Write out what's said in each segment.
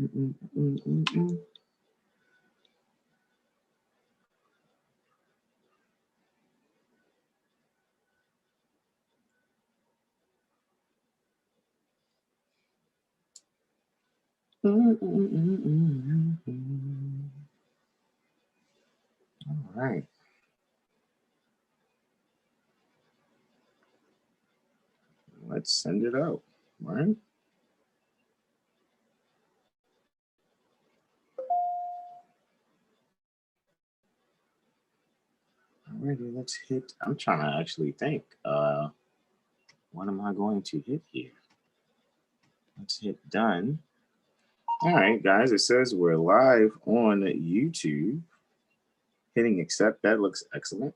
All right. Let's send it out, right? Alrighty, let's hit. I'm trying to actually think. What am I going to hit here? Let's hit done. All right, guys, it says we're live on YouTube. Hitting accept, that looks excellent.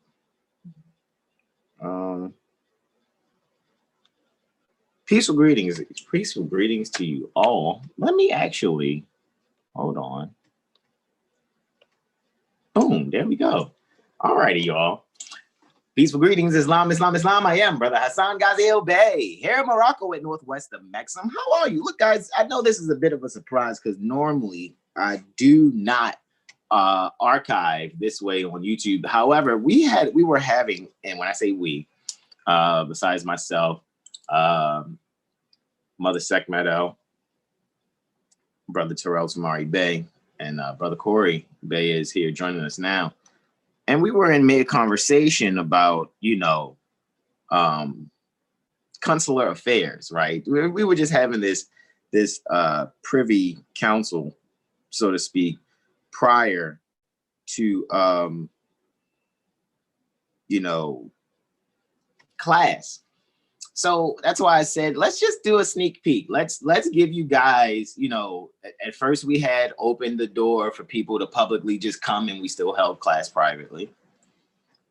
Peaceful greetings to you all. Let me actually, hold on. Boom, there we go. All righty, y'all. Peaceful greetings, Islam. I am Brother Hassan Ghazil Bey, here in Morocco at northwest of Mexham. How are you? Look, guys, I know this is a bit of a surprise because normally I do not archive this way on YouTube. However, we were having, and when I say we, besides myself, Mother Sekmedo, Brother Terrell Tamari Bey, and Brother Corey Bey is here joining us now. And we were in mid-conversation about, consular affairs, right? We were just having this privy council, so to speak, prior to, class. So that's why I said, let's just do a sneak peek. Let's give you guys, at first we had opened the door for people to publicly just come, and we still held class privately.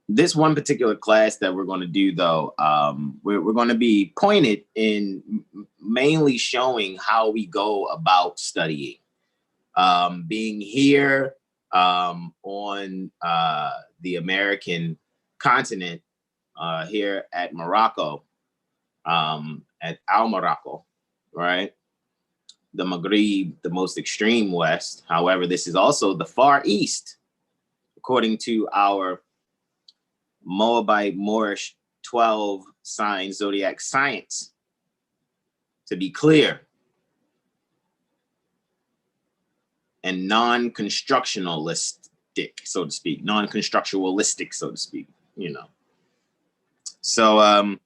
This one particular class that we're going to do, though, we're going to be pointed in mainly showing how we go about studying. Being here on the American continent, here at Morocco, at Al Morocco, right? The Maghreb, the most extreme west. However, this is also the far east, according to our Moabite Moorish 12 sign zodiac science, to be clear, and non-constructionalistic, so to speak, non-constructualistic, so to speak, So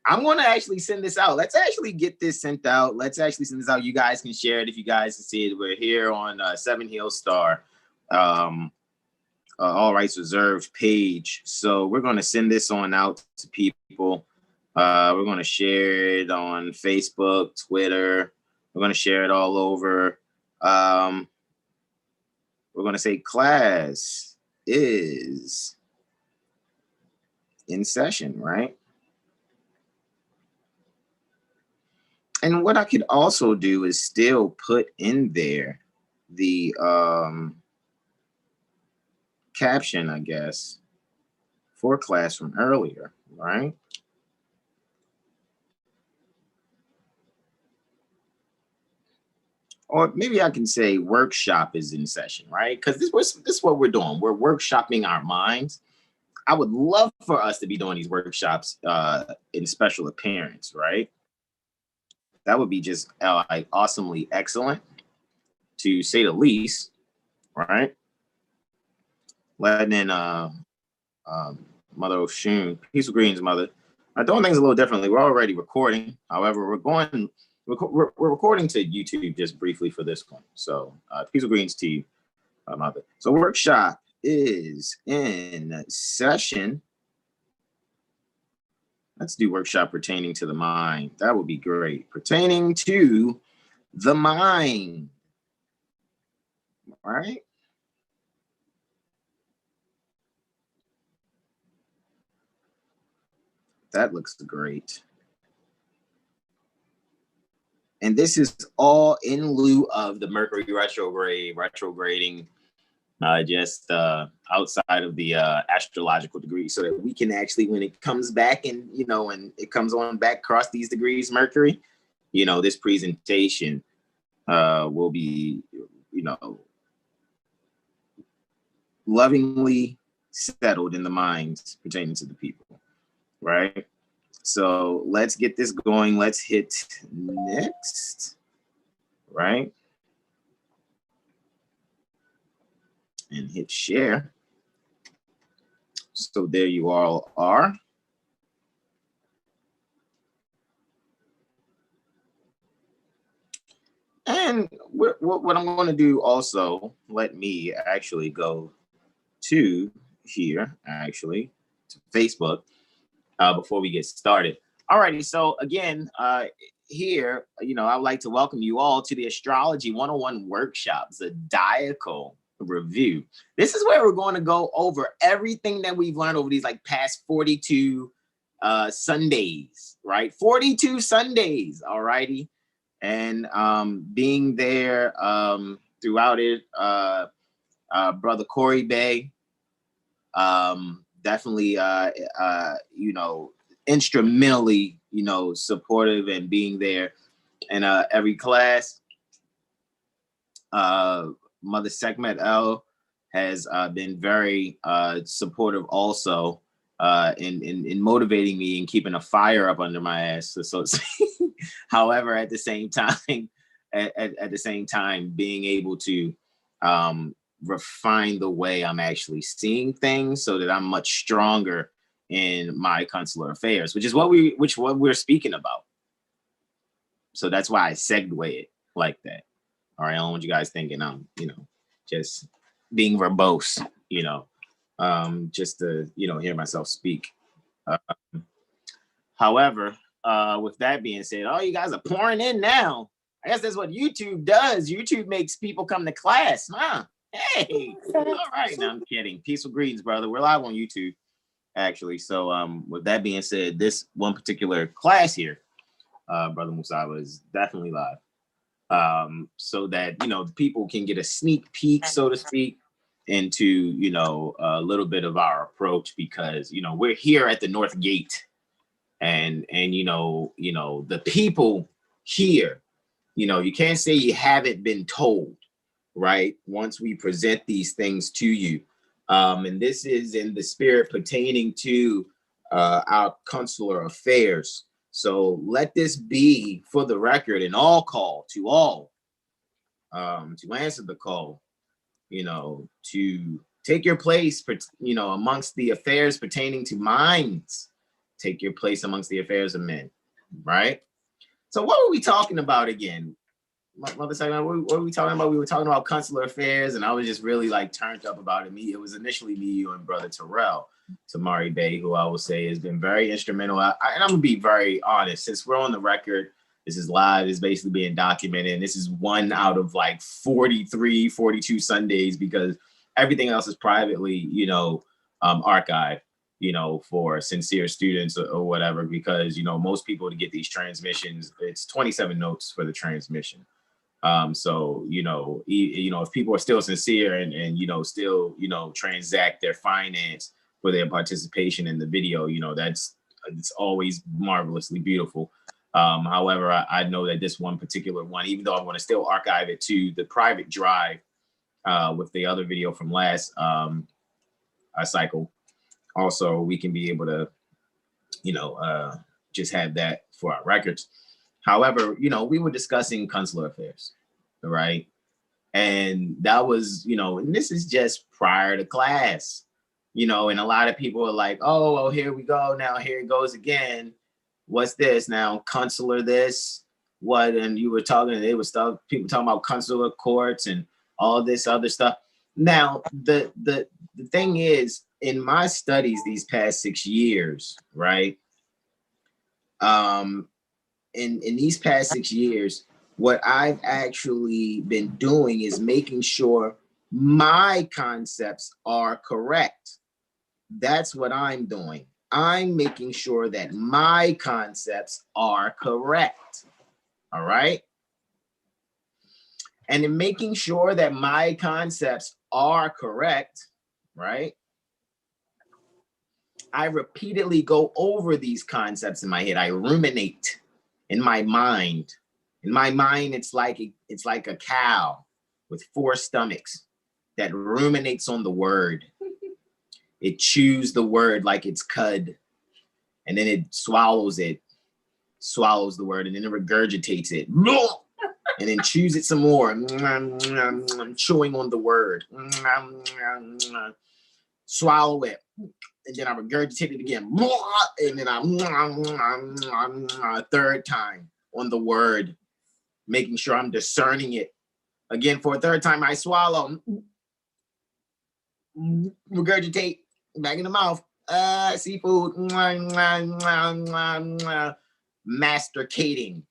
I'm going to actually send this out. Let's actually get this sent out. Let's actually send this out. You guys can share it if you guys can see it. We're here on Seven Hill Star, all rights reserved page. So we're going to send this on out to people. We're going to share it on Facebook, Twitter. We're going to share it all over. We're going to say class is in session, right? And what I could also do is still put in there the caption, I guess, for class from earlier, right? Or maybe I can say workshop is in session, right? Because this is what we're doing. We're workshopping our minds. I would love for us to be doing these workshops in special appearance, right? That would be just like awesomely excellent, to say the least, right? Letting in Mother Oshun, peaceful greetings, Mother. Doing things a little differently. We're already recording. However, we're recording to YouTube just briefly for this one. So peaceful greetings to you, Mother. So workshop is in session. Let's do workshop pertaining to the mind. That would be great. Pertaining to the mind. All right. That looks great. And this is all in lieu of the Mercury retrograding, just outside of the astrological degree, so that we can actually, when it comes back and, and it comes on back across these degrees, Mercury, this presentation will be, you know, lovingly settled in the minds pertaining to the people, right? So let's get this going. Let's hit next, right? And hit share. So there you all are. And what I'm going to do also, let me actually go to here, actually, to Facebook before we get started. Alrighty, so again, here, you know, I'd like to welcome you all to the Astrology 101 Workshop, Zodiacal Review. This is where we're going to go over everything that we've learned over these like past 42 Sundays, right? 42 Sundays, alrighty. And being there throughout it, Brother Corey Bay, definitely, you know, instrumentally, you know, supportive and being there in every class. Mother Sekhmet L has been very supportive also in motivating me and keeping a fire up under my ass. So however, at the same time, at the same time, being able to refine the way I'm actually seeing things so that I'm much stronger in my consular affairs, which is what we're speaking about. So that's why I segue it like that. All right, I don't want you guys thinking I'm, you know, just being verbose, you know, just to, you know, hear myself speak. However, with that being said, oh, you guys are pouring in now. I guess that's what YouTube does. YouTube makes people come to class, huh? Hey, all right. Now I'm kidding. Peaceful greetings, brother. We're live on YouTube, actually. So, with that being said, this one particular class here, Brother Musawa, is definitely live. So that, you know, people can get a sneak peek, so to speak, into, you know, a little bit of our approach, because, you know, we're here at the North Gate, and you know, the people here, you know, you can't say you haven't been told, right? Once we present these things to you, and this is in the spirit pertaining to our consular affairs. So let this be for the record and all call to all to answer the call, you know, to take your place, you know, amongst the affairs pertaining to minds. Take your place amongst the affairs of men, right? So what were we talking about again? Mother Second, what were we talking about? We were talking about consular affairs, and I was just really like turned up about it. It was initially me, you, and Brother Terrell, Tamari Bay, who I will say has been very instrumental. And I'm gonna be very honest, since we're on the record, this is live, it's basically being documented, and this is one out of like 43, 42 Sundays, because everything else is privately, you know, archived, you know, for sincere students or whatever, because, you know, most people to get these transmissions, it's 27 notes for the transmission. So, you know, if people are still sincere and, you know, still, you know, transact their finance for their participation in the video, you know, it's always marvelously beautiful. However, I know that this one particular one, even though I want to still archive it to the private drive with the other video from last cycle, also we can be able to, you know, just have that for our records. However, you know, we were discussing consular affairs, right? And that was, you know, and this is just prior to class, you know, and a lot of people are like, oh, well, here we go. Now here it goes again. What's this now? Consular this, what? And you were talking, it was stuff, people talking about consular courts and all this other stuff. Now, the thing is, in my studies these past 6 years, right? In these past 6 years, what I've actually been doing is making sure my concepts are correct. That's what I'm doing. I'm making sure that my concepts are correct. All right. And in making sure that my concepts are correct, right, I repeatedly go over these concepts in my head. I ruminate in my mind In my mind, it's like a cow with 4 stomachs that ruminates on the word. It chews the word like it's cud, and then it swallows the word, and then it regurgitates it, and then chews it some more, chewing on the word, swallow it, and then I regurgitate it again, and then a third time on the word, making sure I'm discerning it. Again, for a third time, I swallow, regurgitate, back in the mouth, seafood, masticating,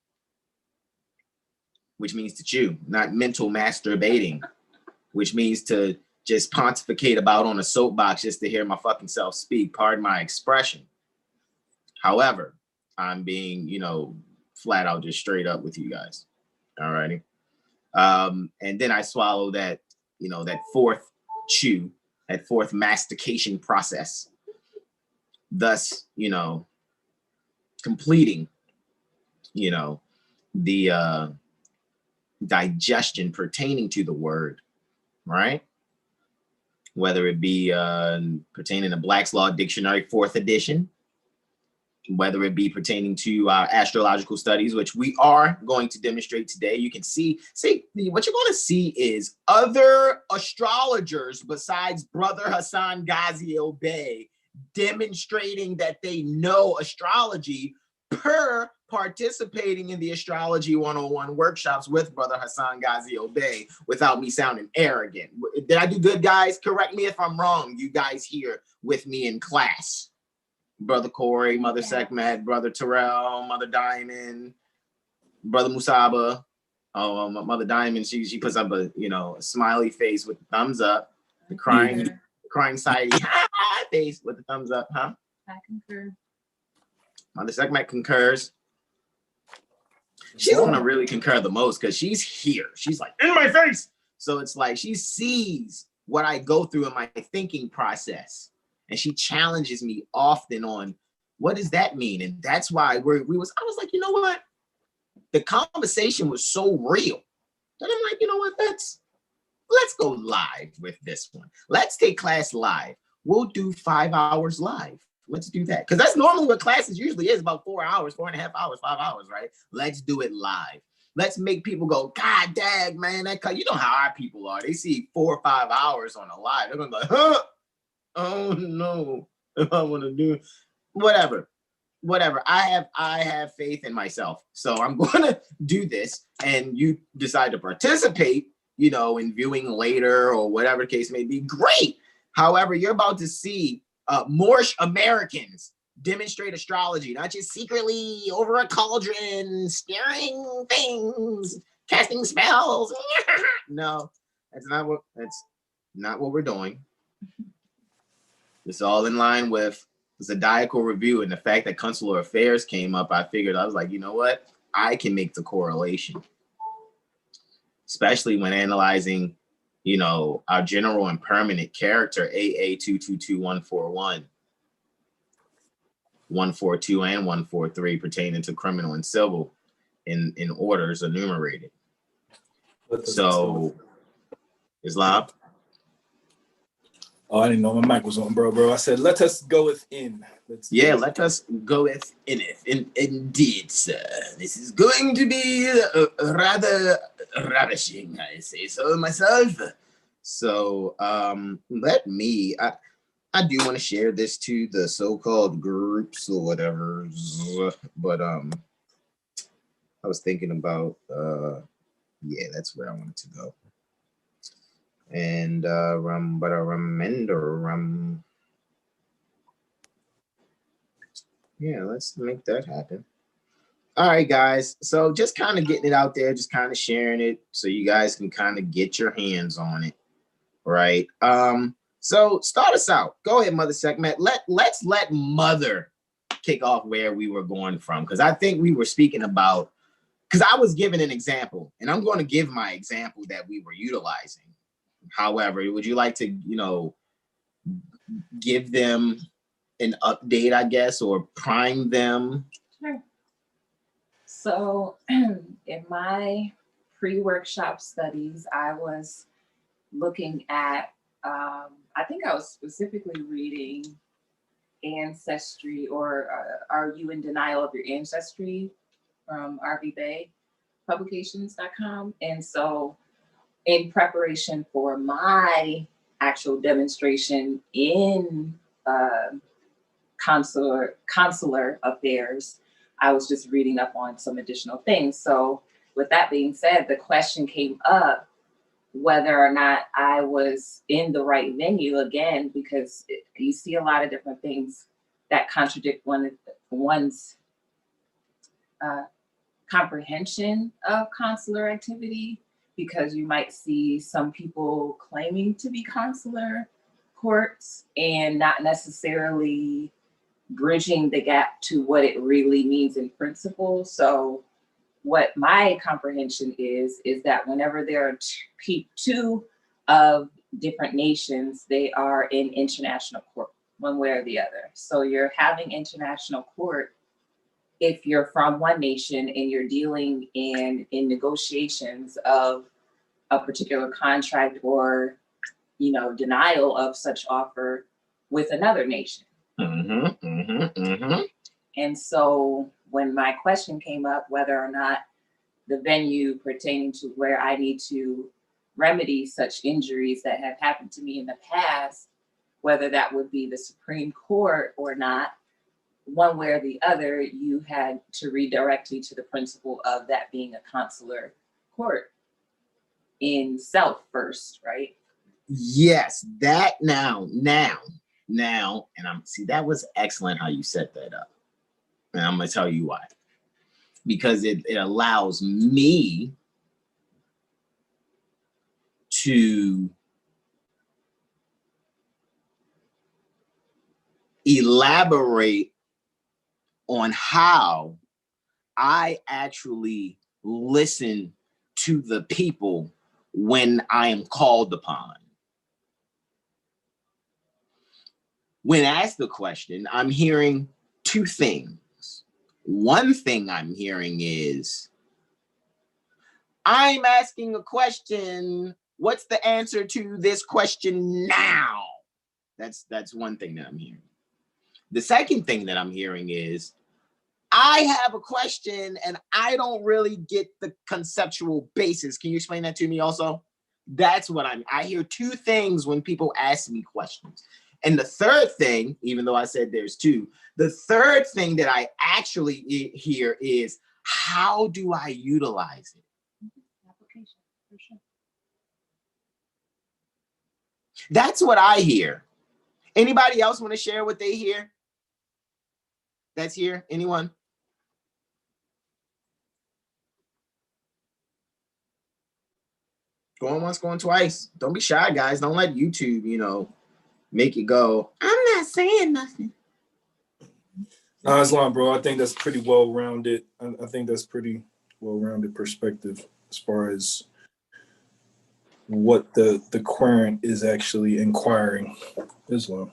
which means to chew, not mental masturbating, which means to just pontificate about on a soapbox just to hear my fucking self speak. Pardon my expression. However, I'm being, flat out just straight up with you guys. All righty. And then I swallow that, that 4th chew, that 4th mastication process, thus, completing, the digestion pertaining to the word, right? Whether it be pertaining to Black's Law Dictionary 4th edition, whether it be pertaining to astrological studies, which we are going to demonstrate today. You can see what you're going to see is other astrologers besides Brother Hassan Ghazi Obey demonstrating that they know astrology per participating in the Astrology 101 workshops with Brother Hassan Ghazi Obey without me sounding arrogant. Did I do good, guys? Correct me if I'm wrong, you guys here with me in class. Brother Corey, Mother Sekhmet, Brother Terrell, Mother Diamond, Brother Musaba. Oh, Mother Diamond, she puts up a smiley face with the thumbs up, the crying sidey face with the thumbs up, huh? I concur. Mother Sekhmet concurs. She's gonna really concur the most because she's here. She's like in my face. So it's like she sees what I go through in my thinking process. And she challenges me often on what does that mean? And that's why I was like, you know what? The conversation was so real that I'm like, you know what? Let's go live with this one. Let's take class live. We'll do 5 hours live. Let's do that. Because that's normally what classes usually is, about 4 hours, 4.5 hours, 5 hours, right? Let's do it live. Let's make people go, God dang, man, you know how our people are. They see 4 or 5 hours on a live. They're gonna be like, huh? Oh no, if I want to do whatever. I have faith in myself. So I'm going to do this, and you decide to participate, in viewing later or whatever the case may be. Great. However, you're about to see more Americans demonstrate astrology, not just secretly over a cauldron, staring things, casting spells. No, that's not what we're doing. It's all in line with Zodiacal review, and the fact that consular affairs came up. I was like, you know what? I can make the correlation, especially when analyzing, our general and permanent character, AA 222141, 142 and 143 pertaining to criminal and civil in orders enumerated. So, Islam. Oh, I didn't know my mic was on, bro. I said, let us go within. Let us go within it. Indeed, sir. This is going to be rather ravishing, I say so myself. So, I do want to share this to the so-called groups or whatever, but I was thinking about, that's where I wanted to go. And let's make that happen. All right, guys. So just kind of getting it out there, just kind of sharing it so you guys can kind of get your hands on it. Right. So start us out. Go ahead, Mother Sekhmet. Let's let Mother kick off where we were going from, because I think we were speaking about, because I was giving an example, and I'm going to give my example that we were utilizing. However, would you like to, give them an update, I guess, or prime them? Sure. So in my pre-workshop studies, I was looking at, I think I was specifically reading Ancestry or Are You in Denial of Your Ancestry from rvbaypublications.com. And so in preparation for my actual demonstration in consular affairs, I was just reading up on some additional things. So with that being said, the question came up whether or not I was in the right venue again, because you see a lot of different things that contradict one's comprehension of consular activity, because you might see some people claiming to be consular courts and not necessarily bridging the gap to what it really means in principle. So what my comprehension is that whenever there are two of different nations, they are in international court, one way or the other. So you're having international court if you're from one nation and you're dealing in negotiations of a particular contract or, you know, denial of such offer with another nation. And so when my question came up, whether or not the venue pertaining to where I need to remedy such injuries that have happened to me in the past, whether that would be the Supreme Court or not, one way or the other, you had to redirect me to the principle of that being a consular court in self first, right? Yes, that now, and that was excellent how you set that up. And I'm gonna tell you why. Because it allows me to elaborate on how I actually listen to the people when I am called upon. When asked the question, I'm hearing two things. One thing I'm hearing is, I'm asking a question. What's the answer to this question now? That's one thing that I'm hearing. The second thing that I'm hearing is, I have a question and I don't really get the conceptual basis. Can you explain that to me also? That's what I hear two things when people ask me questions. And the third thing, even though I said there's two, the third thing that I actually hear is, how do I utilize it? Application, for sure. That's what I hear. Anybody else want to share what they hear? That's here? Anyone? Going once, going twice. Don't be shy, guys. Don't let YouTube, make you go, I'm not saying nothing. No, Islam, bro. I think that's pretty well-rounded. I think that's pretty well-rounded perspective as far as what the querent is actually inquiring. Islam.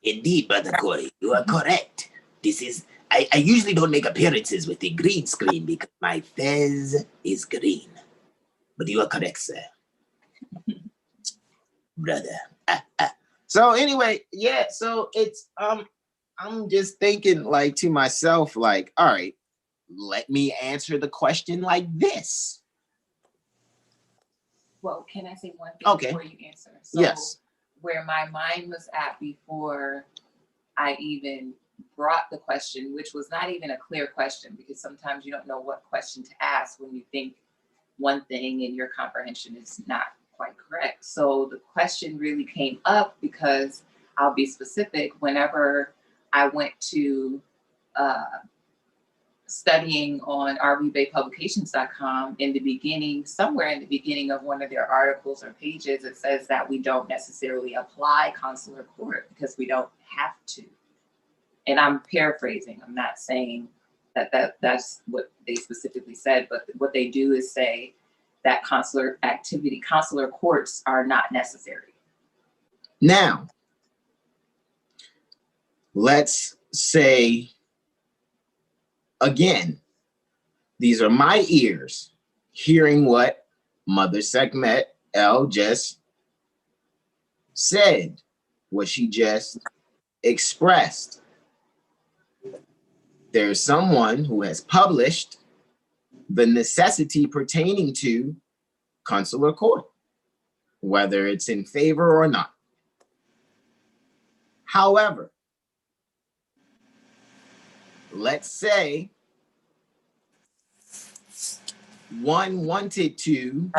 Indeed, Brother Corey, you are correct. This is, I usually don't make appearances with the green screen because my fez is green. But you are correct, sir. Brother. So anyway, yeah, so it's, I'm just thinking like to myself, like, all right, let me answer the question like this. Well, can I say one thing before you answer? So yes. Where my mind was at before I even brought the question, which was not even a clear question, because sometimes you don't know what question to ask when you think one thing and your comprehension is not quite correct. So the question really came up because, I'll be specific, whenever I went to studying on rvbaypublications.com, in the beginning, somewhere in the beginning of one of their articles or pages, it says that we don't necessarily apply consular court because we don't have to. And I'm paraphrasing. I'm not saying that's what they specifically said, but what they do is say that consular courts are not necessary. Now, let's say again, These are my ears hearing what Mother Sekhmet El just said, what she just expressed. There's someone who has published the necessity pertaining to consular court, whether it's in favor or not. However, let's say one wanted to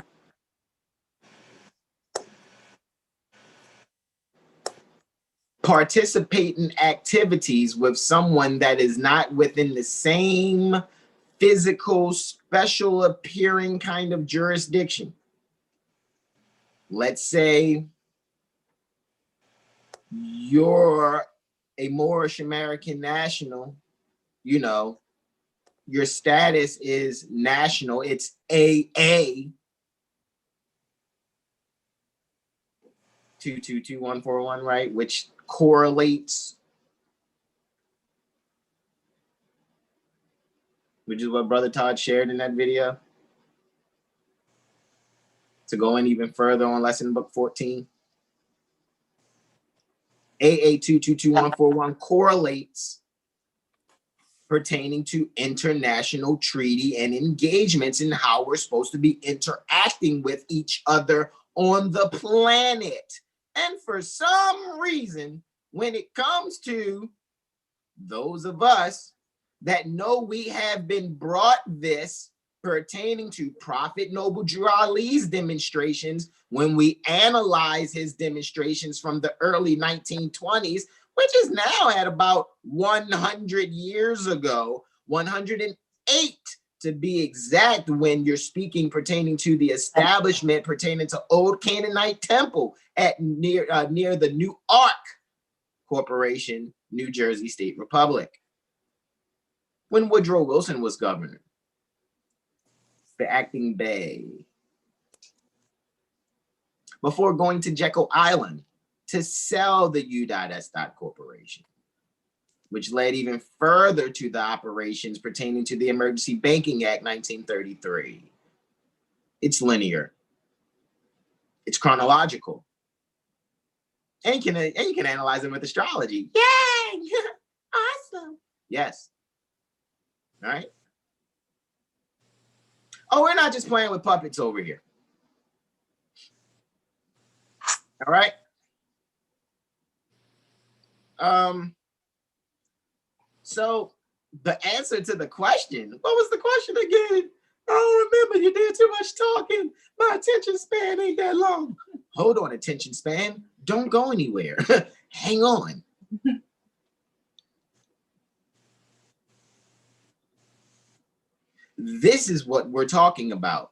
participate in activities with someone that is not within the same physical, special appearing kind of jurisdiction. Let's say you're a Moorish American national, you know, your status is national, it's AA 222141, right? Which correlates, which is what Brother Todd shared in that video. To go in even further on lesson book 14. AA 222141 correlates pertaining to international treaty and engagements and how we're supposed to be interacting with each other on the planet. And for some reason, when it comes to those of us that know we have been brought this pertaining to Prophet Noble Drew Ali's demonstrations, when we analyze his demonstrations from the early 1920s, which is now at about 100 years ago, 108 to be exact, when you're speaking pertaining to the establishment pertaining to Old Canaanite Temple at near the New Ark Corporation, New Jersey State Republic. When Woodrow Wilson was governor, the acting bay, before going to Jekyll Island to sell the U.S. Corporation, which led even further to the operations pertaining to the Emergency Banking Act 1933. It's linear. It's chronological. And you can analyze it with astrology. Yay! Awesome. Yes. All right. Oh, we're not just playing with puppets over here. All right. So the answer to the question, what was the question again? I don't remember. You did too much talking. My attention span ain't that long. Hold on, attention span. Don't go anywhere. Hang on. This is what we're talking about.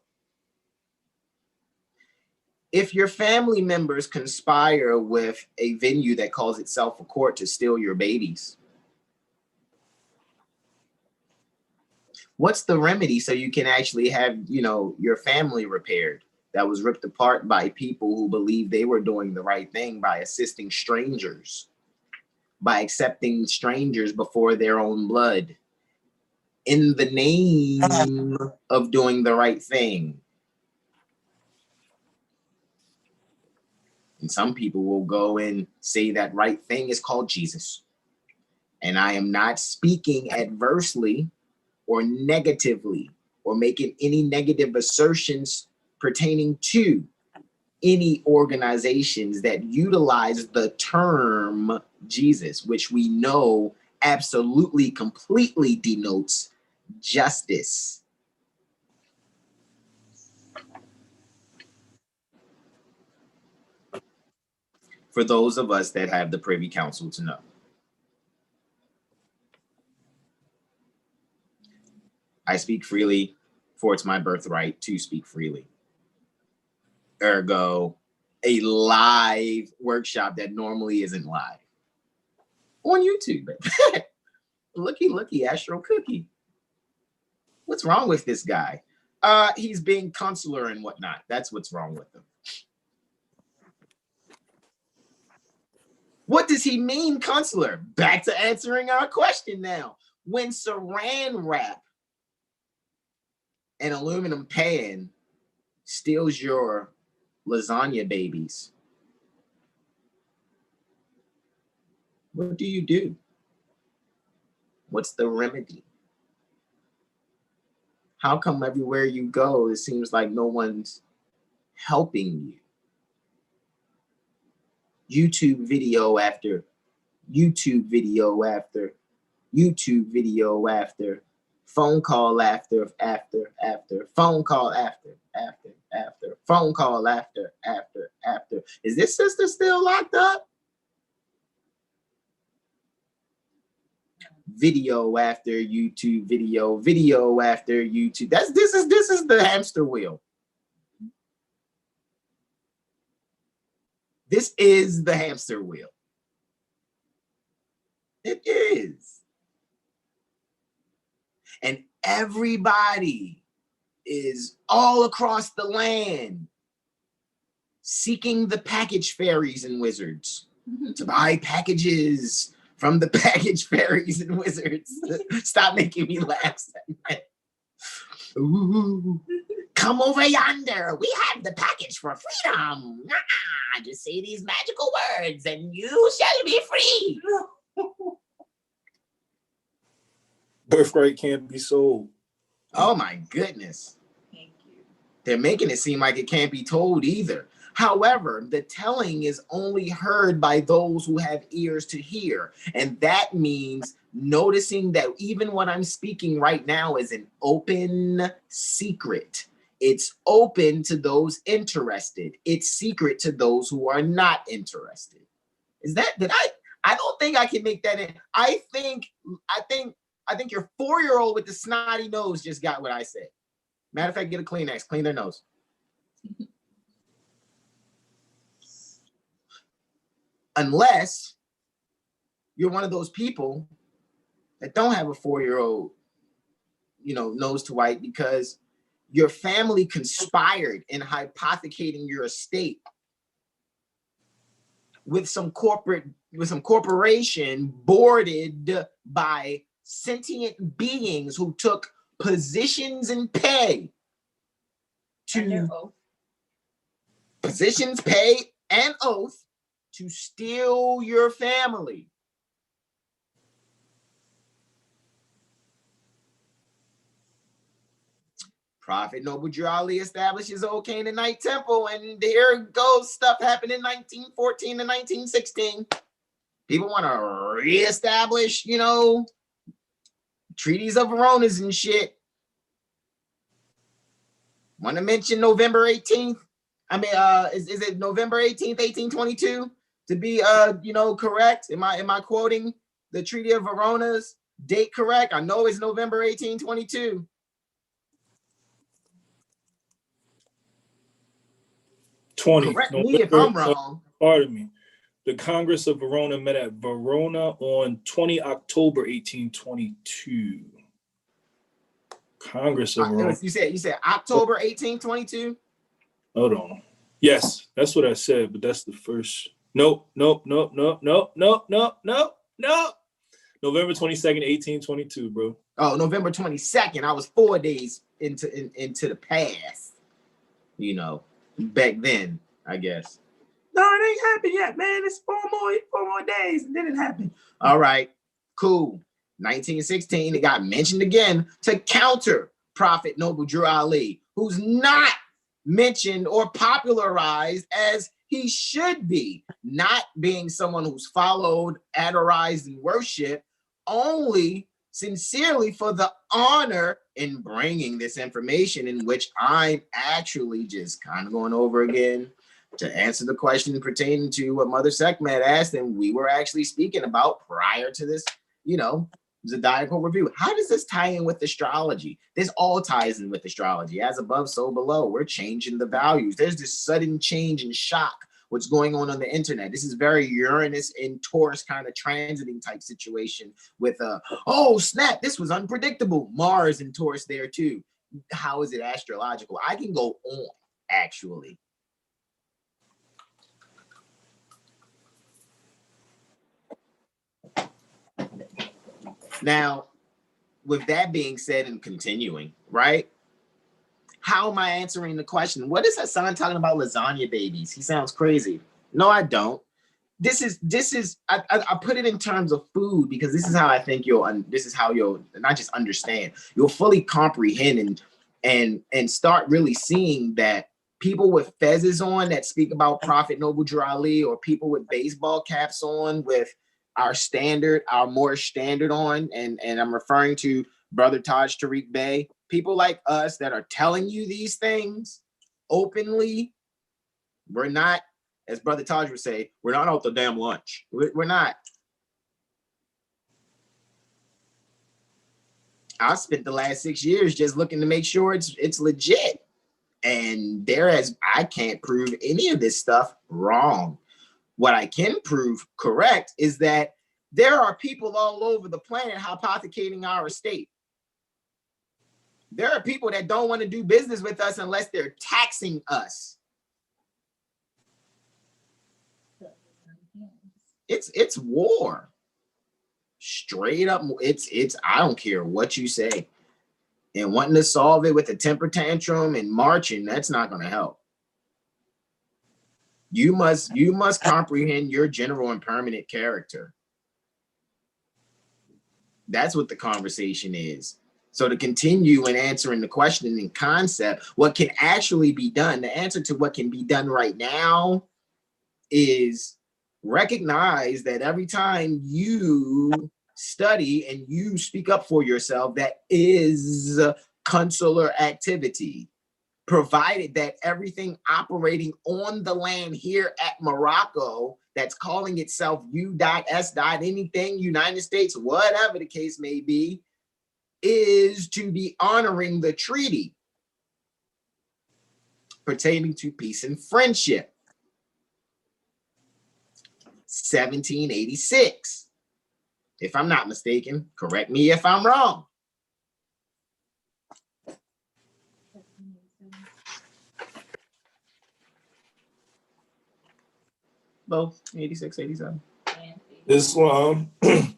If your family members conspire with a venue that calls itself a court to steal your babies, what's the remedy so you can actually have, your family repaired that was ripped apart by people who believe they were doing the right thing by assisting strangers, by accepting strangers before their own blood in the name of doing the right thing? And some people will go and say that right thing is called Jesus. And I am not speaking adversely or negatively or making any negative assertions pertaining to any organizations that utilize the term Jesus, which we know absolutely, completely denotes justice. For those of us that have the Privy Council to know. I speak freely, for it's my birthright to speak freely. Ergo, a live workshop that normally isn't live on YouTube. looky, Astro Cookie. What's wrong with this guy? He's being consular and whatnot. That's what's wrong with him. What does he mean, consular? Back to answering our question now. When Saran wrap an aluminum pan steals your lasagna babies, what do? What's the remedy? How come everywhere you go, it seems like no one's helping you? YouTube video after YouTube video after YouTube video after phone call after phone call after phone call after. Is this sister still locked up? Video after YouTube video after YouTube. This is the hamster wheel. This is the hamster wheel. It is. And everybody is all across the land seeking the package fairies and wizards to buy packages from the package fairies and wizards. Stop making me laugh. Ooh, come over yonder. We have the package for freedom. Just say these magical words and you shall be free. Birthright can't be sold. Oh my goodness. Thank you. They're making it seem like it can't be told either. However, the telling is only heard by those who have ears to hear. And that means noticing that even what I'm speaking right now is an open secret. It's open to those interested. It's secret to those who are not interested. I don't think I can make that in. I think your 4-year-old with the snotty nose just got what I said. Matter of fact, get a Kleenex, clean their nose. Unless you're one of those people that don't have a 4-year-old, nose to wipe because your family conspired in hypothecating your estate with some corporation boarded by sentient beings who took positions and pay to positions, pay, and oath to steal your family. Prophet Noble Drew Ali establishes Old Canaanite Temple, and there goes stuff happened in 1914 to 1916. People want to reestablish, treaties of Veronas and shit. Want to mention November 18th? I mean, is it November 18th, 1822 to be correct? Am I quoting the Treaty of Verona's date correct? I know it's November 1822. Correct me if I'm wrong. Pardon me. The Congress of Verona met at Verona on 20 October 1822. Congress of Verona. You said October 1822? Hold on. Yes, that's what I said, but that's the first. Nope. November 22nd, 1822, bro. Oh, November 22nd. I was 4 days into the past. Back then, I guess. No, it ain't happened yet, man. It's 4 more days, and then it happened. All right, cool. 1916, it got mentioned again to counter Prophet Noble Drew Ali, who's not mentioned or popularized as he should be, not being someone who's followed, adorized, and worshiped, only sincerely for the honor in bringing this information, in which I'm actually just kind of going over again to answer the question pertaining to what Mother Sekhmet asked, and we were actually speaking about prior to this, Zodiacal review. How does this tie in with astrology? This all ties in with astrology. As above, so below. We're changing the values. There's this sudden change and shock what's going on the internet. This is very Uranus and Taurus kind of transiting type situation with oh snap, this was unpredictable. Mars and Taurus there too. How is it astrological? I can go on actually. Now, with that being said and continuing, right? how am I answering the question? What is Hassan talking about lasagna babies? He sounds crazy. No, I don't. This is I put it in terms of food because this is how I think this is how you'll not just understand, you'll fully comprehend and start really seeing that people with fezzes on that speak about Prophet Noble Drew Ali, or people with baseball caps on with our more standard on, and I'm referring to Brother Taj Tariq Bey, people like us that are telling you these things openly. We're not, as Brother Taj would say, we're not out the damn lunch. We're not. I spent the last 6 years just looking to make sure it's legit. And I can't prove any of this stuff wrong. What I can prove correct is that there are people all over the planet hypothecating our estate. There are people that don't want to do business with us unless they're taxing us. It's war. Straight up, it's I don't care what you say. And wanting to solve it with a temper tantrum and marching, that's not going to help. You must comprehend your general and permanent character. That's what the conversation is. So to continue in answering the question and concept, what can actually be done, the answer to what can be done right now is recognize that every time you study and you speak up for yourself, that is consular activity, provided that everything operating on the land here at Morocco that's calling itself U.S. anything, United States, whatever the case may be, is to be honoring the treaty pertaining to peace and friendship. 1786. If I'm not mistaken, correct me if I'm wrong. Both 86, 87. Islam,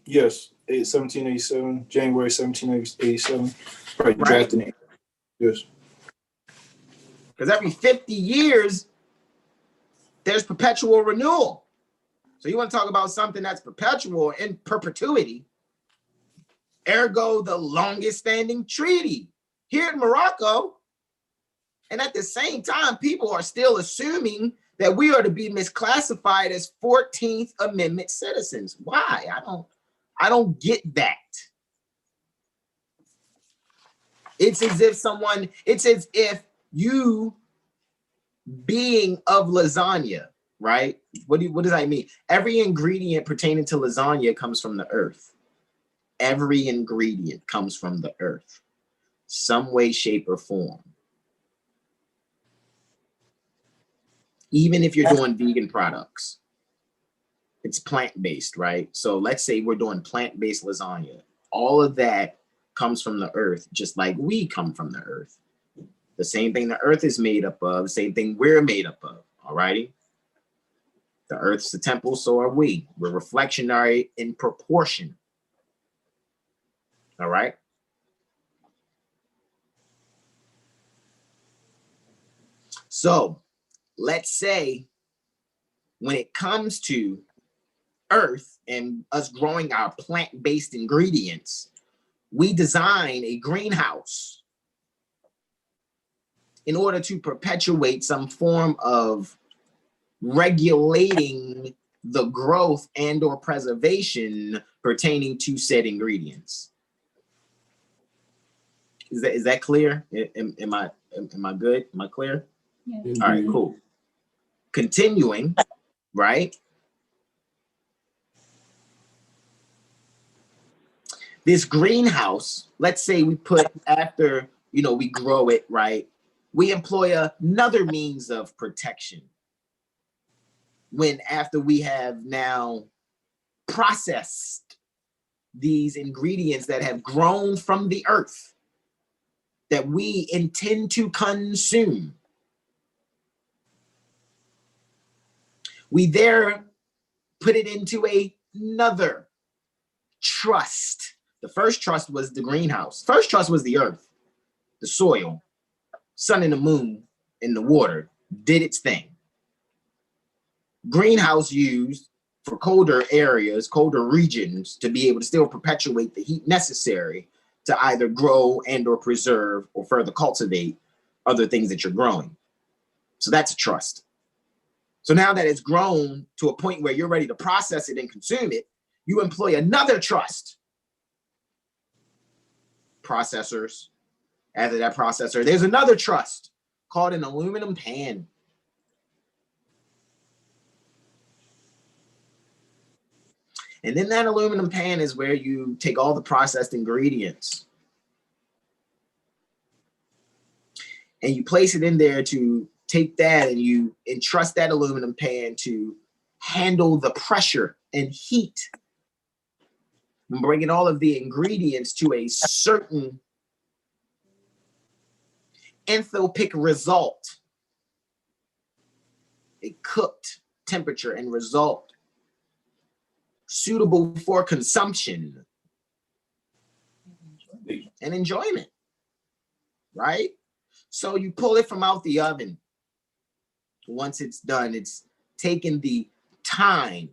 yes, 1787, January 1787. Right, drafting it. Yes. Because every 50 years, there's perpetual renewal. So you want to talk about something that's perpetual in perpetuity, ergo the longest standing treaty here in Morocco. And at the same time, people are still assuming that we are to be misclassified as 14th Amendment citizens. Why? I don't get that. It's as if you being of lasagna, right? What does that mean? Every ingredient pertaining to lasagna comes from the earth. Every ingredient comes from the earth, some way, shape, or form. Even if you're doing vegan products, it's plant-based, right? So let's say we're doing plant-based lasagna. All of that comes from the earth, just like we come from the earth. The same thing the earth is made up of, the same thing we're made up of, all righty? The earth's the temple, so are we. We're reflectionary in proportion, all right? So let's say when it comes to earth and us growing our plant-based ingredients, we design a greenhouse in order to perpetuate some form of regulating the growth and or preservation pertaining to said ingredients. Is that clear? Am I good? Am I clear? Yeah. All right, cool. Continuing, right? This greenhouse, let's say we put after, we grow it, right? We employ another means of protection. When after we have now processed these ingredients that have grown from the earth that we intend to consume, we there put it into another trust. The first trust was the greenhouse. First trust was the earth, the soil. sun and the moon in the water did its thing. Greenhouse used for colder areas, colder regions, to be able to still perpetuate the heat necessary to either grow and or preserve or further cultivate other things that you're growing. So that's a trust. So now that it's grown to a point where you're ready to process it and consume it, you employ another trust. Processors. After that processor, there's another trust called an aluminum pan. And in that aluminum pan is where you take all the processed ingredients and you place it in there to take that, and you entrust that aluminum pan to handle the pressure and heat and bringing all of the ingredients to a certain enthalpic result, a cooked temperature and result suitable for consumption and enjoyment, right? So you pull it from out the oven. Once it's done, it's taken the time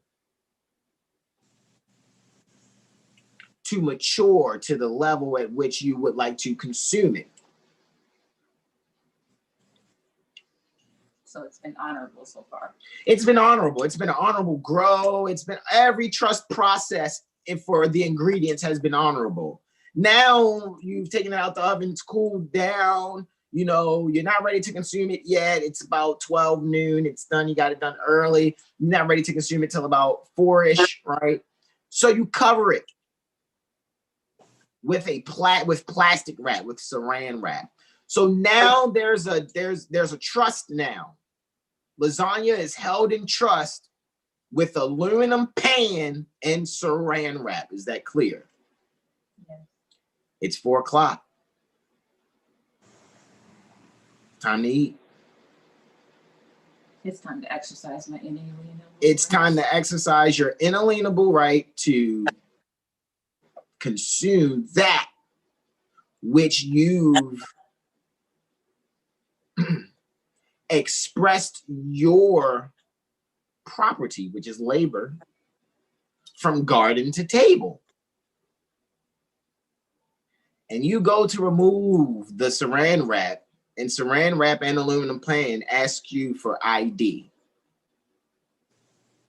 to mature to the level at which you would like to consume it. So it's been honorable so far. It's been honorable. It's been an honorable grow. It's been every trust process for the ingredients has been honorable. Now you've taken it out the oven, it's cooled down. You know, you're not ready to consume it yet. It's about 12 noon. It's done. You got it done early. You're not ready to consume it till about 4-ish, right? So you cover it with plastic wrap, with saran wrap. So now there's a trust now. Lasagna is held in trust with aluminum pan and saran wrap. Is that clear? Yes. It's 4 o'clock. Time to eat. It's time to exercise my inalienable. It's time to exercise your inalienable right to consume that which you've expressed your property, which is labor, from garden to table. And you go to remove the saran wrap, and saran wrap and aluminum pan ask you for ID.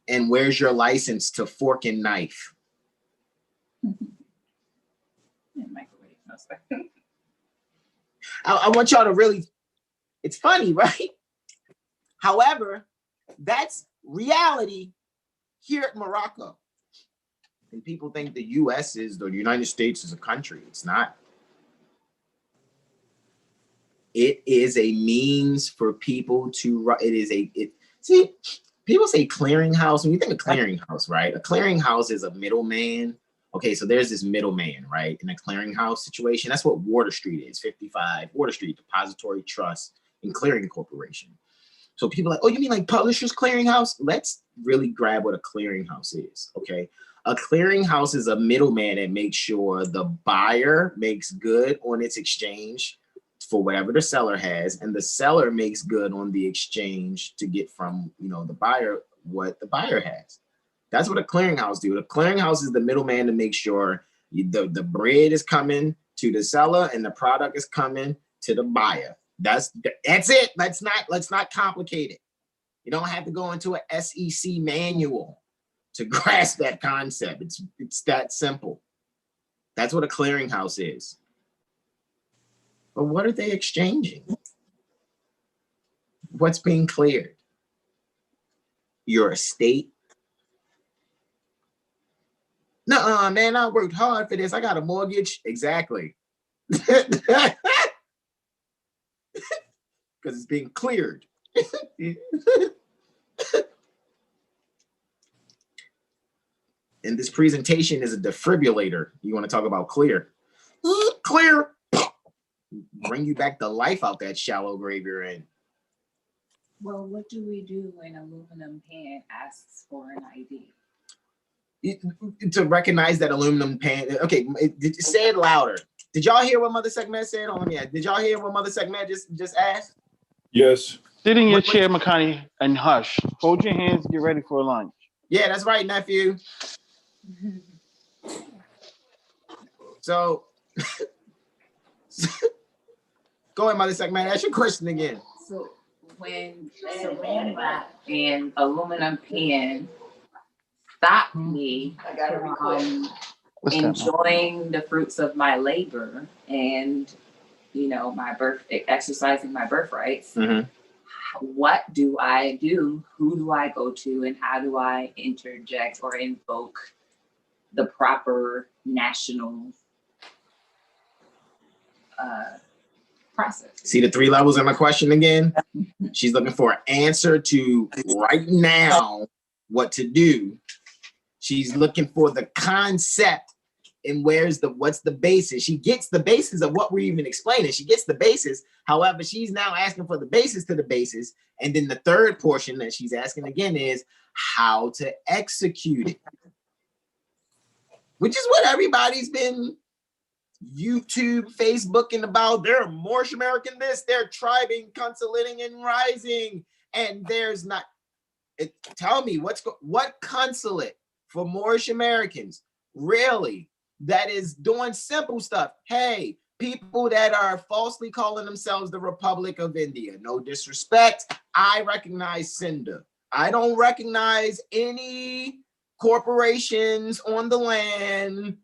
And where's your license to fork and knife? Microwave. No, sorry. I want y'all to really, it's funny, right? However, that's reality here at Morocco. And people think the US is, the United States is a country. It's not. It is a means for people to, see, people say clearinghouse. When you think of clearinghouse, right? A clearinghouse is a middleman. Okay, so there's this middleman, right? In a clearinghouse situation. That's what Water Street is, 55 Water Street, Depository Trust and Clearing Corporation. So people are like, oh, you mean like Publishers Clearinghouse? Let's really grab what a clearinghouse is, okay? A clearinghouse is a middleman that makes sure the buyer makes good on its exchange for whatever the seller has, and the seller makes good on the exchange to get from, you know, the buyer what the buyer has. That's what a clearinghouse do. The clearinghouse is the middleman to make sure the bread is coming to the seller and the product is coming to the buyer. That's it. Let's not complicate it. You don't have to go into a SEC manual to grasp that concept. It's that simple. That's what a clearinghouse is. But what are they exchanging? What's being cleared? Your estate? No, man, I worked hard for this. I got a mortgage. Exactly. Because it's being cleared. And this presentation is a defibrillator. You want to talk about clear? Clear. Bring you back to life out that shallow grave you're in. Well, what do we do when aluminum pan asks for an ID? to recognize that aluminum pan. Okay, say it louder. Did y'all hear what Mother Segment said? Hold on, yeah. Did y'all hear what Mother Segment just asked? Yes. Sit in your chair, Makani, and hush. Hold your hands. Get ready for lunch. Yeah, that's right, nephew. So, go ahead, Mother Segment. Ask your question again. So when saran wrap and aluminum pan stopped me from enjoying the fruits of my labor and, you know, exercising my birthrights, what do I do? Who do I go to? And how do I interject or invoke the proper national process? See the 3 levels in my question again? She's looking for an answer to right now what to do. She's looking for the concept and what's the basis. She gets the basis of what we're even explaining. She gets the basis. However, she's now asking for the basis to the basis. And then the third portion that she's asking again is how to execute it, which is what everybody's been YouTube, Facebooking about. They're Moorish American this, they're tribing, consulating, and rising. And there's not, tell me what consulate for Moorish Americans really that is doing simple stuff? Hey, people that are falsely calling themselves the Republic of India. No disrespect. I recognize Sindh. I don't recognize any corporations on the land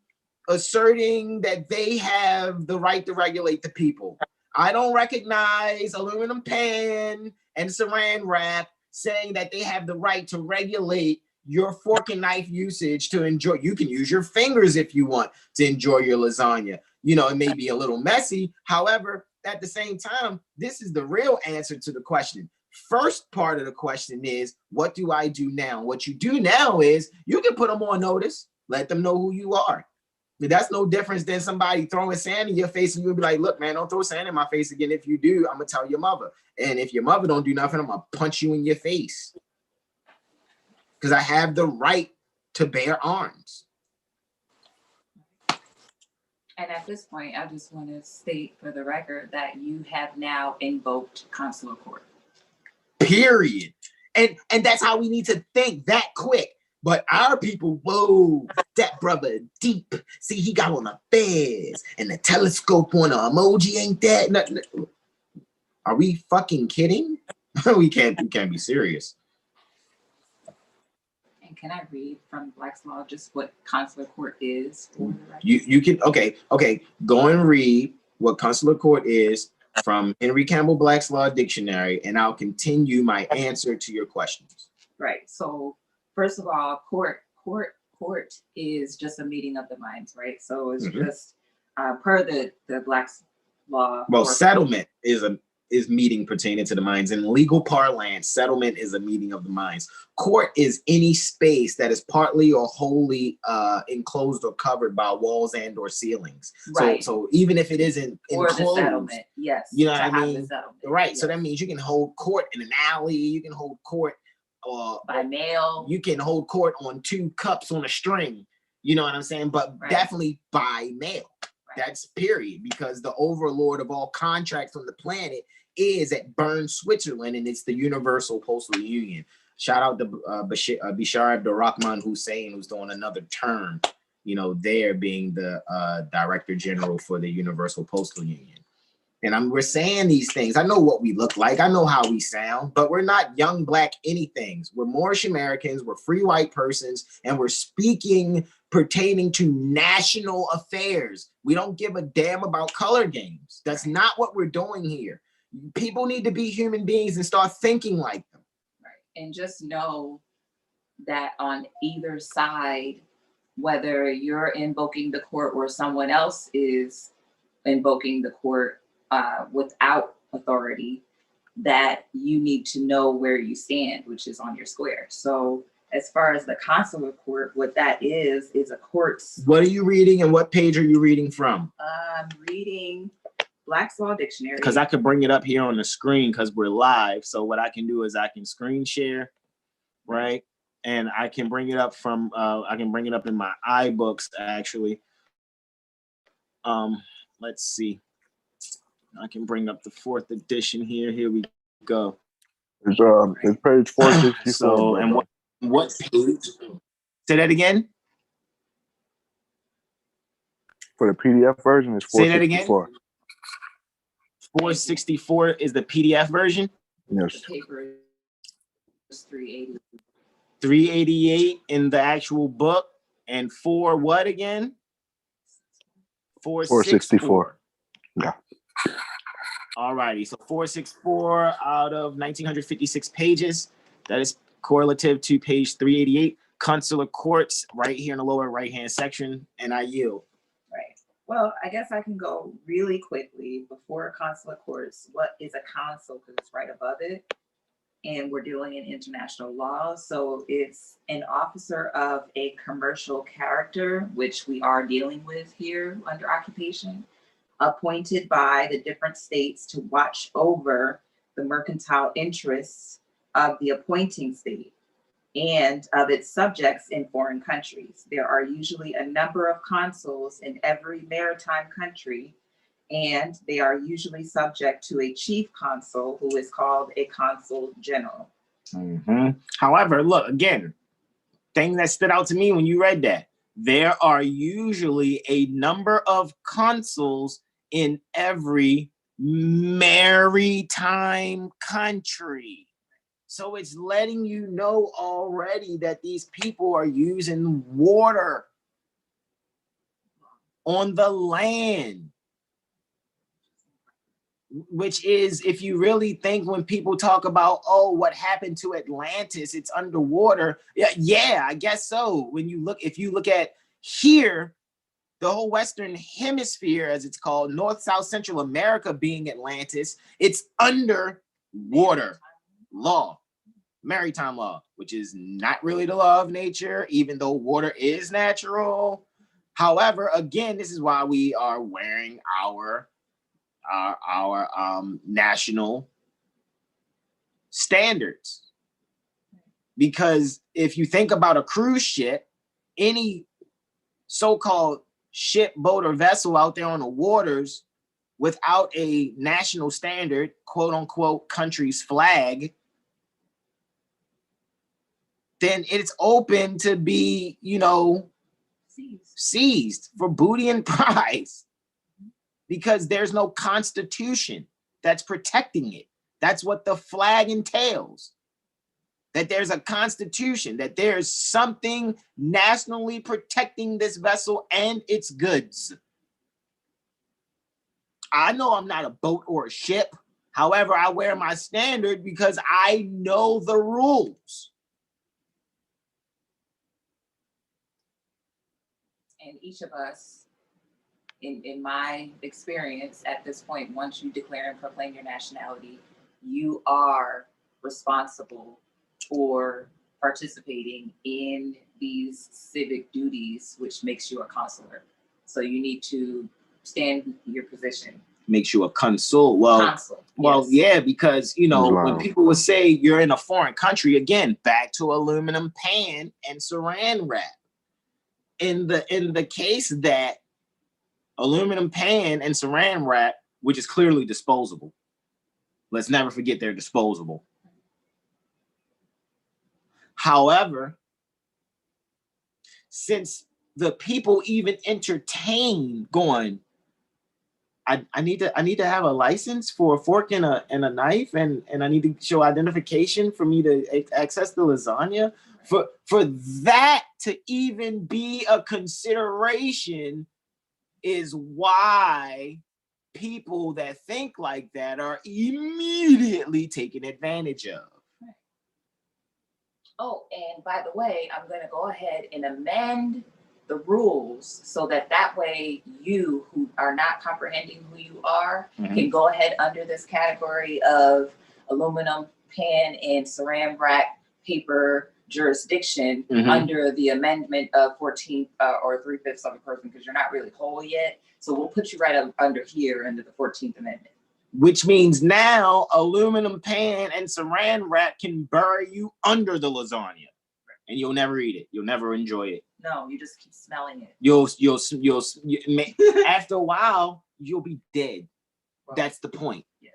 asserting that they have the right to regulate the people. I don't recognize aluminum pan and saran wrap saying that they have the right to regulate your fork and knife usage to enjoy. You can use your fingers if you want to enjoy your lasagna. You know, it may be a little messy. However, at the same time, this is the real answer to the question. First part of the question is, what do I do now? What you do now is you can put them on notice, let them know who you are. That's no difference than somebody throwing sand in your face and you'll be like, look, man, don't throw sand in my face again. If you do, I'm going to tell your mother. And if your mother don't do nothing, I'm going to punch you in your face. Because I have the right to bear arms. And at this point, I just want to state for the record that you have now invoked consular court. Period. And that's how we need to think, that quick. But our people, whoa, that brother deep. See, he got on the fez and the telescope on the emoji, ain't that? Are we fucking kidding? we can't be serious. And can I read from Black's Law just what consular court is? You can, okay. Go and read what consular court is from Henry Campbell Black's Law Dictionary, and I'll continue my answer to your questions. Right. So first of all, court is just a meeting of the minds, right? So it's just per the Black's Law. Well, settlement is meeting pertaining to the minds. In legal parlance, settlement is a meeting of the minds. Court is any space that is partly or wholly enclosed or covered by walls and or ceilings. Right. So even if it isn't enclosed, or the settlement, yes. You know what I mean? Right. Yes. So that means you can hold court in an alley. You can hold court by mail. You can hold court on 2 cups on a string. You know what I'm saying? But definitely by mail. Right. That's period. Because the overlord of all contracts on the planet is at Bern, Switzerland, and it's the Universal Postal Union. Shout out to Bashar Abdurrahman Hussein, who's doing another term, you know, there being the Director General for the Universal Postal Union. And we're saying these things. I know what we look like. I know how we sound, but we're not young black anythings. We're Moorish Americans. We're free white persons, and we're speaking pertaining to national affairs. We don't give a damn about color games. That's not what we're doing here. People need to be human beings and start thinking like them. Right. And just know that on either side, whether you're invoking the court or someone else is invoking the court without authority, that you need to know where you stand, which is on your square. So as far as the consular court, what that is a court's... What are you reading and what page are you reading from? I'm reading Black's Law Dictionary. Because I could bring it up here on the screen because we're live. So what I can do is I can screen share, right? and I can bring it up from I can bring it up in my iBooks actually. Let's see. I can bring up the 4th edition here. Here we go. It's page 464. So, and what page? Say that again. For the PDF version, it's 464. Say that again. 464 is the PDF version. Yes. The paper is 380. 388 in the actual book, and 4 what again? 464. Yeah. All righty. So 464 out of 1956 pages. That is correlative to page 388. Consular courts right here in the lower right-hand section, and I yield. Right. Well, I guess I can go really quickly before consular courts. What is a consul? Because it's right above it. And we're dealing in international law. So it's an officer of a commercial character, which we are dealing with here under occupation, appointed by the different states to watch over the mercantile interests of the appointing state and of its subjects in foreign countries. There are usually a number of consuls in every maritime country, and they are usually subject to a chief consul who is called a consul general. However, look, again, thing that stood out to me when you read that, there are usually a number of consuls in every maritime country. So it's letting you know already that these people are using water on the land. Which is, if you really think when people talk about, oh, what happened to Atlantis, it's underwater. Yeah, I guess so. When you look, if you look at here, the whole Western Hemisphere, as it's called, North, South, Central America being Atlantis, it's underwater law, maritime law, which is not really the law of nature, even though water is natural. However, again, this is why we are wearing our national standards, because if you think about a cruise ship, any so-called ship, boat, or vessel out there on the waters without a national standard, quote unquote, country's flag, then it's open to be, you know, seized for booty and prize. Because there's no constitution that's protecting it. That's what the flag entails. That there's a constitution, that there's something nationally protecting this vessel and its goods. I know I'm not a boat or a ship. However, I wear my standard because I know the rules. And each of us, in my experience at this point, once you declare and proclaim your nationality, you are responsible for participating in these civic duties, which makes you a consular. So you need to stand your position. Makes you a consul. Well, yes. Yeah, because, you know, when people would say you're in a foreign country, again, back to aluminum pan and saran wrap. In the case that aluminum pan and saran wrap, which is clearly disposable. Let's never forget they're disposable. However, since the people even entertain going, I need to have a license for a fork and a knife, and I need to show identification for me to access the lasagna. For that to even be a consideration is why people that think like that are immediately taken advantage of. Oh, and by the way, I'm going to go ahead and amend the rules so that way you who are not comprehending who you are can go ahead under this category of aluminum pan and saran wrap paper jurisdiction under the amendment of 14th or 3/5 of a person, because you're not really whole yet. So we'll put you right up under here under the 14th Amendment. Which means now aluminum pan and saran wrap can bury you under the lasagna. and you'll never eat it. You'll never enjoy it. No, you just keep smelling it. After a while, you'll be dead. Well, That's the point. yes.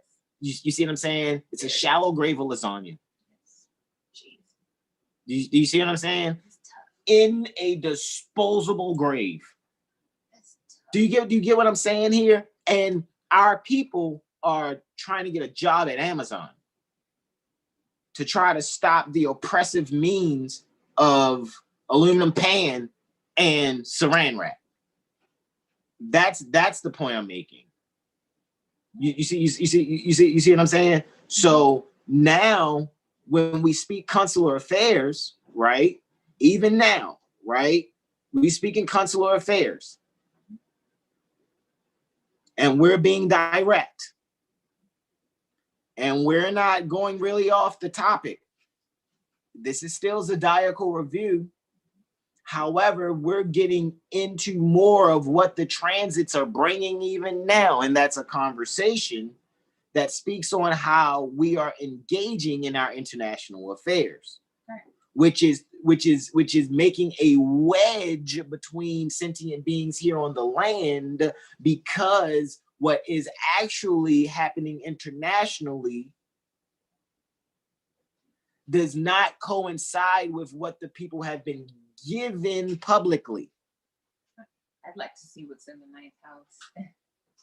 You see what I'm saying? It's a shallow grave of lasagna. Yes. Jeez. Do you see what I'm saying? It's tough. In a disposable grave. That's tough. Do you get what I'm saying here? And our people are trying to get a job at Amazon to try to stop the oppressive means of aluminum pan and saran wrap. That's the point I'm making. You see what I'm saying? So now when we speak consular affairs, right? Even now, right? We speak in consular affairs. And we're being direct. And we're not going really off the topic. This is still Zodiacal review. However, we're getting into more of what the transits are bringing even now. And that's a conversation that speaks on how we are engaging in our international affairs, right. which is making a wedge between sentient beings here on the land, because what is actually happening internationally does not coincide with what the people have been given publicly. I'd like to see what's in the ninth house.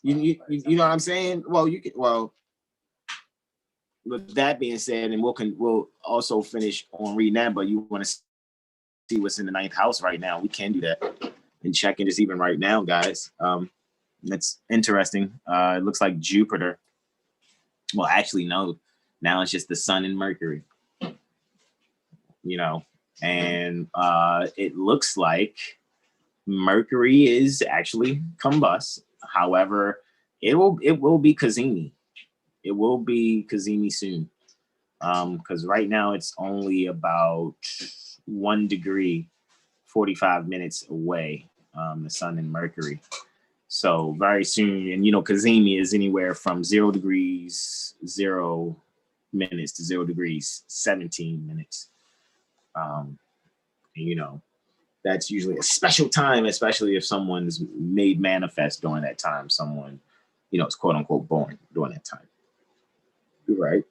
You know what I'm saying? Well, with that being said, and we'll also finish on reading that, but you want to see what's in the ninth house right now, we can do that and check it just even right now, guys. It's interesting. It looks like Jupiter. Well, actually, no. Now it's just the Sun and Mercury. You know, and it looks like Mercury is actually combust. However, it will be Cazimi. It will be Cazimi soon. Because right now it's only about 1 degree, 45 minutes away, the Sun and Mercury. So very soon, and you know, Cazimi is anywhere from 0 degrees, 0 minutes to 0 degrees, 17 minutes. And, you know, that's usually a special time, especially if someone's made manifest during that time. Someone, you know, is quote unquote born during that time. You're right.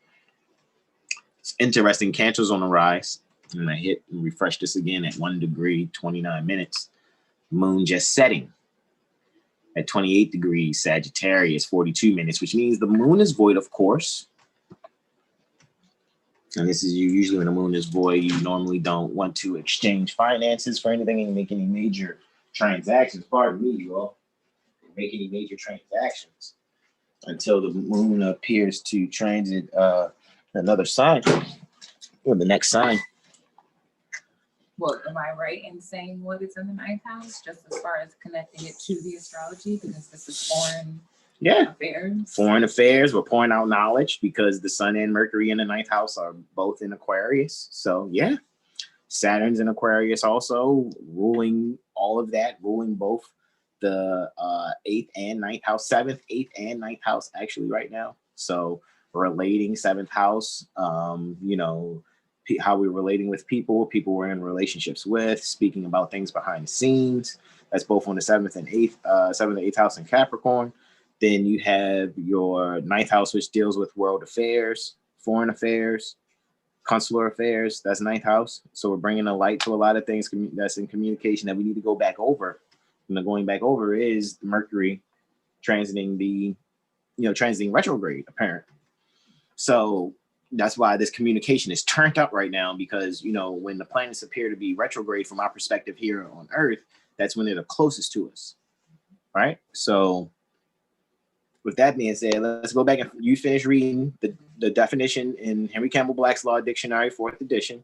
It's interesting. Cancer's on the rise. And I hit and refresh this again at 1 degree, 29 minutes. Moon just setting at 28 degrees, Sagittarius, 42 minutes, which means the moon is void, of course. And this is usually when the moon is void, you normally don't want to exchange finances for anything and make any major transactions. Pardon me, you all. Make any major transactions until the moon appears to transit another sign, or the next sign. Well, am I right in saying what is in the ninth house, just as far as connecting it to the astrology, because this is foreign affairs? Foreign affairs. We're pouring out knowledge because the Sun and Mercury in the ninth house are both in Aquarius. So yeah, Saturn's in Aquarius also, ruling all of that, ruling both the 8th and 9th house, 7th, 8th, and 9th house actually right now. So relating 7th house, you know, how we're relating with people we're in relationships with, speaking about things behind the scenes. That's both on the 7th and 8th, 7th and 8th house in Capricorn. Then you have your 9th house, which deals with world affairs, foreign affairs, consular affairs. That's 9th house. So we're bringing a light to a lot of things that's in communication that we need to go back over. And the going back over is Mercury transiting retrograde, apparently. So that's why this communication is turned up right now, because, you know, when the planets appear to be retrograde from our perspective here on Earth, that's when they're the closest to us, right? So with that being said, let's go back and you finish reading the definition in Henry Campbell Black's Law Dictionary, 4th edition.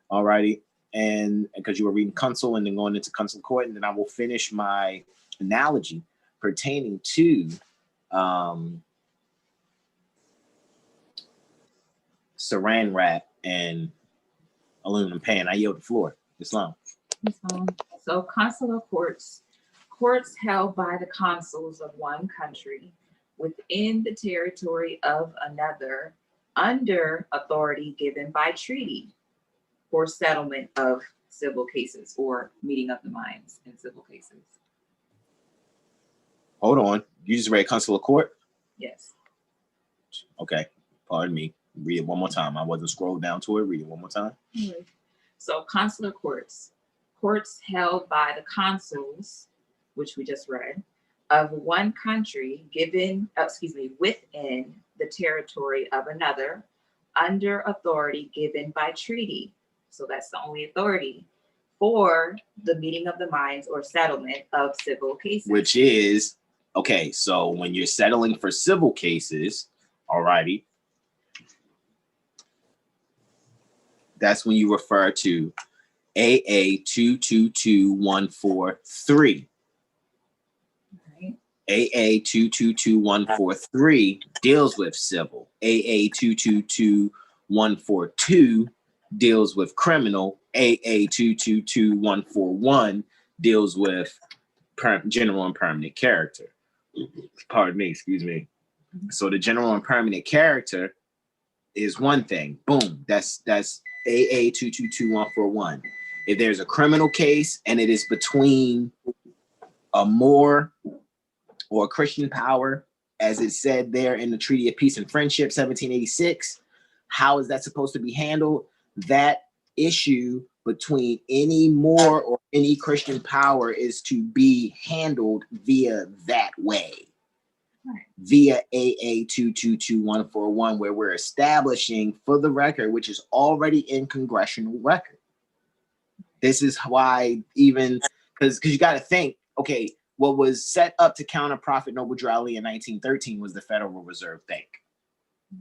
All righty. And because you were reading Consul and then going into Consul Court, and then I will finish my analogy pertaining to saran wrap and aluminum pan. I yield the floor. Islam. So consular courts held by the consuls of one country within the territory of another under authority given by treaty, for settlement of civil cases or meeting of the minds in civil cases. Hold on. You just read consular court? Yes. Okay. Pardon me. Read it one more time. I wasn't scrolled down to it. Read it one more time. So consular courts, courts held by the consuls, which we just read, of one country within the territory of another, under authority given by treaty. So that's the only authority for the meeting of the minds or settlement of civil cases. Which is, okay, so when you're settling for civil cases, alrighty, that's when you refer to AA 222143. Right. AA 222143 deals with civil. AA 222142 deals with criminal. AA 222141 deals with general and permanent character. Pardon me, excuse me. So the general and permanent character is one thing. Boom, that's AA 222141. If there's a criminal case and it is between a Moor or a Christian power, as it said there in the Treaty of Peace and Friendship, 1786, how is that supposed to be handled? That issue between any Moor or any Christian power is to be handled via that way. Right. Via AA 222141, where we're establishing for the record, which is already in congressional record. This is why, even because you got to think, okay, what was set up to counter Prophet Noble Drew Ali in 1913 was the Federal Reserve Bank.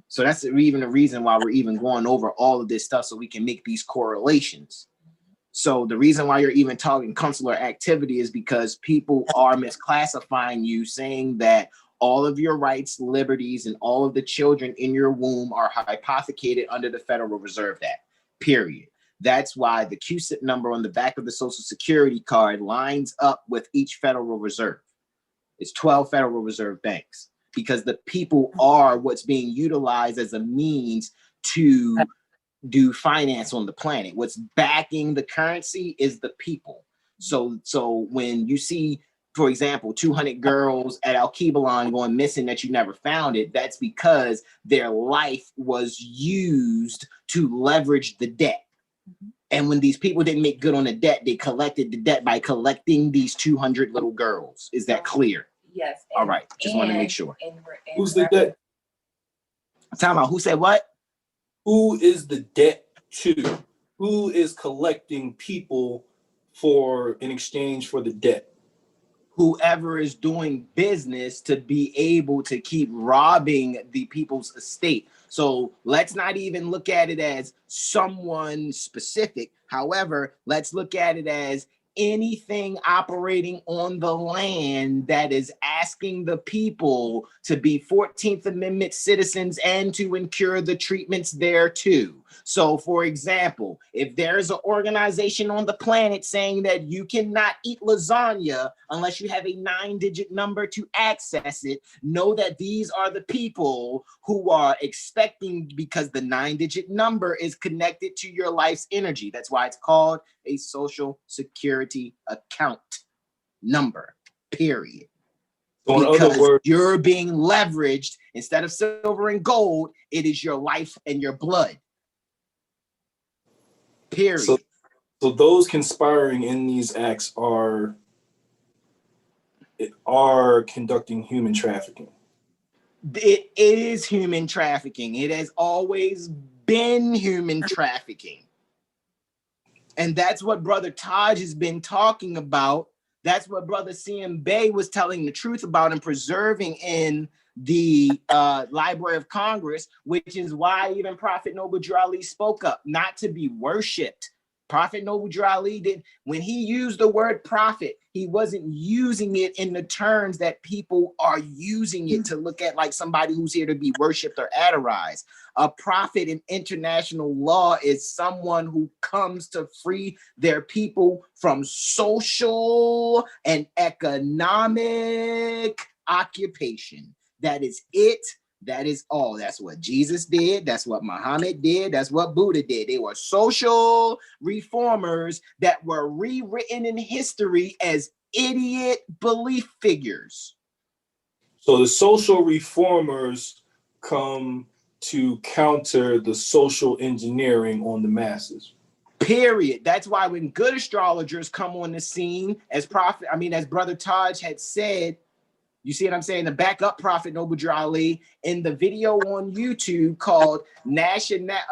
So that's even the reason why we're even going over all of this stuff, so we can make these correlations. So the reason why you're even talking consular activity is because people are misclassifying you, saying that all of your rights, liberties, and all of the children in your womb are hypothecated under the Federal Reserve Act, period. That's why the QSIP number on the back of the Social Security card lines up with each Federal Reserve. It's 12 Federal Reserve banks, because the people are what's being utilized as a means to do finance on the planet. What's backing the currency is the people. So when you see, for example, 200 girls at Al-Kibalon going missing that you never found it, that's because their life was used to leverage the debt. And when these people didn't make good on the debt, they collected the debt by collecting these 200 little girls. Is that clear? Yes. All right. Just want to make sure. Who's the debt? I'm talking about who said what? Who is the debt to? Who is collecting people in exchange for the debt? Whoever is doing business to be able to keep robbing the people's estate. So let's not even look at it as someone specific. However, let's look at it as anything operating on the land that is asking the people to be 14th Amendment citizens and to incur the treatments thereto. So, for example, if there's an organization on the planet saying that you cannot eat lasagna unless you have a 9-digit number to access it, know that these are the people who are expecting, because the 9-digit number is connected to your life's energy. That's why it's called a Social Security account number, period. So in because other words, you're being leveraged. Instead of silver and gold, it is your life and your blood. Period. So those conspiring in these acts are conducting human trafficking. It is human trafficking. It has always been human trafficking. And that's what Brother Taj has been talking about. That's what Brother CM Bay was telling the truth about and preserving in the Library of Congress, which is why even Prophet Noble Drew Ali spoke up, not to be worshipped. Prophet Noble Drew Ali did, when he used the word prophet, he wasn't using it in the terms that people are using it to look at like somebody who's here to be worshipped or adorized. A prophet in international law is someone who comes to free their people from social and economic occupation. That is it. That is all. That's what Jesus did. That's what Muhammad did. That's what Buddha did. They were social reformers that were rewritten in history as idiot belief figures. So the social reformers come to counter the social engineering on the masses. Period. That's why when good astrologers come on the scene, as Brother Taj had said, you see what I'm saying? The backup Prophet Noble Drew Ali in the video on YouTube called Nationality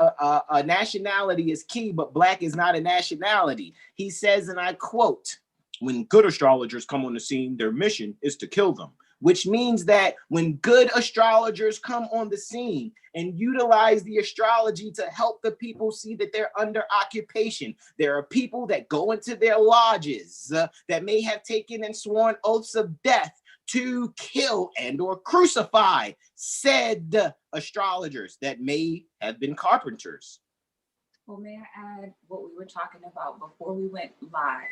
is Key, but Black is not a nationality. He says, and I quote, when good astrologers come on the scene, their mission is to kill them. Which means that when good astrologers come on the scene and utilize the astrology to help the people see that they're under occupation, there are people that go into their lodges that may have taken and sworn oaths of death to kill and or crucify said astrologers that may have been carpenters. Well, may I add what we were talking about before we went live?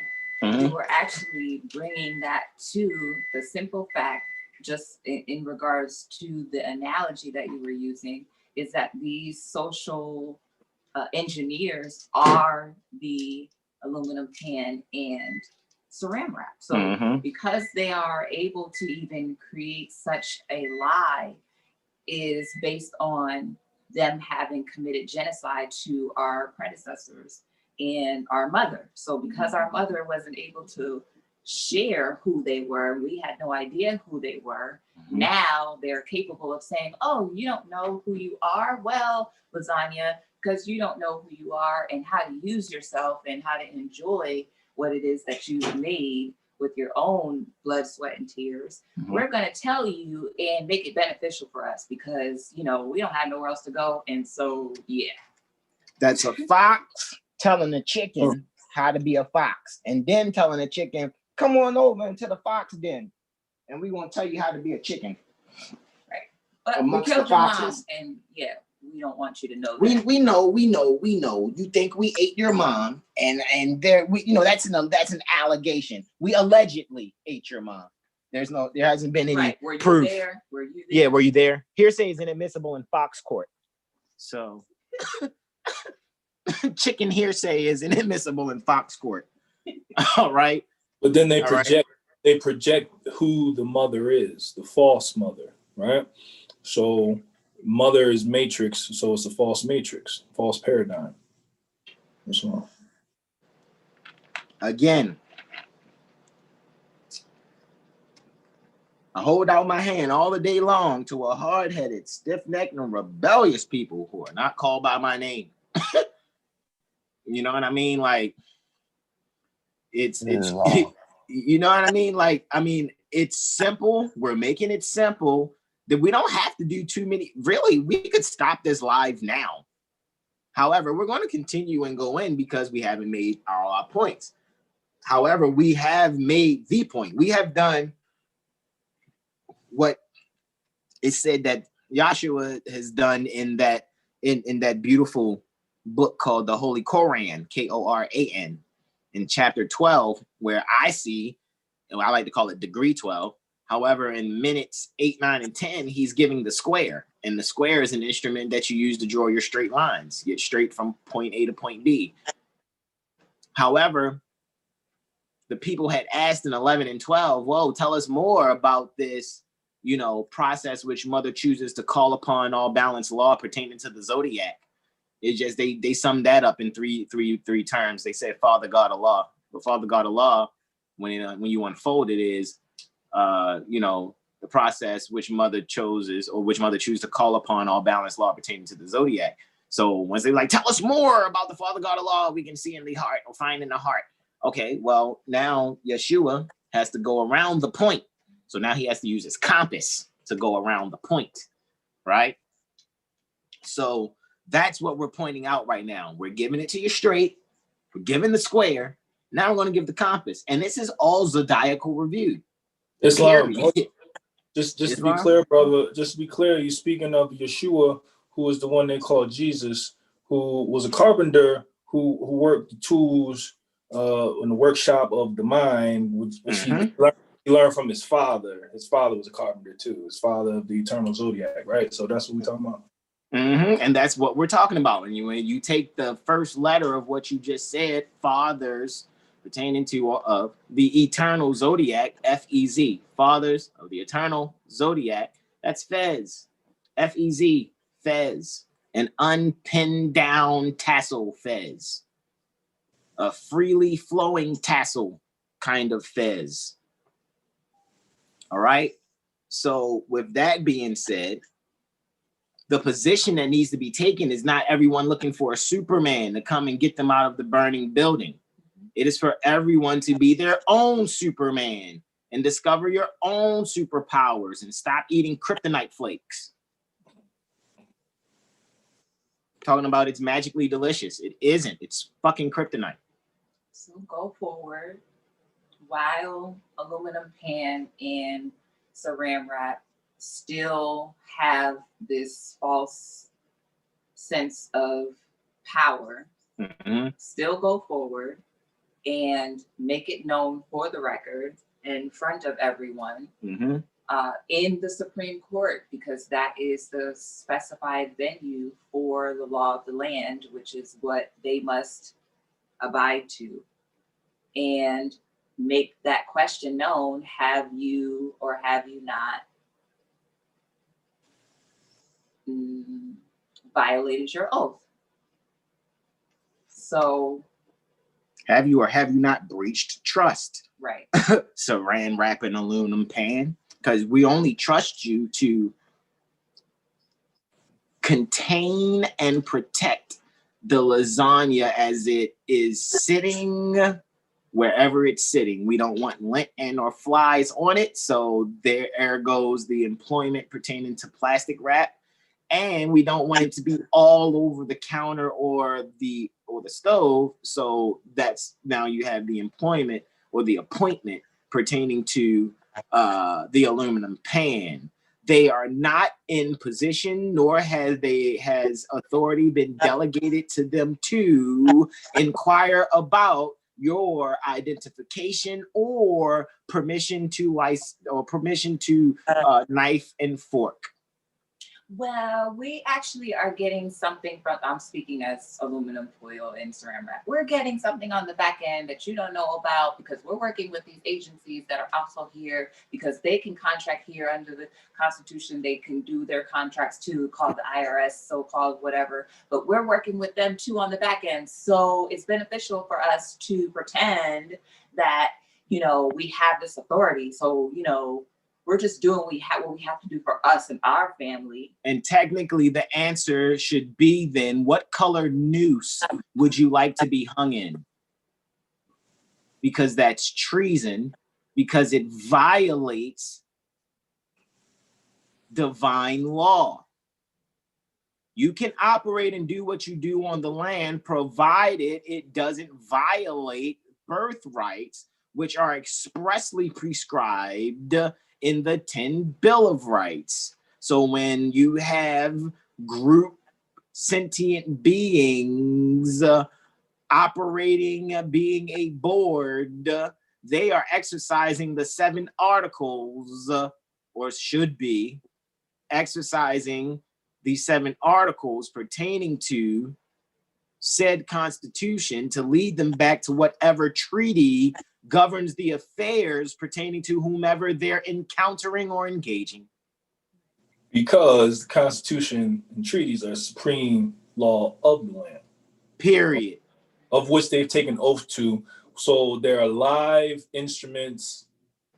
Mm-hmm. We were actually bringing that to the simple fact, just in regards to the analogy that you were using, is that these social engineers are the aluminum can and saran wrap. So because they are able to even create such a lie is based on them having committed genocide to our predecessors and our mother. So because our mother wasn't able to share who they were, we had no idea who they were. Now they're capable of saying, oh, you don't know who you are? Well, Lasagna, because you don't know who you are and how to use yourself and how to enjoy what it is that you've made with your own blood, sweat, and tears. We're going to tell you and make it beneficial for us because, you know, we don't have nowhere else to go. And so, yeah. That's a fox telling a chicken how to be a fox, and then telling a chicken, come on over into the fox den, and we want to tell you how to be a chicken. Right. But amongst we killed the your mom, foxes. and yeah, we don't want you to know that. We know. You think we ate your mom, and there that's an allegation. We allegedly ate your mom. There hasn't been any proof. Were you there? Yeah, were you there? Hearsay is inadmissible in Fox court. So chicken hearsay is inadmissible in Fox court. All right. But then they project who the mother is, the false mother, right? So mother is matrix, so it's a false matrix, false paradigm. That's all. Again, I hold out my hand all the day long to a hard-headed, stiff-necked, and rebellious people who are not called by my name. You know what I mean? Like, it's you know what I mean? Like, it's simple. We're making it simple that we don't have to do too many. Really, we could stop this live now. However, we're going to continue and go in because we haven't made all our points. However, we have made the point. We have done what it said that Yahshua has done in that beautiful book called the Holy Koran, Koran, in chapter 12, where I see, and I like to call it degree 12. However, in minutes 8, 9, and 10, he's giving the square. And the square is an instrument that you use to draw your straight lines, get straight from point A to point B. However, the people had asked in 11 and 12, whoa, tell us more about this, process which mother chooses to call upon all balanced law pertaining to the zodiac. It's just they summed that up in three terms. They said Father God Allah. But Father God Allah, when you unfold it, is the process which mother chooses or which mother chooses to call upon all balanced law pertaining to the zodiac. So once they tell us more about the Father God Allah, we can see in the heart or find in the heart. Okay, well, now Yeshua has to go around the point. So now he has to use his compass to go around the point, right? So that's what we're pointing out right now. We're giving it to you straight. We're giving the square. Now we're going to give the compass. And this is all zodiacal reviewed. Islam. Just to be clear, brother, just to be clear, you're speaking of Yeshua, who is the one they call Jesus, who was a carpenter who worked the tools in the workshop of the mind, which he learned he learned from his father. His father was a carpenter too. His father of the eternal zodiac, right? So that's what we're talking about. And that's what we're talking about. And when you take the first letter of what you just said, fathers pertaining to of the eternal zodiac, F-E-Z, fathers of the eternal zodiac, that's Fez, F-E-Z, Fez, an unpinned down tassel Fez, a freely flowing tassel kind of Fez. All right. So with that being said, the position that needs to be taken is not everyone looking for a Superman to come and get them out of the burning building. It is for everyone to be their own Superman and discover your own superpowers and stop eating kryptonite flakes. Talking about it's magically delicious. It isn't. It's fucking kryptonite. So go forward while aluminum pan and saran wrap still have this false sense of power. Still go forward and make it known for the record in front of everyone in the Supreme Court, because that is the specified venue for the law of the land, which is what they must abide to. And make that question known: have you or have you not violated your oath? So have you or have you not breached trust? Right. Saran wrap and aluminum pan, because we only trust you to contain and protect the lasagna as it is sitting wherever it's sitting. We don't want lint and or flies on it, so there goes the employment pertaining to plastic wrap. And we don't want it to be all over the counter or the stove, so that's now you have the employment or the appointment pertaining to the aluminum pan. They are not in position, nor has authority been delegated to them to inquire about your identification or permission to knife and fork. Well, we actually are getting something from, I'm speaking as aluminum foil and saran wrap. We're getting something on the back end that you don't know about, because we're working with these agencies that are also here because they can contract here under the Constitution. They can do their contracts too, called the IRS, so-called whatever. But we're working with them too on the back end. So it's beneficial for us to pretend that, we have this authority. So, we're just doing what we have to do for us and our family. And technically the answer should be then, what color noose would you like to be hung in? Because that's treason, because it violates divine law. You can operate and do what you do on the land, provided it doesn't violate birthrights, which are expressly prescribed in the 10 Bill of Rights. So when you have group sentient beings operating, being a board, they are exercising the 7 articles, or should be exercising the 7 articles pertaining to said Constitution to lead them back to whatever treaty governs the affairs pertaining to whomever they're encountering or engaging. Because the Constitution and treaties are supreme law of the land. Period. Of which they've taken oath to. So there are live instruments.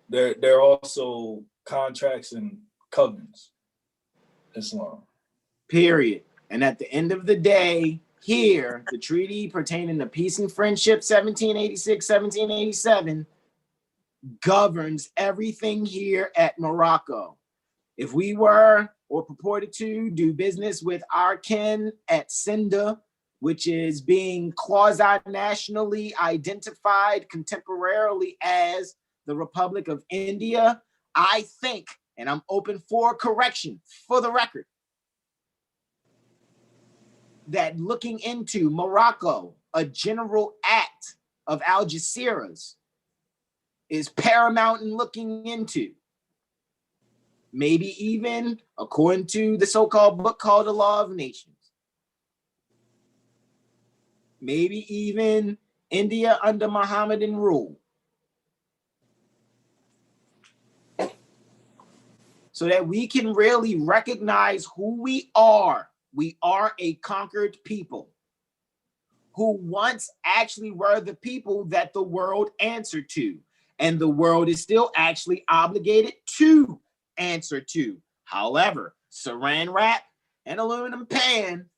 There are also contracts and covenants. Islam. Period. And at the end of the day, here, the treaty pertaining to peace and friendship 1786, 1787 governs everything here at Morocco. If we were or purported to do business with our kin at Sinda, which is being quasi-nationally identified contemporarily as the Republic of India, I think, and I'm open for correction for the record, that looking into Morocco, a general act of Algeciras, is paramount in looking into. Maybe even according to the so-called book called The Law of Nations. Maybe even India under Mohammedan rule. So that we can really recognize who we are. We are a conquered people who once actually were the people that the world answered to. And the world is still actually obligated to answer to. However, saran wrap and aluminum pan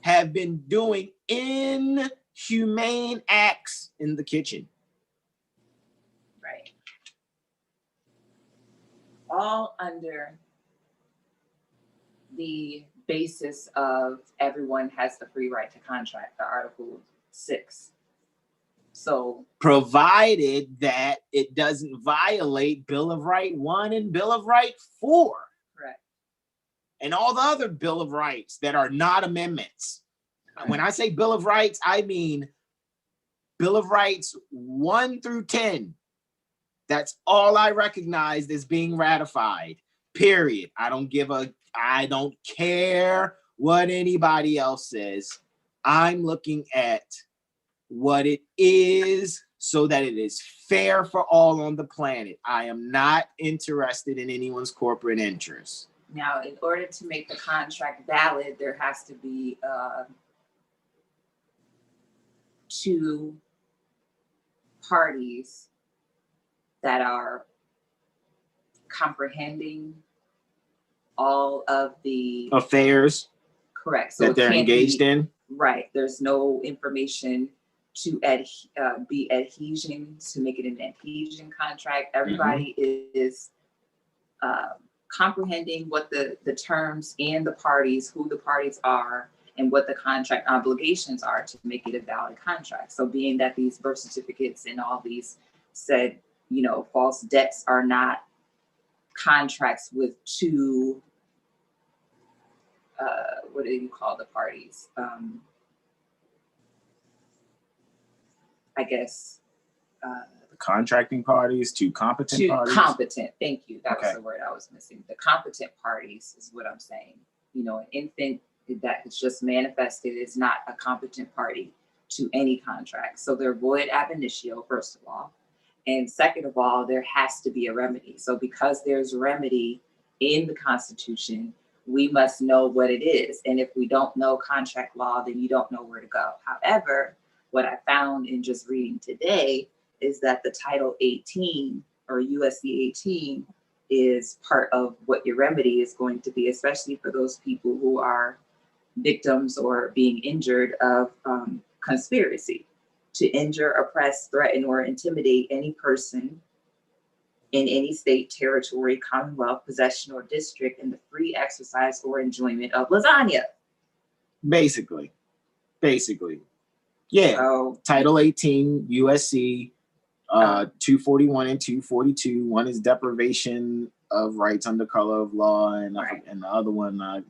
have been doing inhumane acts in the kitchen. Right. All under the basis of everyone has the free right to contract, the Article 6. So provided that it doesn't violate Bill of Rights 1 and Bill of Rights 4. correct. And all the other Bill of Rights that are not amendments. When I say Bill of Rights, I mean Bill of Rights 1 through 10. That's all I recognized as being ratified, period. I don't care what anybody else says. I'm looking at what it is so that it is fair for all on the planet. I am not interested in anyone's corporate interests. Now, in order to make the contract valid, there has to be two parties that are comprehending all of the affairs correct. So that they're engaged in. Right. There's no information to be adhesion to make it an adhesion contract. Everybody is comprehending what the terms and the parties, who the parties are, and what the contract obligations are to make it a valid contract. So being that these birth certificates and all these said, false debts are not contracts with two, what do you call the parties? I guess. The contracting parties, two competent parties. Competent, thank you. That was the word I was missing. The competent parties is what I'm saying. An infant that is just manifested is not a competent party to any contract. So they're void ab initio, first of all. And second of all, there has to be a remedy. So because there's a remedy in the Constitution, we must know what it is. And if we don't know contract law, then you don't know where to go. However, what I found in just reading today is that the Title 18 or USC 18 is part of what your remedy is going to be, especially for those people who are victims or being injured of conspiracy to injure, oppress, threaten, or intimidate any person in any state, territory, commonwealth, possession, or district in the free exercise or enjoyment of lasagna. Basically. Yeah. So, Title 18, USC 241 and 242. One is deprivation of rights under color of law, and the other one, I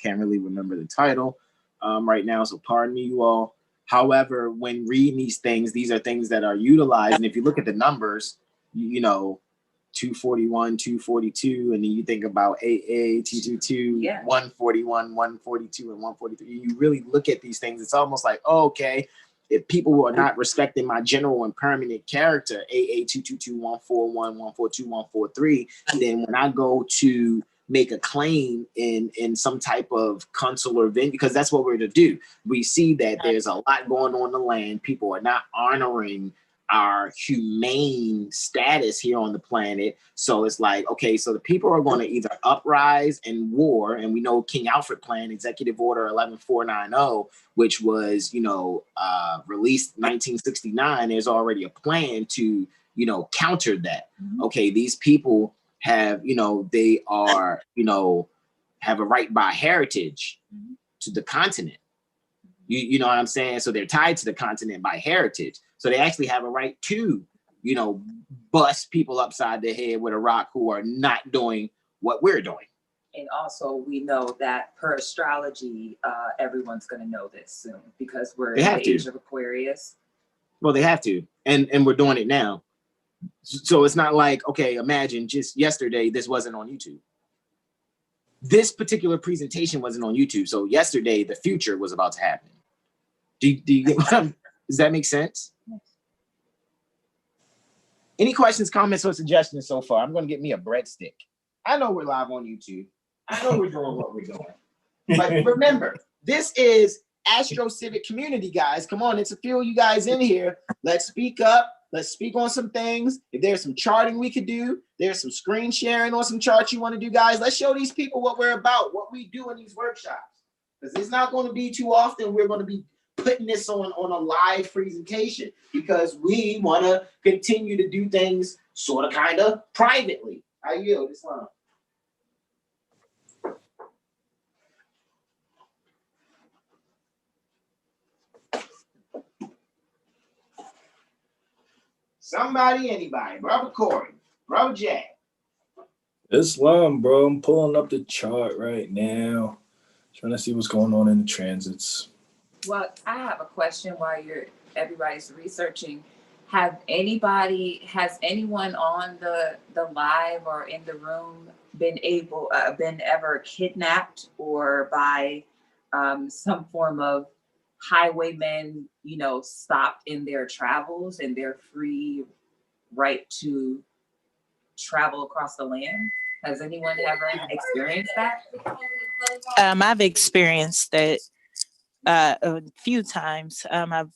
can't really remember the title right now, so pardon me, you all. However, when reading these things, these are things that are utilized, and if you look at the numbers, 241, 242, and then you think about AA, 222, 141, 142, and 143. You really look at these things, it's almost like, okay, if people who are not respecting my general and permanent character, AA 222, 141, 142, 143, then when I go to make a claim in some type of consular venue, because that's what we're to do. We see that there's a lot going on in the land. People are not honoring our humane status here on the planet. So it's like, okay, so the people are going to either uprise and war, and we know King Alfred Plan, Executive Order 11490, which was, released 1969. There's already a plan to, counter that. Okay, these people have, they are, have a right by heritage to the continent. You know what I'm saying? So they're tied to the continent by heritage. So they actually have a right to, bust people upside the head with a rock who are not doing what we're doing. And also, we know that per astrology, everyone's going to know this soon because we're in the age of Aquarius. Well, they have to, and we're doing it now. So it's not like, okay, imagine just yesterday this wasn't on YouTube. This particular presentation wasn't on YouTube. So yesterday the future was about to happen. Do you get what does that make sense? Yes. Any questions, comments, or suggestions so far? I'm going to get me a breadstick. I know we're live on YouTube. I know we're doing what we're doing. But remember, this is Astro Civic Community, guys. Come on, it's a few of you guys in here. Let's speak up. Let's speak on some things. If there's some charting we could do, there's some screen sharing on some charts you want to do, guys. Let's show these people what we're about, what we do in these workshops. Because it's not going to be too often we're going to be putting this on a live presentation because we want to continue to do things sort of kind of privately. I yield this line. Somebody, anybody, Brother Corey, Brother Jack. Islam, bro. I'm pulling up the chart right now, trying to see what's going on in the transits. Well, I have a question while everybody's researching. Has anyone on the live or in the room been ever kidnapped or by some form of highwaymen, stopped in their travels and their free right to travel across the land? Has anyone ever experienced that? I've experienced it a few times. I've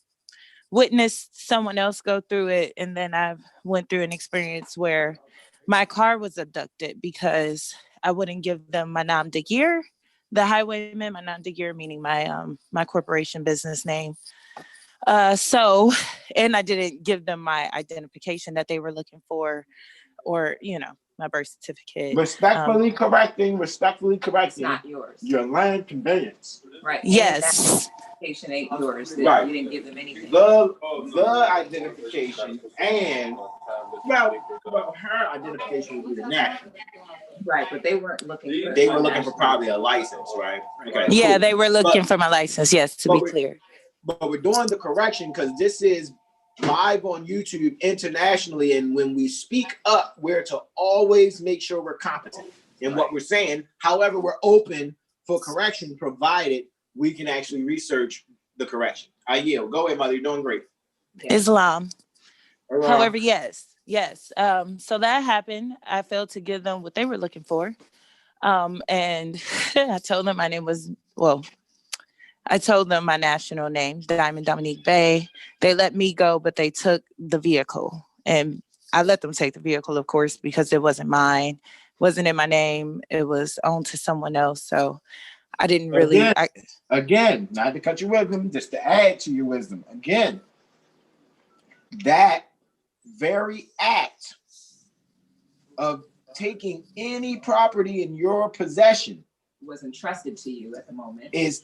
witnessed someone else go through it, and then I've went through an experience where my car was abducted because I wouldn't give them my nom de guerre. The highwayman, my nom de guerre, meaning my corporation business name. And I didn't give them my identification that they were looking for, or my birth certificate. Respectfully correcting. It's not yours. Your land conveyance. Right. Yes. Identification ain't yours. Right. You didn't give them anything. The identification and her identification would be the national. Right, but they weren't looking for. They were looking for probably a license, right? Okay. Yeah, cool. they were looking for my license. Yes, to be clear. But we're doing the correction because this is live on YouTube internationally, and when we speak up, we're to always make sure we're competent in what we're saying. However, we're open for correction, provided we can actually research the correction. I yield. Go ahead, Mother. You're doing great. Islam. However, yes. So that happened. I failed to give them what they were looking for. And I told them my name was, I told them my national name, Diamond Dominique Bay. They let me go, but they took the vehicle. And I let them take the vehicle, of course, because it wasn't mine. It wasn't in my name. It was owned to someone else. So I didn't really... Again, not to cut your wisdom, just to add to your wisdom. Again, that very act of taking any property in your possession was entrusted to you at the moment is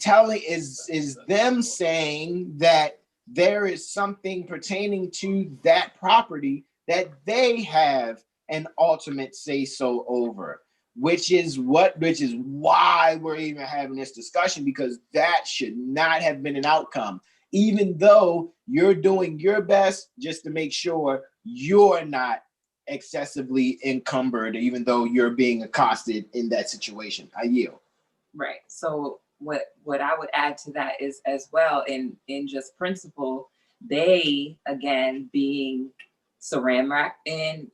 them saying that there is something pertaining to that property that they have an ultimate say so over, which is why we're even having this discussion, because that should not have been an outcome, even though you're doing your best just to make sure you're not excessively encumbered, even though you're being accosted in that situation. I yield. Right. So what I would add to that is, as well, in just principle, they, again, being saran wrap in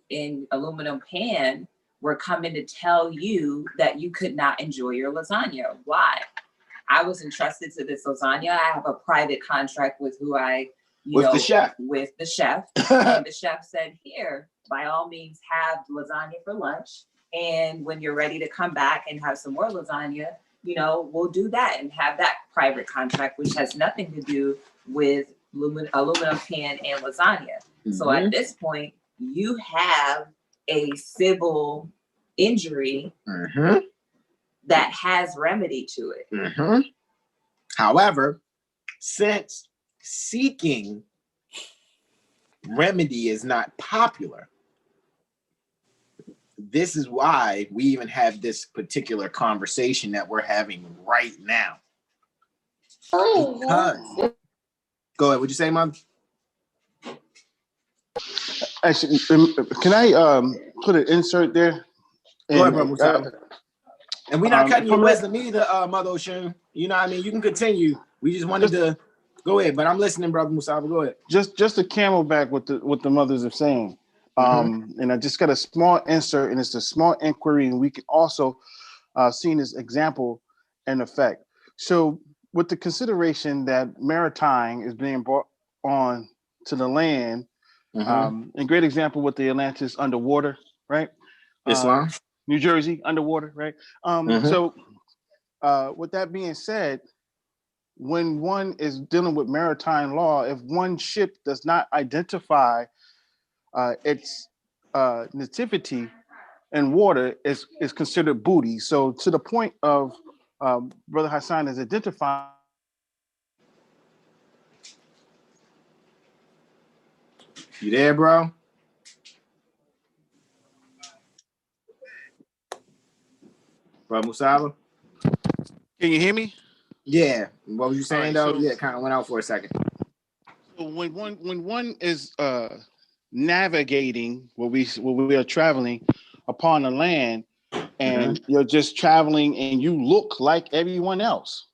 aluminum pan, were coming to tell you that you could not enjoy your lasagna. Why? I was entrusted to this lasagna. I have a private contract with the chef. With the chef. And the chef said, here, by all means, have lasagna for lunch. And when you're ready to come back and have some more lasagna, we'll do that and have that private contract, which has nothing to do with aluminum pan and lasagna. Mm-hmm. So at this point, you have a civil injury that has remedy to it. Mm-hmm. However, since seeking remedy is not popular, this is why we even have this particular conversation that we're having right now. Because, go ahead. What'd you say, Mom? Actually, can I put an insert there? Go ahead, bro. Musab. And we're not cutting your from wisdom either, Mother Oshun. You know what I mean? You can continue. We just wanted to go ahead, but I'm listening, brother Musab. Go ahead. Just a camelback what the mothers are saying. And I just got a small insert, and it's a small inquiry, and we can also see this example in effect. So with the consideration that maritime is being brought on to the land, a great example with the Atlantis underwater, right? Islam. New Jersey underwater, right? So with that being said, when one is dealing with maritime law, if one ship does not identify its nativity in water, is considered booty. So to the point of Brother Hassan is identifying. You there, bro? Bro Musaba? Can you hear me? Yeah. What was you saying, though? So, Yeah, kind of went out for a second. So when one is navigating where we are traveling upon the land, and you're just traveling and you look like everyone else,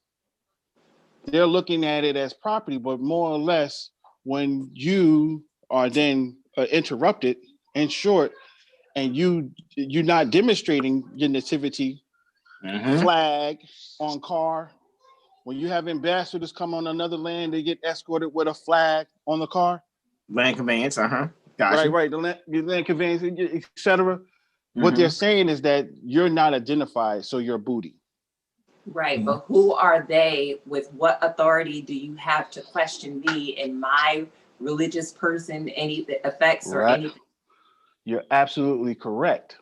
they're looking at it as property. But more or less, when you are then interrupted, in short, and you're not demonstrating your nativity flag on car. When you have ambassadors come on another land, they get escorted with a flag on the car. Land conveyance, Gotcha. Right. The land conveyance, etc. What they're saying is that you're not identified, so you're booty. Right, but who are they? With what authority do you have to question me and my religious person, any effects or anything? You're absolutely correct.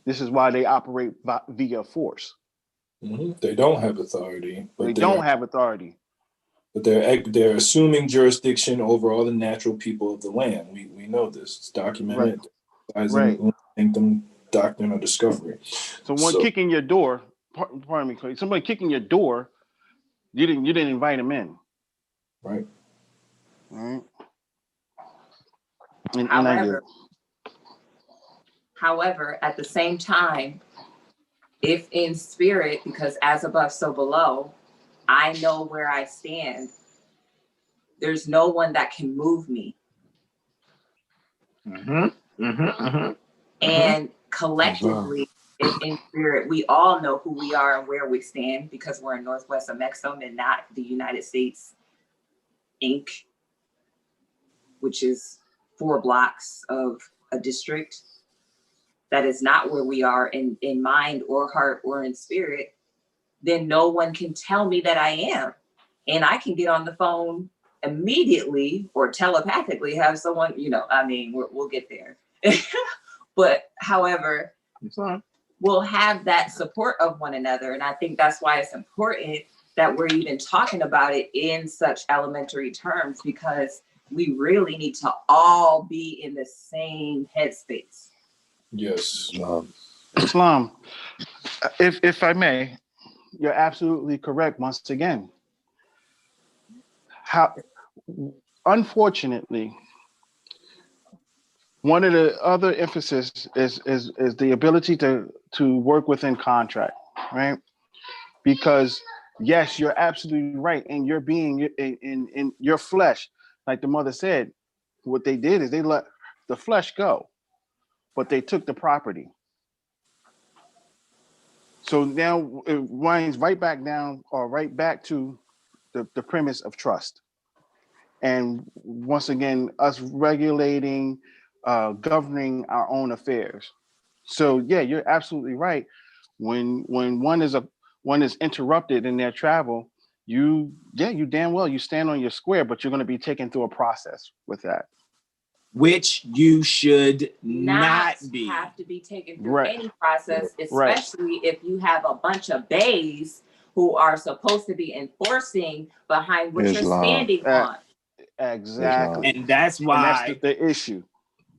This is why they operate via force. They don't have authority. But they don't have authority. But they're assuming jurisdiction over all the natural people of the land. We know this. It's documented. Right. Them doctrine or discovery. So kicking your door, pardon me, somebody kicking your door, you didn't invite him in. Right. Right. However, at the same time, if in spirit, because as above, so below, I know where I stand, there's no one that can move me. And collectively, if in spirit, we all know who we are and where we stand because we're in Northwest of Mexico and not the United States, Inc., which is 4 blocks of a district. That is not where we are in mind or heart or in spirit, then no one can tell me that I am. And I can get on the phone immediately or telepathically have someone, we'll get there. But however, we'll have that support of one another. And I think that's why it's important that we're even talking about it in such elementary terms, because we really need to all be in the same headspace. Yes. Islam, if I may, you're absolutely correct once again. Unfortunately, one of the other emphasis is the ability to work within contract, right? Because yes, you're absolutely right, and you're being in your flesh, like the mother said. What they did is they let the flesh go, but they took the property. So now it winds right back down or right back to the premise of trust. And once again, us regulating, governing our own affairs. So yeah, you're absolutely right. When one is interrupted in their travel, you damn well you stand on your square, but you're going to be taken through a process with that. Which you should not be. Have to be taken through any process, especially if you have a bunch of bays who are supposed to be enforcing behind what you're standing on. Exactly. And that's why the issue.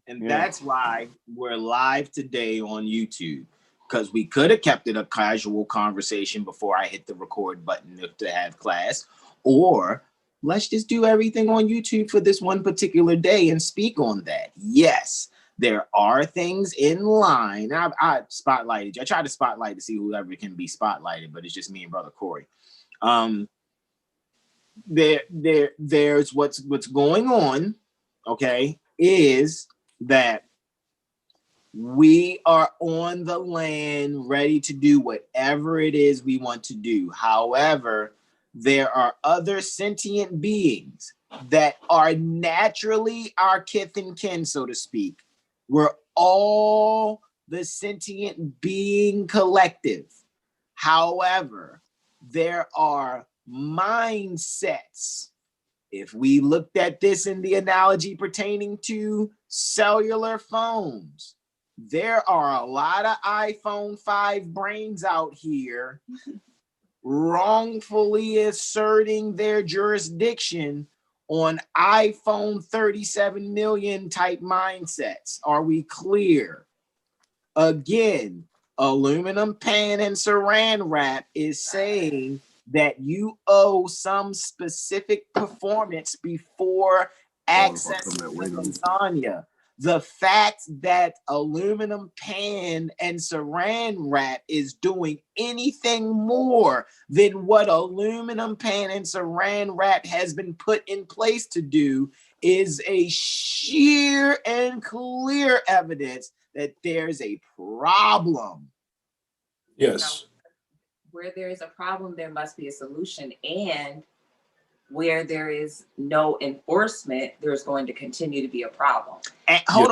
And Yeah. that's why we're live today on YouTube, because we could have kept it a casual conversation before I hit the record button to have class, or let's just do everything on YouTube for this one particular day and speak on that. Yes, there are things in line. I spotlighted you. I tried to spotlight to see whoever can be spotlighted, but it's just me and Brother Corey. There's what's going on, okay, is that we are on the land ready to do whatever it is we want to do. However, there are other sentient beings that are naturally our kith and kin, so to speak. We're all the sentient being collective. However, there are mindsets. If we looked at this in the analogy pertaining to cellular phones, there are a lot of iPhone 5 brains out here wrongfully asserting their jurisdiction on iPhone 37 million type mindsets. Are we clear? Again, aluminum pan and saran wrap is saying that you owe some specific performance before accessing the lasagna. The fact that aluminum pan and saran wrap is doing anything more than what aluminum pan and saran wrap has been put in place to do is a sheer and clear evidence that there's a problem. Yes. Where there is a problem, there must be a solution. And where there is no enforcement, there's going to continue to be a problem. And hold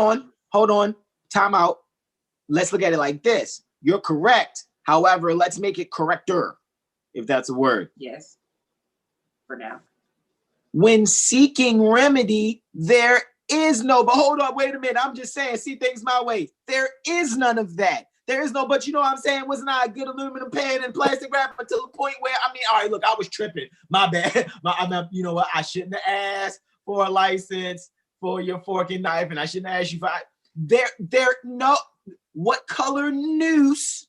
on, time out. Let's look at it like this. You're correct. However, let's make it correcter, if that's a word. Yes, for now. When seeking remedy, there is no, but hold on, wait a minute. I'm just saying, see things my way. There is none of that. There is no, but you know what I'm saying? Wasn't I a good aluminum pan and plastic wrap until the point where, I mean, all right, look, I was tripping. My bad. I'm not, you know what? I shouldn't have asked for a license for your fork and knife, and I shouldn't ask you for, no, what color noose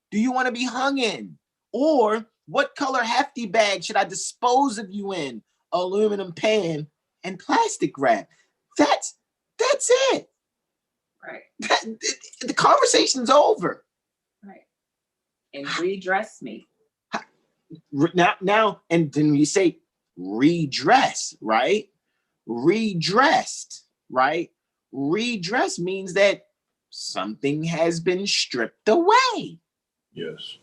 do you want to be hung in? Or what color hefty bag should I dispose of you in? Aluminum pan and plastic wrap. That's it. Right. The conversation's over. Right. And redress me. Now, and then you say redress, right? Redressed, right? Redress means that something has been stripped away. Yes.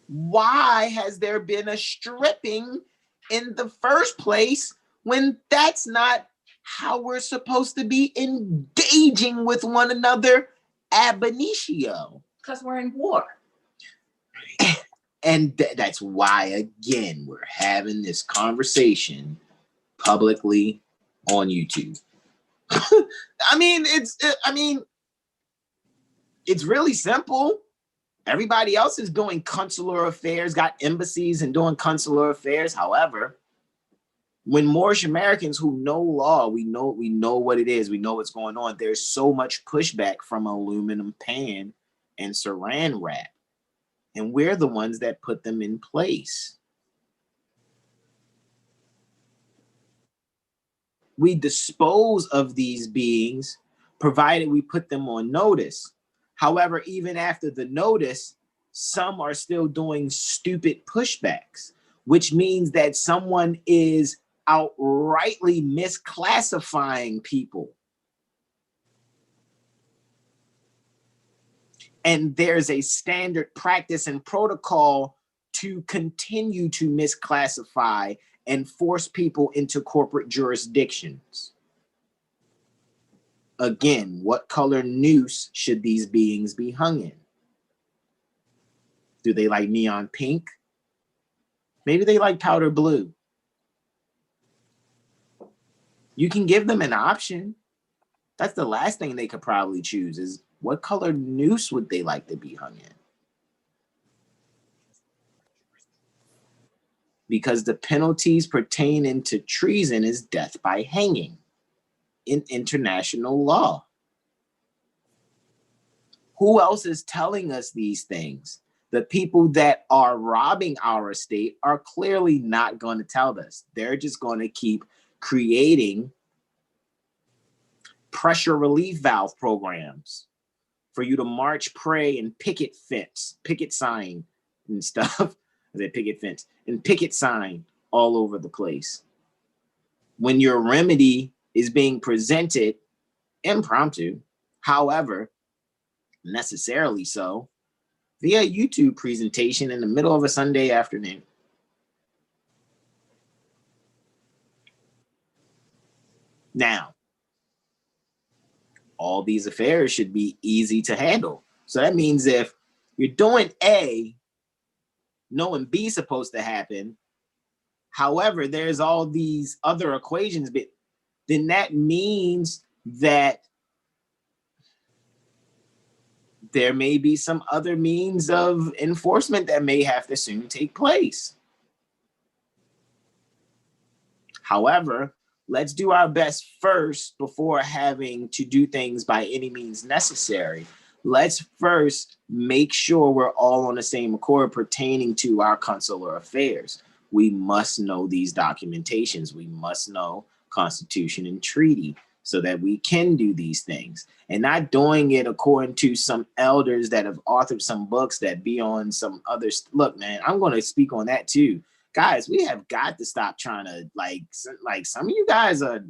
Why has there been a stripping in the first place when that's not how we're supposed to be engaging with one another ab initio? Because we're in war. And that's why, again, we're having this conversation publicly on YouTube. I mean, it's really simple. Everybody else is doing consular affairs, got embassies and doing consular affairs. However, when Moorish Americans who know law, we know what it is, we know what's going on. There's so much pushback from aluminum pan and saran wrap. And we're the ones that put them in place. We dispose of these beings, provided we put them on notice. However, even after the notice, some are still doing stupid pushbacks, which means that someone is outrightly misclassifying people. And there's a standard practice and protocol to continue to misclassify and force people into corporate jurisdictions. Again, what color noose should these beings be hung in? Do they like neon pink? Maybe they like powder blue. You can give them an option. That's the last thing they could probably choose is what color noose would they like to be hung in? Because the penalties pertaining to treason is death by hanging. in international law. Who else is telling us these things? The people that are robbing our state are clearly not going to tell us. They're just going to keep creating pressure relief valve programs for you to march, pray, and picket sign and stuff. I said picket fence and picket sign all over the place. When your remedy is being presented impromptu, however, necessarily so, via YouTube presentation in the middle of a Sunday afternoon. Now, all these affairs should be easy to handle. So that means if you're doing A, knowing B is supposed to happen, however, there's all these other equations, but then that means that there may be some other means of enforcement that may have to soon take place. However, let's do our best first before having to do things by any means necessary. Let's first make sure we're all on the same accord pertaining to our consular affairs. We must know these documentations. We must know Constitution and treaty so that we can do these things, and not doing it according to some elders that have authored some books that be on some other. Look, man, I'm going to speak on that too. Guys, we have got to stop trying to like some of you guys are.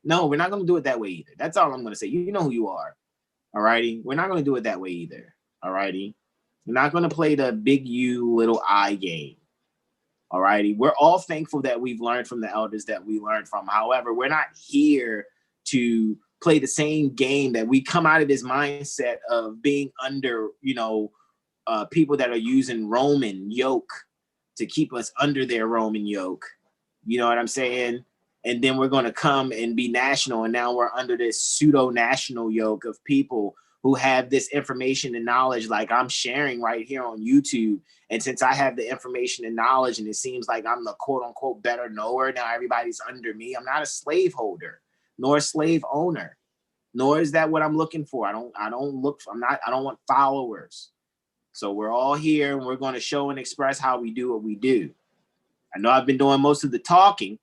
No, we're not going to do it that way either. That's all I'm going to say. You know who you are. All righty. We're not going to do it that way either. All righty. We're not going to play the big U little I game. All righty. We're all thankful that we've learned from the elders that we learned from. However, we're not here to play the same game that we come out of this mindset of being under, people that are using Roman yoke to keep us under their Roman yoke. You know what I'm saying? And then we're going to come and be national. And now we're under this pseudo-national yoke of people who have this information and knowledge like I'm sharing right here on YouTube. And since I have the information and knowledge and it seems like I'm the quote unquote better knower, now everybody's under me. I'm not a slave holder nor a slave owner, nor is that what I'm looking for. I don't want followers. So we're all here and we're going to show and express how we do what we do. I know I've been doing most of the talking.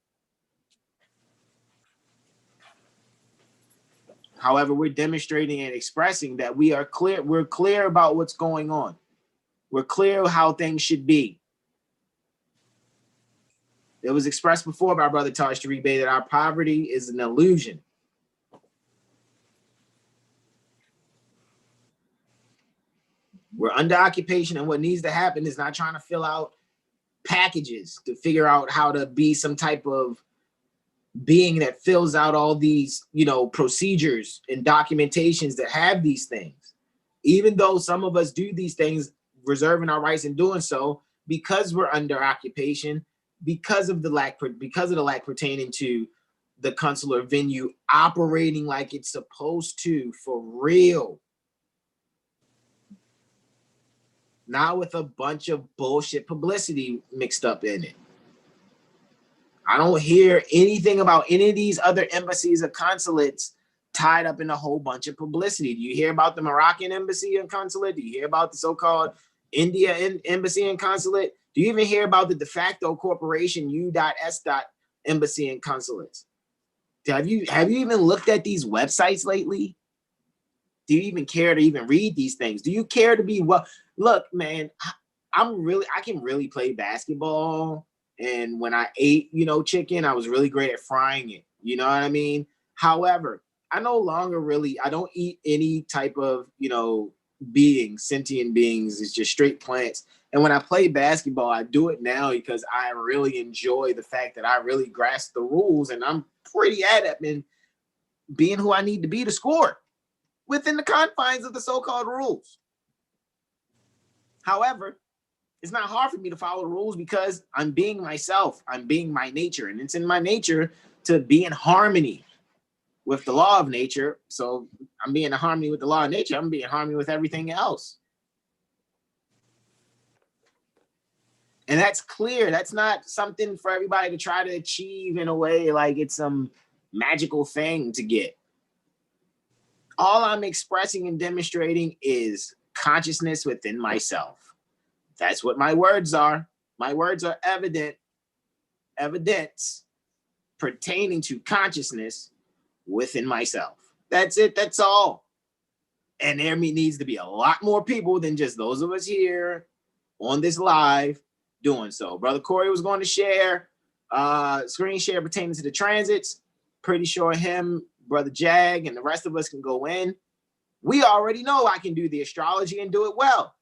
However, we're demonstrating and expressing that we are clear. We're clear about what's going on. We're clear how things should be. It was expressed before by Brother Taj Tariq Bey that our poverty is an illusion. We're under occupation, and what needs to happen is not trying to fill out packages to figure out how to be some type of being that fills out all these, procedures and documentations that have these things. Even though some of us do these things, reserving our rights in doing so, because we're under occupation, because of the lack pertaining to the consular venue operating like it's supposed to for real. Not with a bunch of bullshit publicity mixed up in it. I don't hear anything about any of these other embassies or consulates tied up in a whole bunch of publicity. Do you hear about the Moroccan embassy and consulate? Do you hear about the so-called India embassy and consulate? Do you even hear about the de facto corporation U.S. embassy and consulates? Have you even looked at these websites lately? Do you even care to even read these things? Do you care to be Look, man, I can really play basketball. And when I ate, chicken, I was really great at frying it. You know what I mean? However, I no longer I don't eat any type of, sentient beings. It's just straight plants. And when I play basketball, I do it now because I really enjoy the fact that I really grasp the rules and I'm pretty adept in being who I need to be to score within the confines of the so-called rules. However, it's not hard for me to follow the rules because I'm being myself. I'm being my nature. And it's in my nature to be in harmony with the law of nature. So I'm being in harmony with the law of nature. I'm being in harmony with everything else. And that's clear. That's not something for everybody to try to achieve in a way like it's some magical thing to get. All I'm expressing and demonstrating is consciousness within myself. That's what my words are. My words are evidence pertaining to consciousness within myself. That's it. That's all. And there needs to be a lot more people than just those of us here on this live doing so. Brother Corey was going to share screen share pertaining to the transits. Pretty sure him, Brother Jag, and the rest of us can go in. We already know I can do the astrology and do it well.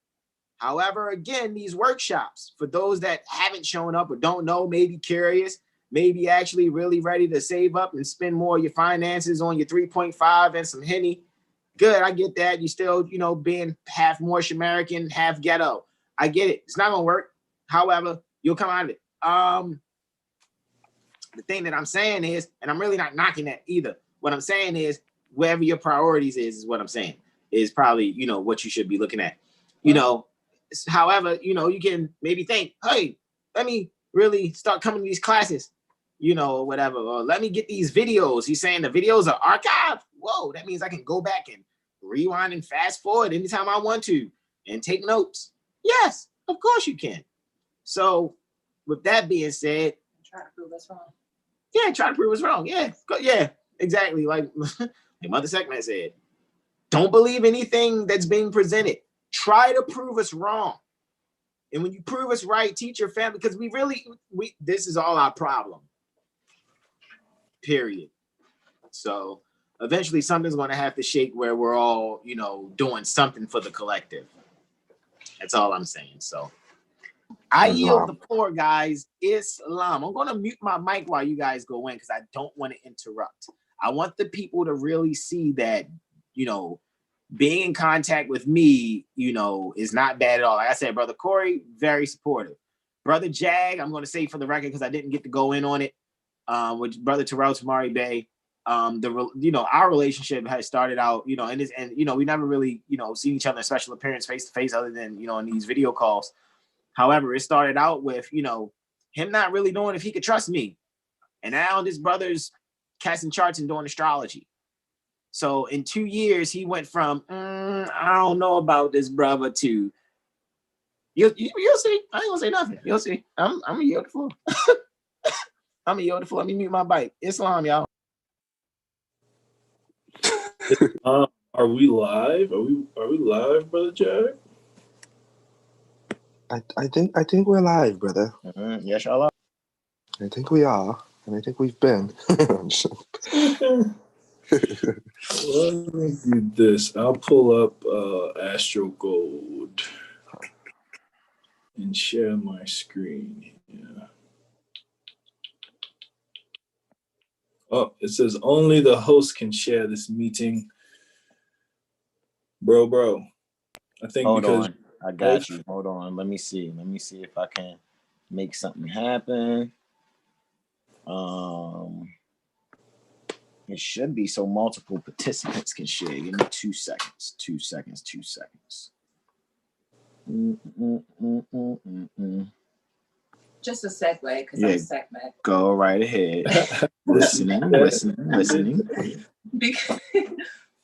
However, again, these workshops, for those that haven't shown up or don't know, maybe curious, maybe actually really ready to save up and spend more of your finances on your 3.5 and some Henny. Good, I get that. You still, you know, being half Moorish American, half ghetto. I get it. It's not gonna work. However, you'll come out of it. The thing that I'm saying is, and I'm really not knocking that either. What I'm saying is, wherever your priorities is what I'm saying, is probably, you know, what you should be looking at. You know, however, you know, you can maybe think, hey, let me really start coming to these classes, you know, or whatever, or let me get these videos. He's saying the videos are archived. Whoa, that means I can go back and rewind and fast forward anytime I want to and take notes. Yes, of course you can. So with that being said, Try to prove us wrong. yeah, try to prove us wrong. Yeah, yeah, exactly. Like Mother Sekhmet said, don't believe anything that's being presented. Try to prove us wrong. And when you prove us right, teach your family, because this is all our problem. Period. So eventually something's going to have to shake where we're all, you know, doing something for the collective. That's all I'm saying. So I yield the floor, guys. Islam. I'm going to mute my mic while you guys go in because I don't want to interrupt. I want the people to really see that, you know, being in contact with me, you know, is not bad at all. Like I said, Brother Corey, very supportive. Brother Jag, I'm going to say for the record because I didn't get to go in on it, with Brother Terrell Tamari Bay. You know, our relationship has started out, you know, and you know, we never really, you know, seen each other in special appearance face to face other than, you know, in these video calls. However, it started out with, you know, him not really knowing if he could trust me. And now this brother's casting charts and doing astrology. So in 2 years, he went from, I don't know about this brother to, you'll see. I ain't gonna say nothing. You'll see. I'm a yield the floor. I'm a yield the floor. Let me mute my bike. Islam, y'all. Are we live? Are we live, Brother Jack? I think we're live, brother. Yes, y'all are. I think we are, and I think we've been. Let me do this. I'll pull up Astro Gold and share my screen. Yeah. Oh, it says only the host can share this meeting. Bro. I think Hold because on. I got you. Hold on. Let me see. Let me see if I can make something happen. It should be so multiple participants can share. Give me 2 seconds. 2 seconds. 2 seconds. Just a segue, because I'm segment. Go right ahead. listening. Because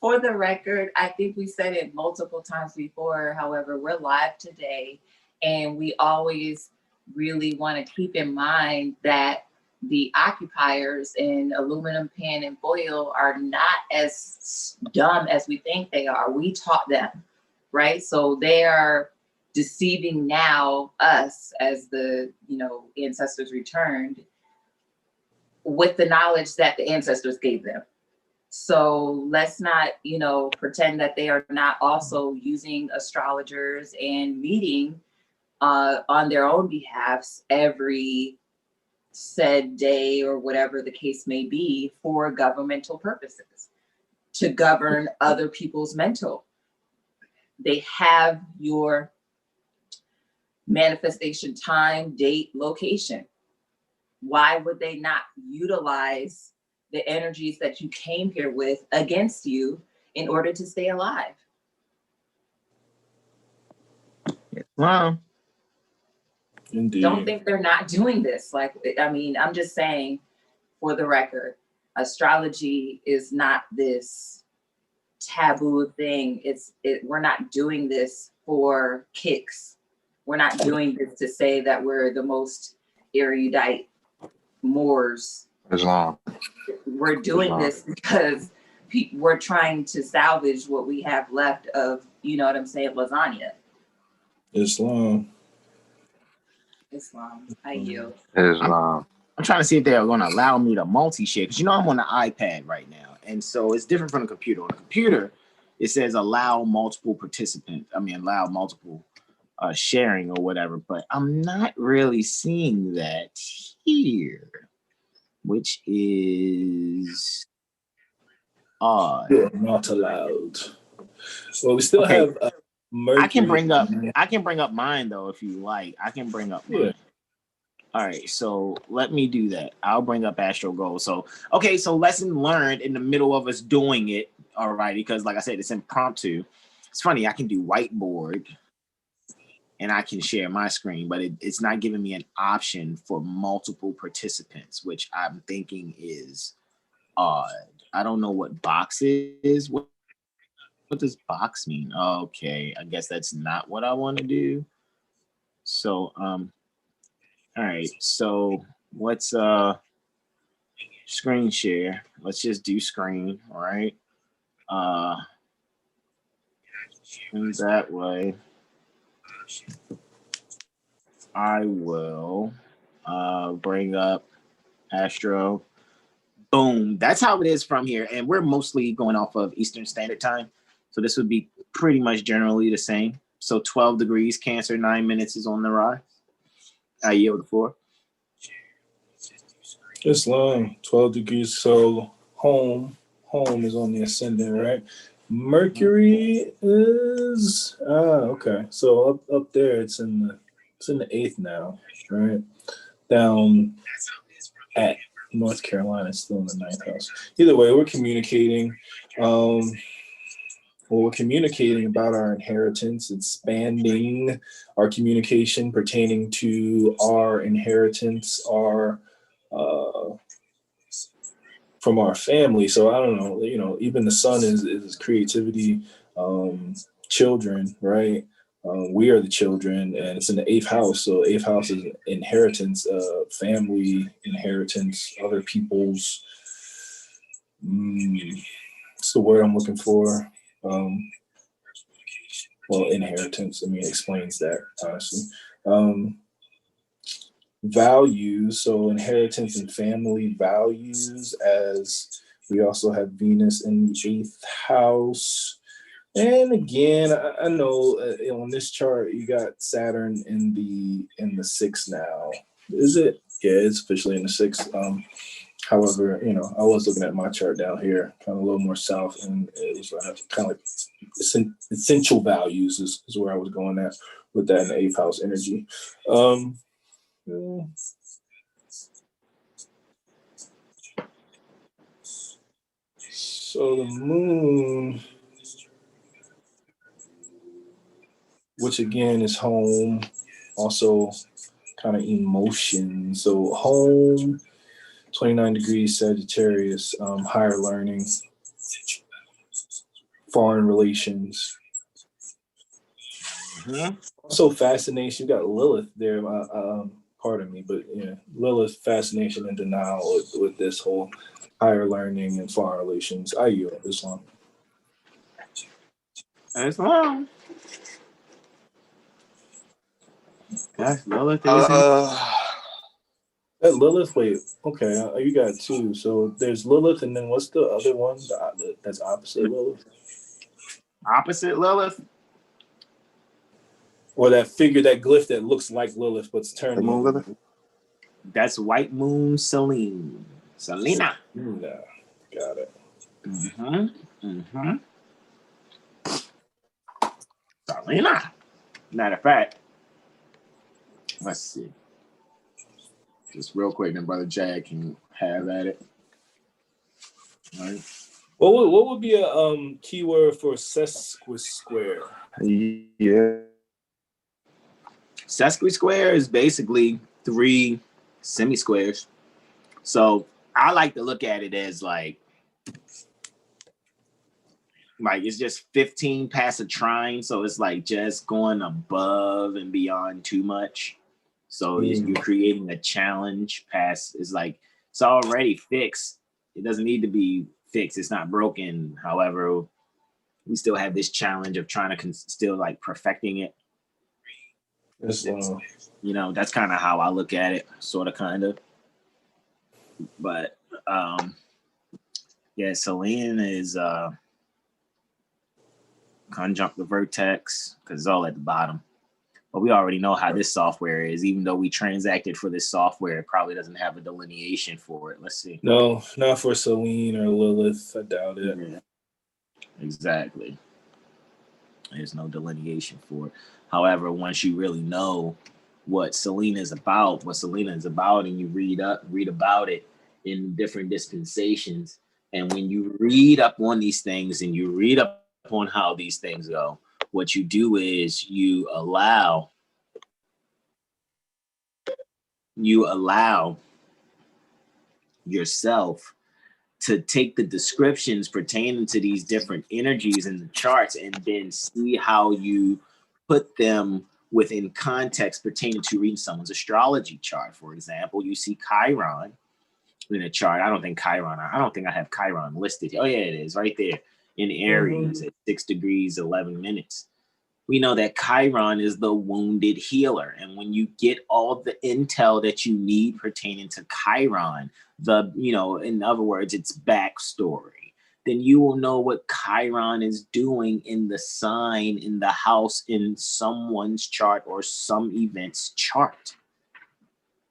for the record, I think we said it multiple times before. However, we're live today, and we always really want to keep in mind that the occupiers in aluminum, pan, and foil are not as dumb as we think they are. We taught them, right? So they are deceiving now us as the, you know, ancestors returned with the knowledge that the ancestors gave them. So let's not, you know, pretend that they are not also using astrologers and meeting on their own behalfs every said day or whatever the case may be for governmental purposes to govern other people's mental. They have your manifestation time, date, location. Why would they not utilize the energies that you came here with against you in order to stay alive? Wow. Indeed. Don't think they're not doing this. Like, I mean, I'm just saying for the record, astrology is not this taboo thing. We're not doing this for kicks. We're not doing this to say that we're the most erudite Moors. Islam. We're doing this because we're trying to salvage what we have left of, you know what I'm saying, lasagna. Islam. I yield. Islam. I'm trying to see if they're going to allow me to multi-share, because you know I'm on the iPad right now, and so it's different from the computer. On the computer, it says allow multiple participants. I mean, allow multiple sharing or whatever, but I'm not really seeing that here, which is odd. Yeah, not allowed. Well, we still have Mercury. I can bring up mine though if you like. I can bring up mine. Yeah. All right, so let me do that. I'll bring up Astro Gold. So, okay, so lesson learned in the middle of us doing it. All right, because like I said, it's impromptu. It's funny, I can do whiteboard and I can share my screen, but it's not giving me an option for multiple participants, which I'm thinking is odd. I don't know what box is. What does box mean? Okay, I guess that's not what I want to do. So, all right, so let's screen share. Let's just do screen, all right? That way. I will bring up Astro. Boom. That's how it is from here. And we're mostly going off of Eastern Standard Time. So this would be pretty much generally the same. So 12 degrees, Cancer, 9 minutes is on the rise. I yield the floor. Islam, 12 degrees. So home is on the ascendant, right? Mercury is okay. So up there, it's in the 8th now, right? Down at North Carolina, it's still in the 9th house. Either way, we're communicating. We're communicating about our inheritance, expanding our communication pertaining to our inheritance, our from our family. So I don't know, even the sun is creativity, children, right? We are the children, and it's in the 8th house. So 8th house is inheritance, family, inheritance, other people's. What's the word I'm looking for? Well, inheritance. I mean, it explains that, honestly. Values, so inheritance and family values, as we also have Venus in the 8th house. And again, I know on this chart you got Saturn in the 6th now. Is it? Yeah, it's officially in the 6th. However, I was looking at my chart down here, kind of a little more south, and it was kind of like essential values is where I was going at with that in the 8th house energy. So the moon, which again is home, also kind of emotion. So home, 29 degrees Sagittarius, higher learning, foreign relations. Mm-hmm. Also fascination. You got Lilith there. Pardon me, but yeah, Lilith, fascination and denial with this whole higher learning and foreign relations. I yield Islam. Islam. That's Lilith. That Lilith, wait, okay, you got two. So there's Lilith, and then what's the other one that's opposite Lilith? Opposite Lilith? Or that figure, that glyph that looks like Lilith, but it's turning. Lilith? That's White Moon Selena. Got it. Selena. Matter of fact, let's see. Just real quick, and Brother Jag can have at it. All right. What would be a keyword for sesquisquare? Yeah. Sesquisquare is basically 3 semi-squares. So I like to look at it as like it's just 15 past a trine, so it's like just going above and beyond too much. So you're creating a challenge past. It's like it's already fixed. It doesn't need to be fixed. It's not broken. However, we still have this challenge of trying to still like perfecting it. You know, that's kind of how I look at it, sort of, kind of. But yeah, Selene is conjunct the vertex because it's all at the bottom. But we already know how this software is. Even though we transacted for this software, it probably doesn't have a delineation for it. Let's see. No, not for Selene or Lilith. I doubt it. Yeah, exactly. There's no delineation for it. However, once you really know what Selene is about, and you read about it in different dispensations, and when you read up on these things and you read up on how these things go, what you do is you allow yourself to take the descriptions pertaining to these different energies in the charts and then see how you put them within context pertaining to reading someone's astrology chart. For example, you see Chiron in a chart. I don't think I have Chiron listed here. Oh yeah, it is right there in Aries at 6 degrees 11 minutes. We know that Chiron is the wounded healer. And when you get all the intel that you need pertaining to Chiron, in other words, its backstory, then you will know what Chiron is doing in the sign, in the house, in someone's chart or some event's chart,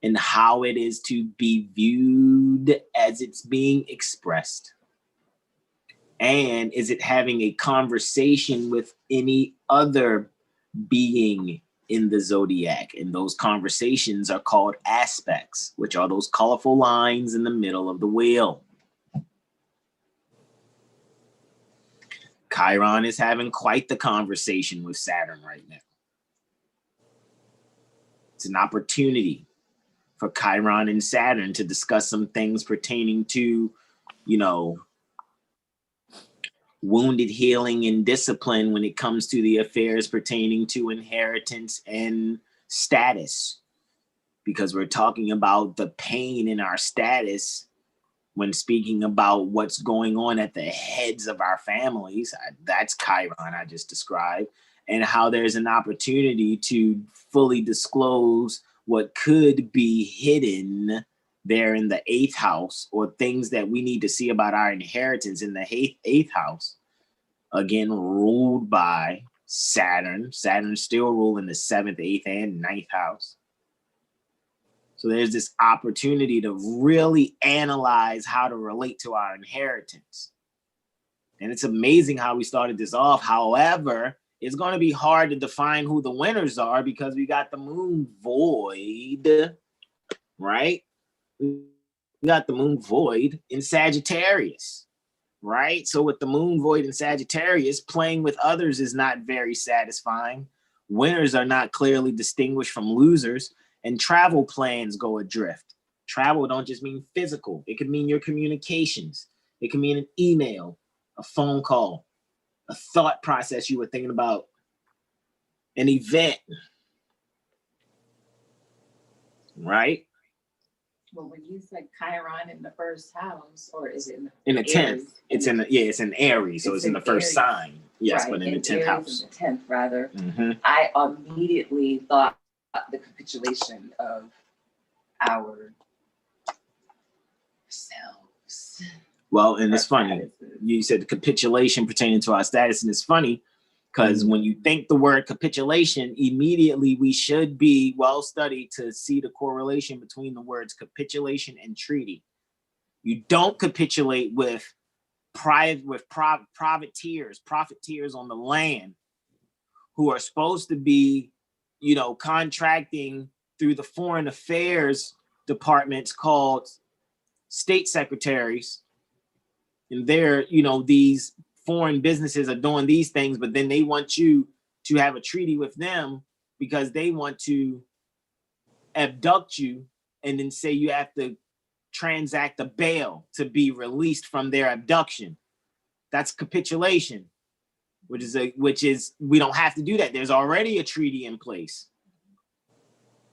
and how it is to be viewed as it's being expressed. And is it having a conversation with any other being in the zodiac? And those conversations are called aspects, which are those colorful lines in the middle of the wheel. Chiron is having quite the conversation with Saturn right now. It's an opportunity for Chiron and Saturn to discuss some things pertaining to, wounded healing and discipline when it comes to the affairs pertaining to inheritance and status, because we're talking about the pain in our status when speaking about what's going on at the heads of our families. That's Chiron I just described, and how there's an opportunity to fully disclose what could be hidden there in the 8th house, or things that we need to see about our inheritance in the 8th house, again ruled by Saturn. Saturn still ruling the 7th, 8th, and 9th house. So there's this opportunity to really analyze how to relate to our inheritance. And it's amazing how we started this off. However, it's going to be hard to define who the winners are because we got the moon void, right? We got the moon void in Sagittarius, right? So with the moon void in Sagittarius, playing with others is not very satisfying. Winners are not clearly distinguished from losers, and travel plans go adrift. Travel don't just mean physical. It could mean your communications. It can mean an email, a phone call, a thought process you were thinking about, an event, right? Well, when you said Chiron in the 1st house, or is it in the 10th? It's in Aries, so it's in the first sign. Yes, right, but in the 10th house. In the 10th, rather. I immediately thought the capitulation of our selves. Well, and it's funny. You said the capitulation pertaining to our status, and it's funny because when you think the word capitulation, immediately we should be well studied to see the correlation between the words capitulation and treaty. You don't capitulate with profiteers on the land who are supposed to be, contracting through the foreign affairs departments called state secretaries. And they're, these foreign businesses are doing these things, but then they want you to have a treaty with them because they want to abduct you and then say you have to transact a bail to be released from their abduction. That's capitulation, which is we don't have to do that. There's already a treaty in place.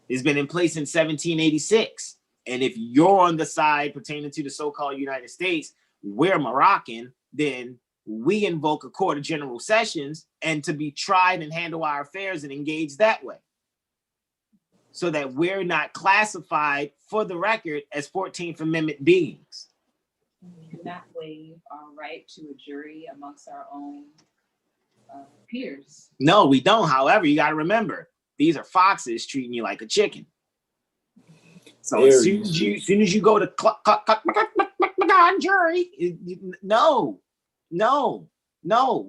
It's been in place in 1786. And if you're on the side pertaining to the so-called United States, we're Moroccan, then we invoke a court of general sessions and to be tried and handle our affairs and engage that way. So that we're not classified, for the record, as 14th Amendment beings. We do not waive our right to a jury amongst our own peers. No, we don't. However, you got to remember, these are foxes treating you like a chicken. So as soon as you go to jury, no.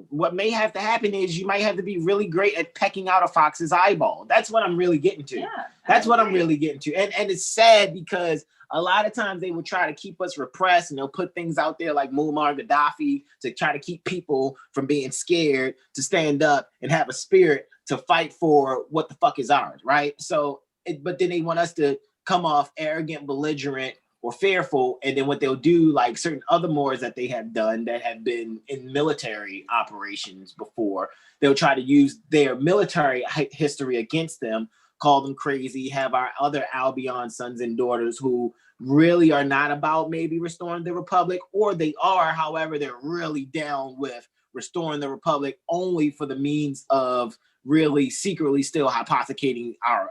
What may have to happen is you might have to be really great at pecking out a fox's eyeball. That's what I'm really getting to. Yeah, that's what I'm really getting to. And it's sad because a lot of times they will try to keep us repressed and they'll put things out there like Muammar Gaddafi to try to keep people from being scared to stand up and have a spirit to fight for what the fuck is ours, right? So, but then they want us to come off arrogant, belligerent, or fearful, and then what they'll do, like certain other Moors that they have done that have been in military operations before, they'll try to use their military history against them, call them crazy, have our other Albion sons and daughters who really are not about maybe restoring the Republic, or they are, however, they're really down with restoring the Republic only for the means of really secretly still hypothecating our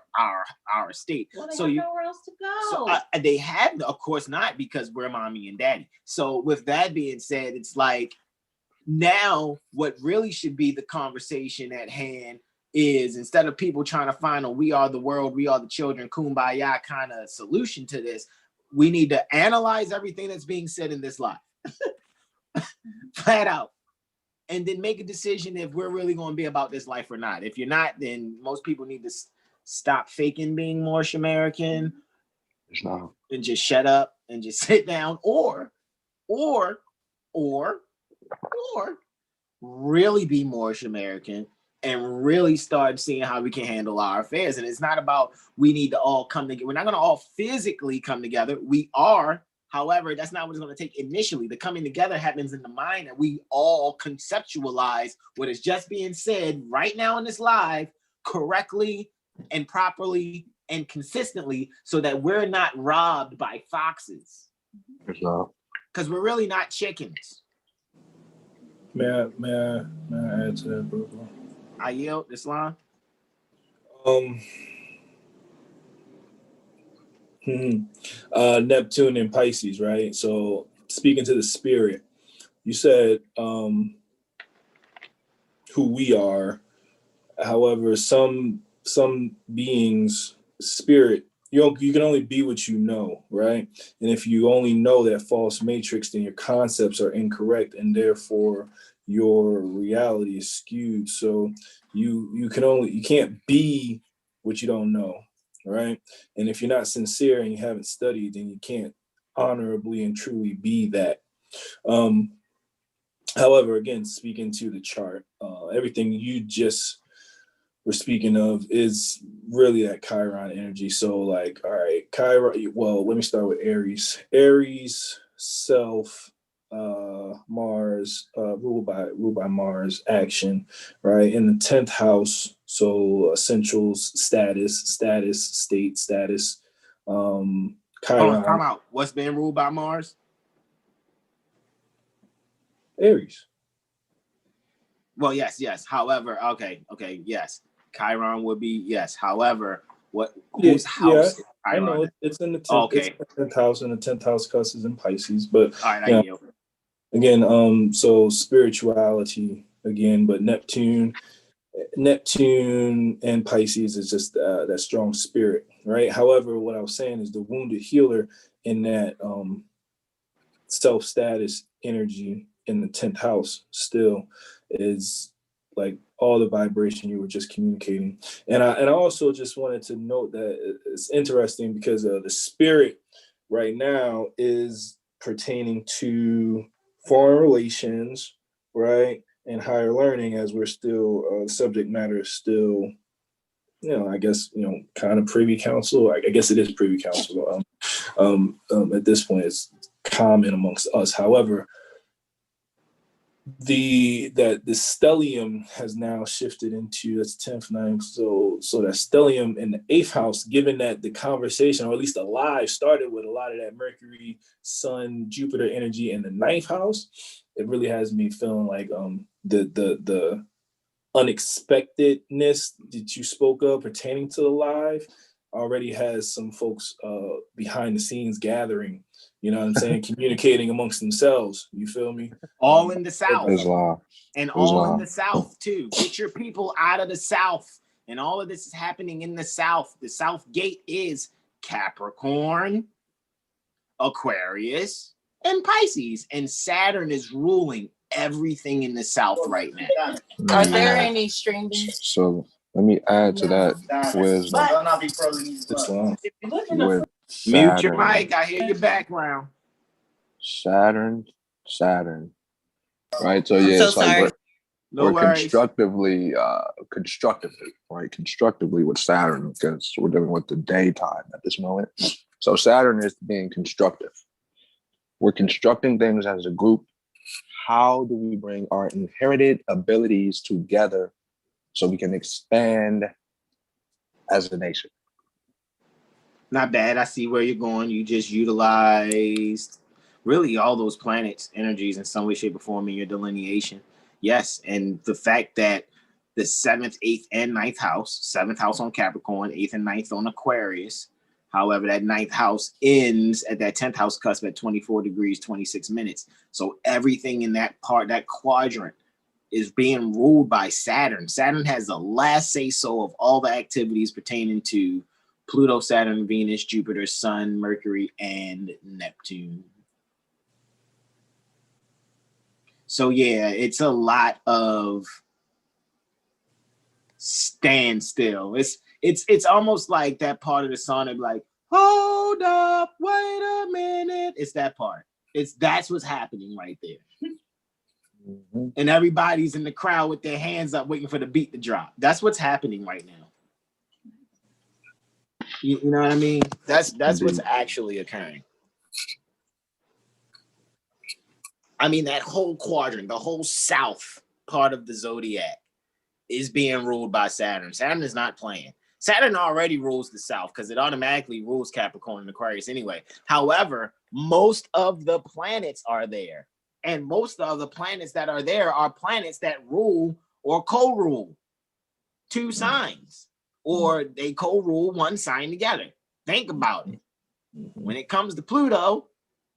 state. Well, they so have nowhere else to go. So, they have, of course not, because we're mommy and daddy. So with that being said, it's like now what really should be the conversation at hand is, instead of people trying to find a we are the world, we are the children, kumbaya kind of solution to this, we need to analyze everything that's being said in this life. Flat out. And then make a decision if we're really going to be about this life or not. If you're not, then most people need to stop faking being Moorish American and just shut up and just sit down, or really be Moorish American and really start seeing how we can handle our affairs. And it's not about we need to all come together. We're not going to all physically come together. We are. However, that's not what it's going to take initially. The coming together happens in the mind, and we all conceptualize what is just being said right now in this live correctly and properly and consistently, so that we're not robbed by foxes. Because we're really not chickens. May I add to that, bro? I yield, Islam. Neptune and Pisces, right? So speaking to the spirit, you said who we are. However, some beings, spirit, you can only be what you know, right? And if you only know that false matrix, then your concepts are incorrect, and therefore your reality is skewed. So you can't be what you don't know, right? And if you're not sincere and you haven't studied, then you can't honorably and truly be that. However, again, speaking to the chart, everything you just were speaking of is really that Chiron energy. So like, all right, Chiron, well, let me start with Aries. Aries, self, Mars, ruled by Mars, action, right? In the 10th house, so essentials, status, state, status. Chiron. Come out. What's being ruled by Mars? Aries. Well, yes. However, okay, yes. Chiron would be yes. However, whose house? Yeah, I know it's in the 10th. Okay. It's in the 10th house, and the 10th house cusses in Pisces. But all right, I yield. Again, so spirituality again, but Neptune and Pisces is just that strong spirit, right? However, what I was saying is the wounded healer in that self-status energy in the 10th house still is like all the vibration you were just communicating. And I also just wanted to note that it's interesting because the spirit right now is pertaining to foreign relations, right? And higher learning, as we're still, the subject matter is still, I guess, kind of privy council. I guess it is privy council. At this point, it's common amongst us. However, the stellium has now shifted into, that's 10th, 9th. So that stellium in the 8th house, given that the conversation, or at least the live, started with a lot of that Mercury, Sun, Jupiter energy in the 9th house, it really has me feeling like the unexpectedness that you spoke of pertaining to the live already has some folks behind the scenes gathering, you know what I'm saying, communicating amongst themselves. You feel me? All in the South. Islam. And all in Islam. the South too. Get your people out of the South. And all of this is happening in the South. The South gate is Capricorn, Aquarius, and Pisces. And Saturn is ruling everything in the South right now. Are there any streaming? So let me add to that wisdom Islam. with Mute your Saturn. mic. I hear your background. Saturn. Right. So I'm yeah, so it's like sorry. No we're worries. constructively, right? Constructively with Saturn, because we're dealing with the daytime at this moment. So Saturn is being constructive. We're constructing things as a group. How do we bring our inherited abilities together so we can expand as a nation? Not bad. I see where you're going. You just utilized really all those planets' energies in some way, shape, or form in your delineation. Yes. And the fact that the 7th, 8th, and 9th house, 7th house on Capricorn, 8th and 9th on Aquarius. However, that 9th house ends at that 10th house cusp at 24 degrees, 26 minutes. So everything in that part, that quadrant, is being ruled by Saturn. Saturn has the last say-so of all the activities pertaining to Pluto, Saturn, Venus, Jupiter, Sun, Mercury, and Neptune. So yeah, it's a lot of standstill. It's almost like that part of the song of like, hold up, wait a minute. It's that part. That's what's happening right there. Mm-hmm. And everybody's in the crowd with their hands up waiting for the beat to drop. That's what's happening right now. You know what I mean? That's what's actually occurring. I mean, that whole quadrant, the whole south part of the zodiac is being ruled by Saturn. Saturn is not playing. Saturn already rules the south because it automatically rules Capricorn and Aquarius anyway. However, most of the planets are there. And most of the planets that are there are planets that rule or co-rule 2 signs, or they co-rule 1 sign together. Think about it. When it comes to Pluto,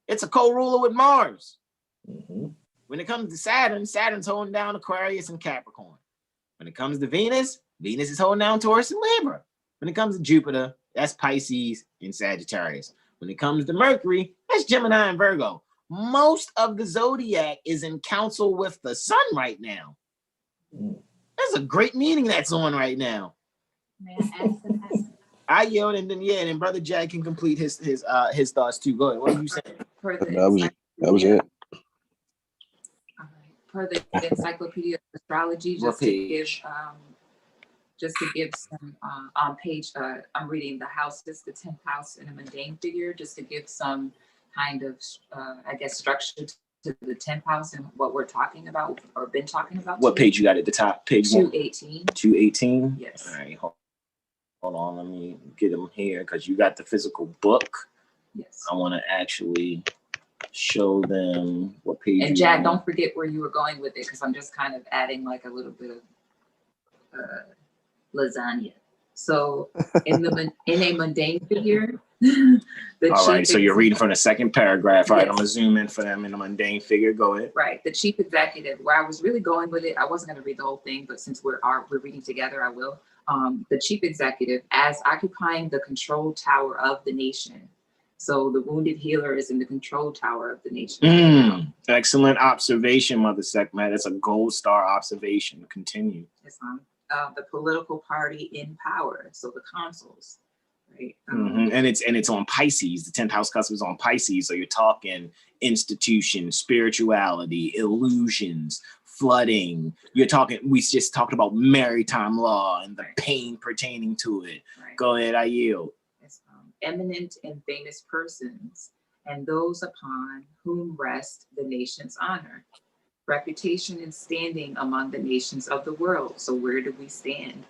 it's a co-ruler with Mars. When it comes to Saturn, Saturn's holding down Aquarius and Capricorn. When it comes to Venus, Venus is holding down Taurus and Libra. When it comes to Jupiter, that's Pisces and Sagittarius. When it comes to Mercury, that's Gemini and Virgo. Most of the zodiac is in council with the sun right now. That's a great meeting that's on right now. May I add to that? I yelled, and then Brother Jack can complete his thoughts too. Go ahead. What are you saying? That was it. Per the Encyclopedia of Astrology, just to give some on page, I'm reading the houses, the 10th house in a mundane figure, just to give some kind of, I guess, structure to the 10th house and what we're talking about or been talking about. What page you got at the top? Page 218. 218? Yes. All right, hold on. Let me get them here because you got the physical book. Yes. I want to actually show them what page. And Jack, don't forget where you were going with it because I'm just kind of adding like a little bit of lasagna. So in a mundane figure, all right. So you're reading from the second paragraph. All right, yes. I'm gonna zoom in for them in a mundane figure. Go ahead. Right. The chief executive, where I was really going with it, I wasn't going to read the whole thing, but since we're reading together, I will. The chief executive as occupying the control tower of the nation. So the wounded healer is in the control tower of the nation. Excellent observation, Mother Sekhmet. That's a gold star observation. Continue. Yes, the political party in power. So the consuls, right? And it's on Pisces. The 10th house cusp is on Pisces. So you're talking institution, spirituality, illusions, flooding. We just talked about maritime law and the pain pertaining to it. Right. Go ahead, I yield. Yes, eminent and famous persons, and those upon whom rests the nation's honor, reputation, and standing among the nations of the world. So where do we stand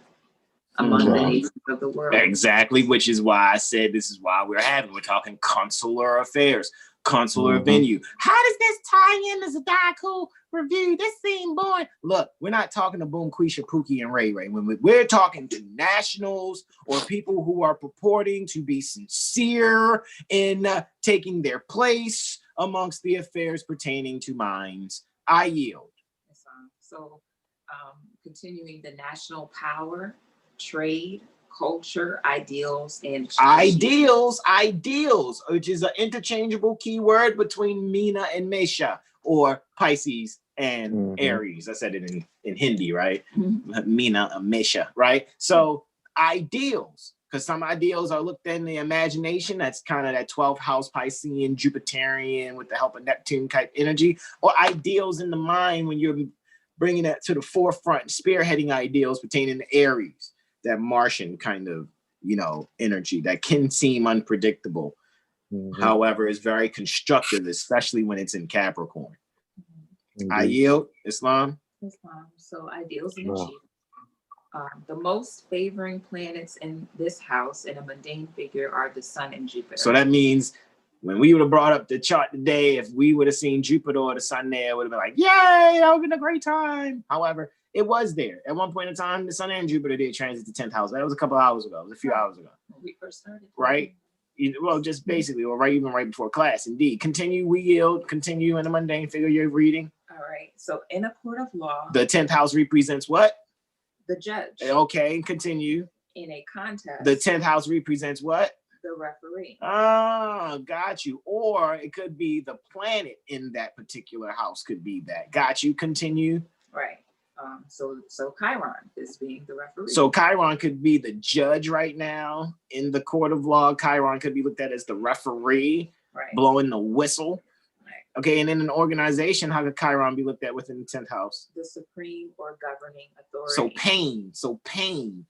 among the nations of the world? Exactly, which is why I said this is why we're talking consular affairs, consular venue. How does this tie in to Zodiacal review? This seems boring. Look, we're not talking to Boom, Quisha, Pookie, and Ray Ray. When we're talking to nationals or people who are purporting to be sincere in taking their place amongst the affairs pertaining to minds, I yield. So, continuing the national power, trade, culture, ideals, and ideals, which is an interchangeable keyword between Mina and Mesha, or Pisces and Aries. I said it in Hindi, right? Mina and Mesha, right? So ideals, because some ideals are looked at in the imagination. That's kind of that 12th house Piscean, Jupiterian with the help of Neptune type energy, or ideals in the mind when you're bringing that to the forefront, spearheading ideals pertaining to Aries. That Martian kind of, energy that can seem unpredictable. However, is very constructive, especially when it's in Capricorn. I yield. Islam. So ideals and achievements. The most favoring planets in this house in a mundane figure are the Sun and Jupiter. So that means when we would have brought up the chart today, if we would have seen Jupiter or the Sun there, it would have been like, yay, that would have been a great time. However, it was there. At one point in time, the Sun and Jupiter did transit the 10th house. That was a couple hours ago. It was a few hours ago. When we first started. Right? Well, just basically, or even right before class. Indeed. Continue, we yield. Continue in the mundane figure you're reading. All right. So in a court of law. The 10th house represents what? The judge. Okay, continue. In a contest. The 10th house represents what? The referee. Ah, got you. Or it could be the planet in that particular house could be that. Got you. Continue. Right. So Chiron is being the referee. So Chiron could be the judge right now in the court of law. Chiron could be looked at as the referee, blowing the whistle. Right. Okay, and in an organization, how could Chiron be looked at within the 10th house? The supreme or governing authority. So pain,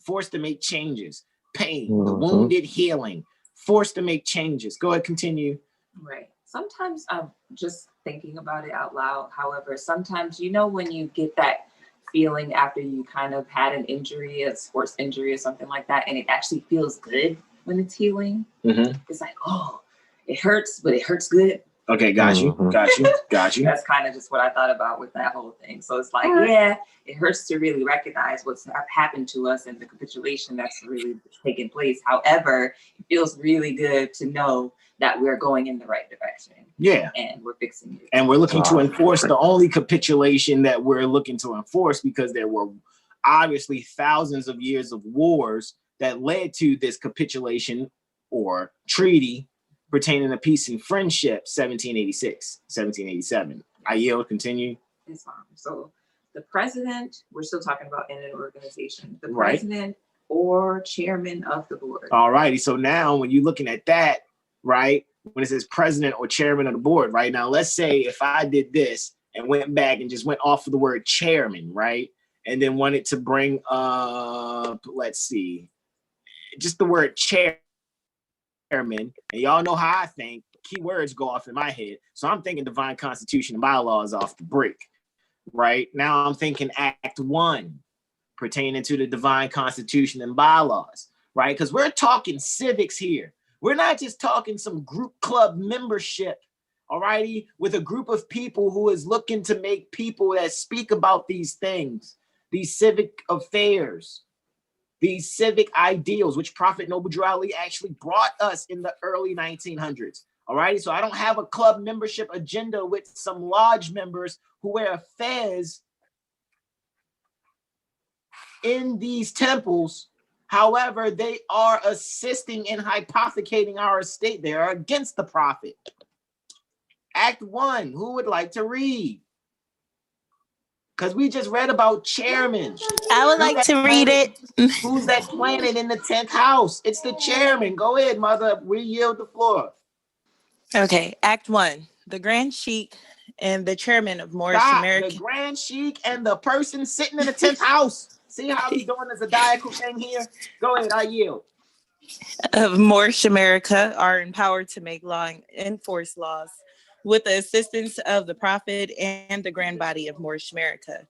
forced to make changes. Pain, the wounded healing, forced to make changes. Go ahead, continue. Right. Sometimes I'm just thinking about it out loud. However, sometimes, when you get that feeling after you kind of had an injury, a sports injury or something like that, and it actually feels good when it's healing. It's like, oh, it hurts, but it hurts good. Okay, got you. That's kind of just what I thought about with that whole thing. So it's like, yeah, it hurts to really recognize what's happened to us and the capitulation that's really taken place. However, it feels really good to know that we're going in the right direction. Yeah. And we're fixing it. And we're looking to enforce the only capitulation that we're looking to enforce, because there were obviously thousands of years of wars that led to this capitulation or treaty pertaining to peace and friendship, 1786, 1787. I yield, continue. Islam. So the president, we're still talking about in an organization, the president or chairman of the board. All righty. So now when you're looking at that, right, when it says president or chairman of the board, right, now let's say if I did this and went back and just went off of the word chairman, right, and then wanted to bring up, let's see, just the word chairman, and y'all know how I think, keywords go off in my head. So I'm thinking divine constitution and bylaws off the break. Right now I'm thinking Act 1 pertaining to the divine constitution and bylaws, right? Because we're talking civics here. We're not just talking some group club membership, all righty, with a group of people who is looking to make people that speak about these things, these civic affairs, these civic ideals, which Prophet Noble Drew Ali actually brought us in the early 1900s. All righty. So I don't have a club membership agenda with some lodge members who wear a fez in these temples. However, they are assisting in hypothecating our estate. They are against the prophet. Act 1. Who would like to read? Because we just read about chairman. I would like to read it. Who's that planet in the 10th house? It's the chairman. Go ahead, mother. We yield the floor. Okay, Act 1. The Grand Sheik and the chairman of Moorish American. The Grand Sheik and the person sitting in the 10th house. See how he's doing the Zodiacal thing here? Go ahead, I yield. of Moorish America are empowered to make law and enforce laws with the assistance of the Prophet and the Grand Body of Moorish America.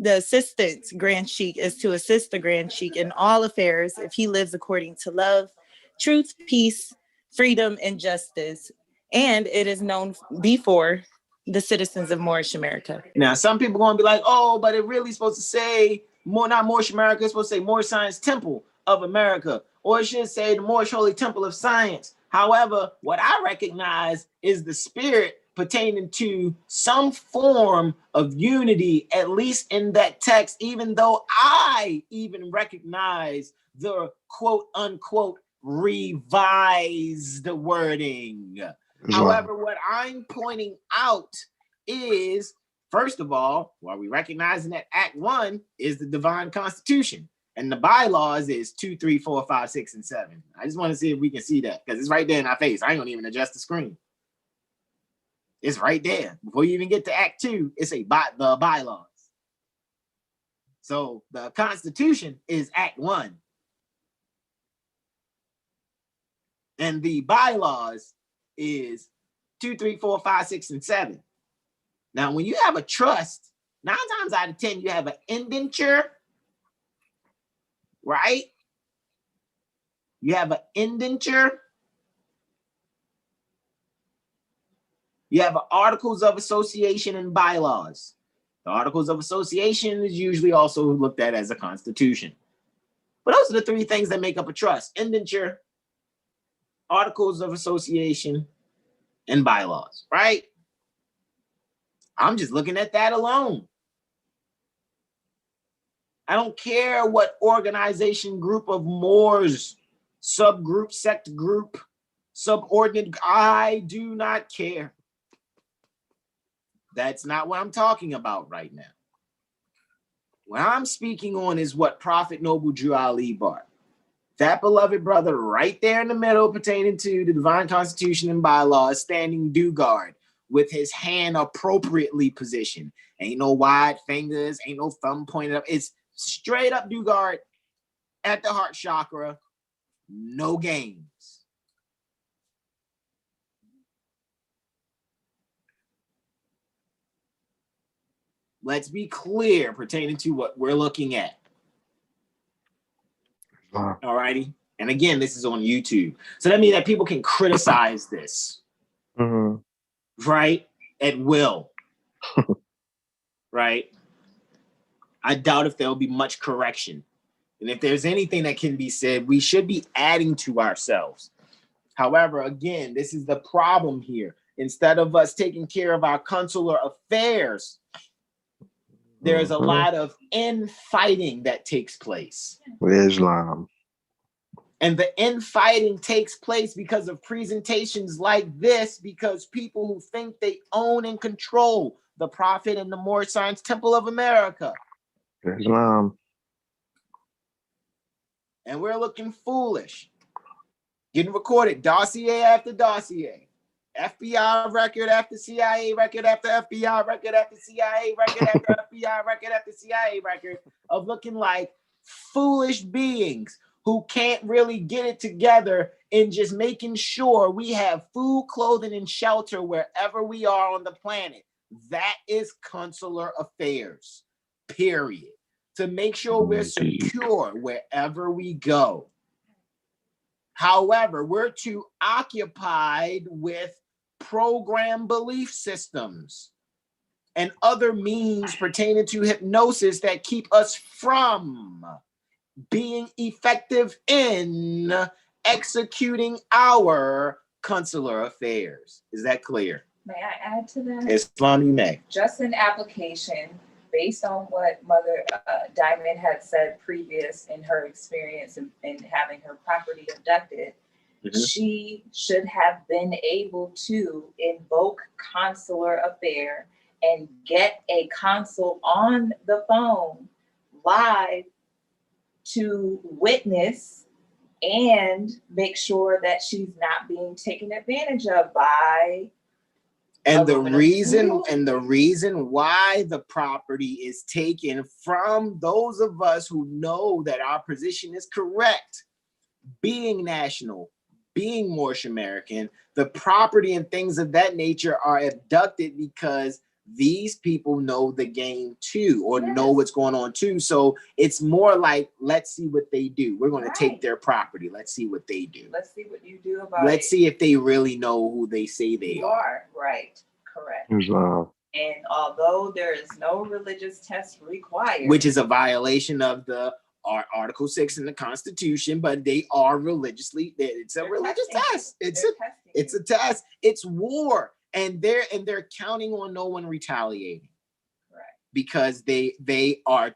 The assistant Grand Sheikh is to assist the Grand Sheikh in all affairs if he lives according to love, truth, peace, freedom, and justice. And it is known before the citizens of Moorish America. Now, some people going to be like, oh, but it really supposed to say not Moorish America, it's supposed to say Moorish Science Temple of America, or it should say the Moorish Holy Temple of Science. However, what I recognize is the spirit pertaining to some form of unity, at least in that text, even though I even recognize the quote unquote revised wording. However, what I'm pointing out is, first of all, while we recognizing that Act 1 is the divine constitution, and the bylaws is 2, 3, 4, 5, 6, and 7. I just want to see if we can see that, because it's right there in our face. I ain't gonna even adjust the screen. It's right there. Before you even get to Act 2, it's the bylaws. So the Constitution is Act 1. And the bylaws is 2, 3, 4, 5, 6, and 7. Now, when you have a trust, 9 times out of 10, you have an indenture, right? You have an indenture. You have articles of association and bylaws. The articles of association is usually also looked at as a constitution. But those are the 3 things that make up a trust: indenture, articles of association, and bylaws, right? I'm just looking at that alone. I don't care what organization, group of Moors, subgroup, sect group, subordinate. I do not care. That's not what I'm talking about right now. What I'm speaking on is what Prophet Noble Drew Ali brought. That beloved brother right there in the middle pertaining to the divine constitution and bylaws, standing due guard with his hand appropriately positioned. Ain't no wide fingers, ain't no thumb pointed up. It's straight up due guard at the heart chakra. No games. Let's be clear pertaining to what we're looking at. All righty. And again, this is on YouTube. So that means that people can criticize this, right? At will, right? I doubt if there'll be much correction. And if there's anything that can be said, we should be adding to ourselves. However, again, this is the problem here. Instead of us taking care of our consular affairs, there's a lot of infighting that takes place. Islam. And the infighting takes place because of presentations like this, because people who think they own and control the Prophet and the Moorish Science Temple of America. Islam. And we're looking foolish. Getting recorded dossier after dossier. FBI record after CIA record after FBI record after CIA record after FBI record after CIA record of looking like foolish beings who can't really get it together in just making sure we have food, clothing, and shelter wherever we are on the planet. That is consular affairs, period. To make sure we're secure wherever we go. However, we're too occupied with program belief systems and other means pertaining to hypnosis that keep us from being effective in executing our consular affairs. Is that clear? May I add to that? Islam, you may. Just an application based on what Mother Diamond had said previous in her experience in having her property abducted. She should have been able to invoke consular affair and get a consul on the phone live to witness and make sure that she's not being taken advantage of by. And the reason why the property is taken from those of us who know that our position is correct being national, being Moorish American, the property and things of that nature are abducted because these people know the game too, or know what's going on too. So it's more like, let's see what they do. We're going to take their property. Let's see what they do. Let's see what you do about it. Let's see if they really know who they say they are. Right. Correct. There's, And although there is no religious test required, which is a violation of the Article 6 in the Constitution, but they are religiously, it's a religious test. It's a test. It's war. And they're counting on no one retaliating. Right. Because they are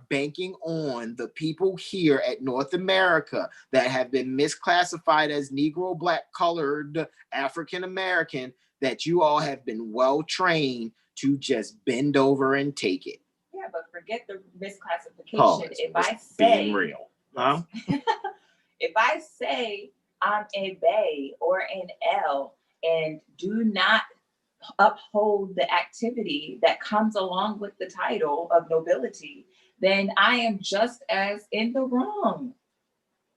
banking on the people here at North America that have been misclassified as Negro, Black, colored, African American, that you all have been well trained to just bend over and take it. Yeah, but forget the misclassification. Pause. If I say being real, huh? If I say I'm a Bay or an L and do not uphold the activity that comes along with the title of nobility, then I am just as in the wrong.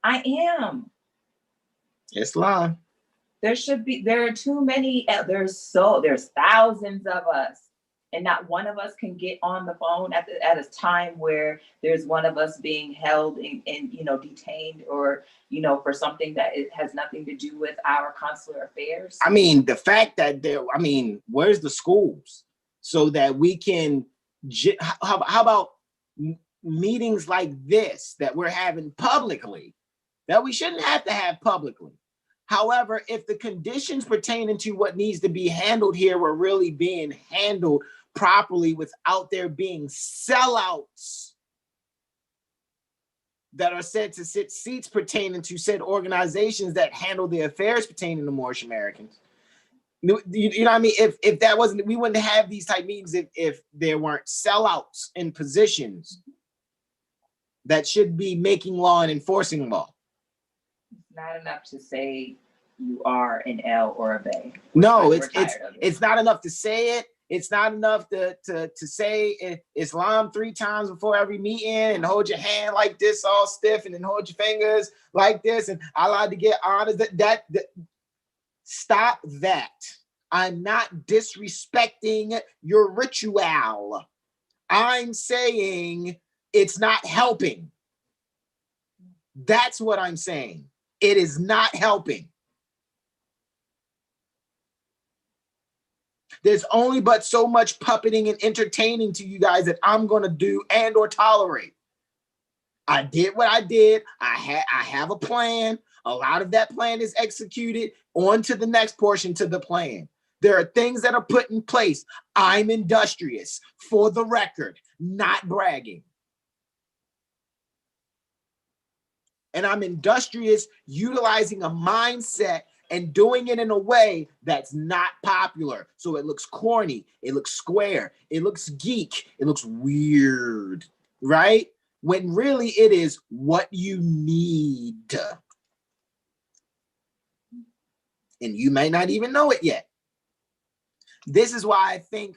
I am. Islam. There are too many, there's thousands of us, and not one of us can get on the phone at a time where there's one of us being held and detained or, for something that it has nothing to do with our consular affairs. I mean, the fact that where's the schools so that we can, how about meetings like this that we're having publicly that we shouldn't have to have publicly? However, if the conditions pertaining to what needs to be handled here were really being handled properly without there being sellouts that are said to sit seats pertaining to said organizations that handle the affairs pertaining to Moorish Americans. You know what I mean? If that wasn't, we wouldn't have these type meetings if there weren't sellouts in positions that should be making law and enforcing law. It's not enough to say you are an L or a Bay. No, it's not enough to say it. It's not enough to say Islam 3 times before every meeting and hold your hand like this all stiff and then hold your fingers like this and I like to get honest. That stop that. I'm not disrespecting your ritual. I'm saying it's not helping. That's what I'm saying. It is not helping. There's only but so much puppeting and entertaining to you guys that I'm going to do and or tolerate. I did what I did. I have a plan. A lot of that plan is executed. On to the next portion to the plan. There are things that are put in place. I'm industrious, for the record, not bragging. And I'm industrious, utilizing a mindset and doing it in a way that's not popular. So it looks corny, it looks square, it looks geek, it looks weird, right? When really it is what you need. And you may not even know it yet. This is why I think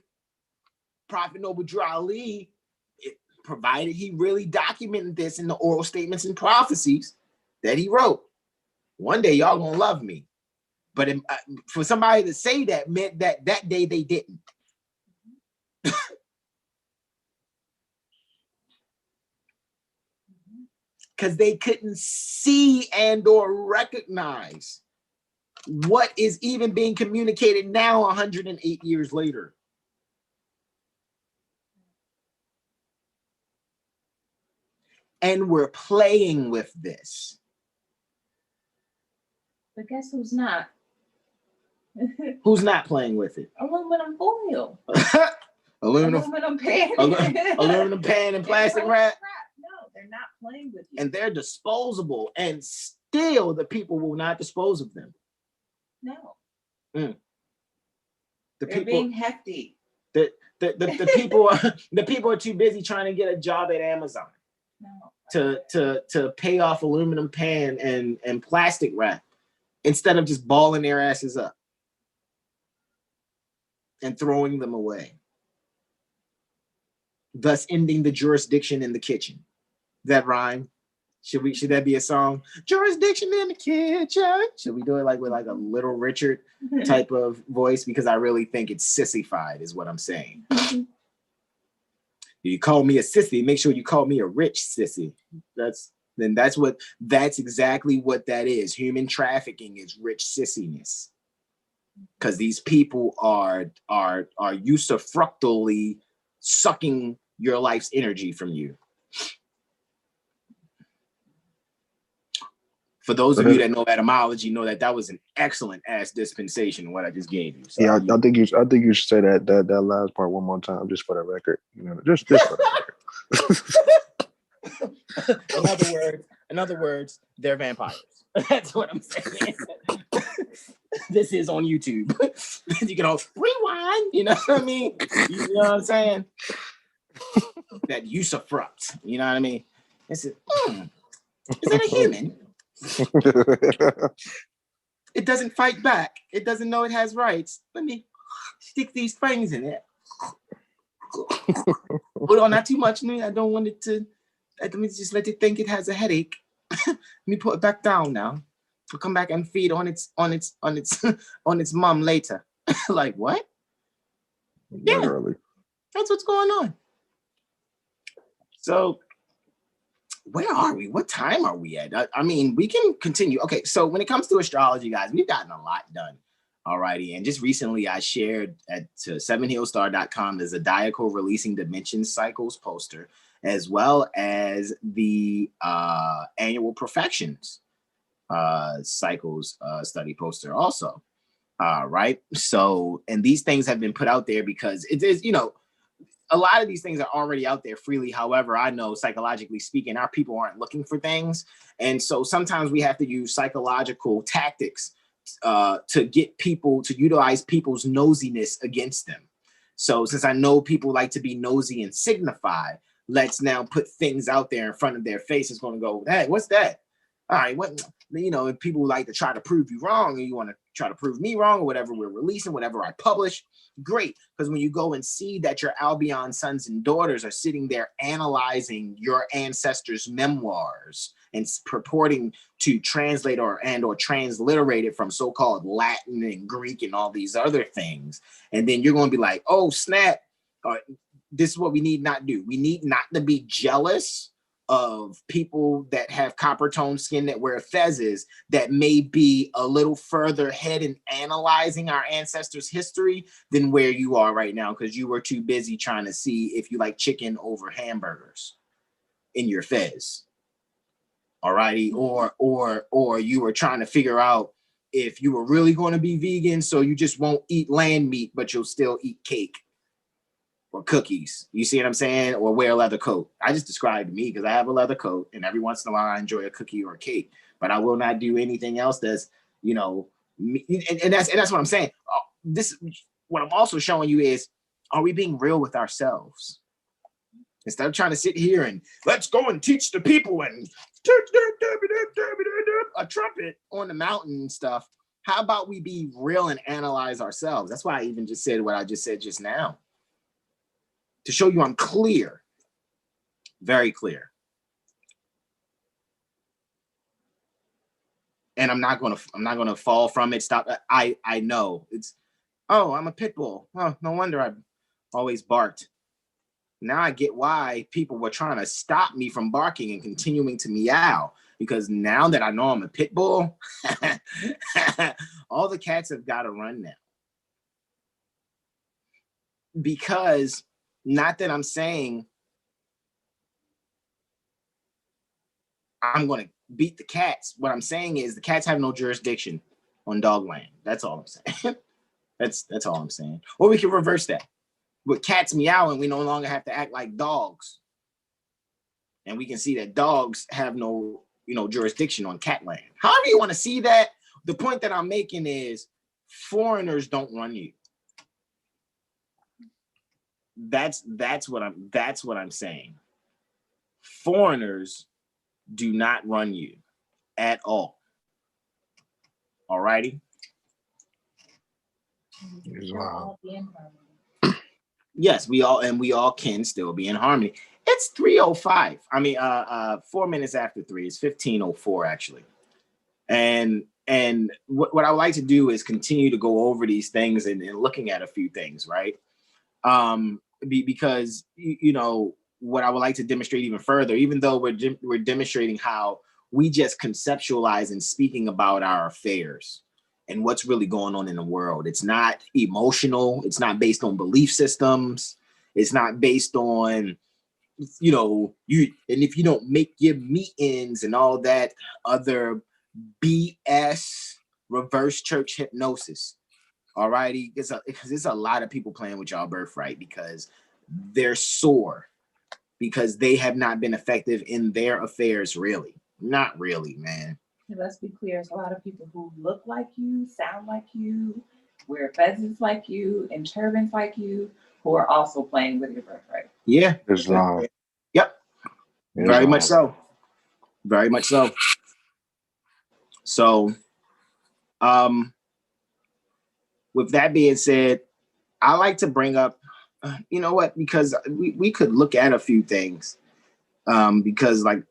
Prophet Noble Drew Ali, provided he really documented this in the oral statements and prophecies that he wrote. One day y'all gonna love me. But for somebody to say that meant that that day they didn't. Because they couldn't see and or recognize what is even being communicated now 108 years later. And we're playing with this. But guess who's not? Who's not playing with it? Aluminum foil. Aluminum pan. Aluminum pan and plastic wrap. No, they're not playing with you. And they're disposable, and still the people will not dispose of them. No. The They're people being hefty. The people are too busy trying to get a job at Amazon. No. To pay off aluminum pan and plastic wrap instead of just balling their asses up and throwing them away, thus ending the jurisdiction in the kitchen. That rhyme? Should that be a song? Jurisdiction in the kitchen. Should we do it like with like a Little Richard type of voice? Because I really think it's sissified, is what I'm saying. You call me a sissy, make sure you call me a rich sissy. That's exactly what that is. Human trafficking is rich sissiness. Because these people are usufructally sucking your life's energy from you. For those of you that know etymology, know that was an excellent ass dispensation what I just gave you. So, yeah, I think you should say that last part one more time, just for the record. You know, just for the record. In other words, they're vampires. That's what I'm saying. This is on YouTube. You can all rewind. You know what I mean? You know what I'm saying? That usufruct. You know what I mean? Is it a human? It doesn't fight back. It doesn't know it has rights. Let me stick these fangs in it. Hold on, not too much. I don't want it to. Let me just let it think it has a headache. Let me put it back down now. We'll come back and feed on its mom later. Like what? Literally. Yeah, that's what's going on. So where are we? What time are we at? I mean, we can continue. Okay, so when it comes to astrology, guys, we've gotten a lot done. Alrighty, and just recently I shared at 7heelstar.com the Zodiacal Releasing Dimension Cycles poster, as well as the Annual Perfections Cycles study poster also. Right? So, and these things have been put out there because it is, a lot of these things are already out there freely. However, I know psychologically speaking, our people aren't looking for things. And so sometimes we have to use psychological tactics to get people to utilize people's nosiness against them. So since I know people like to be nosy and signify, let's now put things out there in front of their face. It's going to go, hey, what's that? All right, what, if people like to try to prove you wrong, and you want to try to prove me wrong, or whatever we're releasing, whatever I publish, great. Because when you go and see that your Albion sons and daughters are sitting there analyzing your ancestors' memoirs and purporting to translate or transliterate it from so-called Latin and Greek and all these other things, and then you're going to be like, oh snap, this is what we need not do. We need not to be jealous of people that have copper toned skin that wear fezzes that may be a little further ahead in analyzing our ancestors' history than where you are right now, because you were too busy trying to see if you like chicken over hamburgers in your fez. Alrighty, or you were trying to figure out if you were really going to be vegan, so you just won't eat land meat, but you'll still eat cake or cookies. You see what I'm saying? Or wear a leather coat. I just described me because I have a leather coat, and every once in a while I enjoy a cookie or a cake, but I will not do anything else that's, and that's what I'm saying. This, what I'm also showing you is, are we being real with ourselves? Instead of trying to sit here and let's go and teach the people and a trumpet on the mountain and stuff, how about we be real and analyze ourselves? That's why I even just said what I just said just now. To show you I'm clear, very clear. And I'm not gonna fall from it. Stop. I know it's, oh, I'm a pit bull. Oh, no wonder I've always barked. Now I get why people were trying to stop me from barking and continuing to meow, because now that I know I'm a pit bull, all the cats have got to run now. Because, not that I'm saying I'm going to beat the cats. What I'm saying is the cats have no jurisdiction on dog land. That's all I'm saying. That's all I'm saying. Or we can reverse that. With cats meowing, we no longer have to act like dogs. And we can see that dogs have no, jurisdiction on cat land. However you want to see that, the point that I'm making is foreigners don't run you. That's what I'm saying. Foreigners do not run you at all. All righty. Wow. Yes, we all can still be in harmony. It's 3:05. I mean, 4 minutes after 3. It's 15:04 actually. And what I would like to do is continue to go over these things and looking at a few things, right? Because you know what I would like to demonstrate even further, even though we're demonstrating how we just conceptualize and speaking about our affairs and what's really going on in the world. It's not emotional. It's not based on belief systems. It's not based on you. And if you don't make your meetings and all that other BS, reverse church hypnosis. All righty, because there's a lot of people playing with y'all birthright because they're sore because they have not been effective in their affairs. Really, not really, man. And let's be clear, there's a lot of people who look like you, sound like you, wear feathers like you, and turbans like you, who are also playing with your birthright. Yeah. Islam. Yep. Very Islam. much so. Very much so. So, with that being said, I like to bring up, you know what, because we could look at a few things. Because like,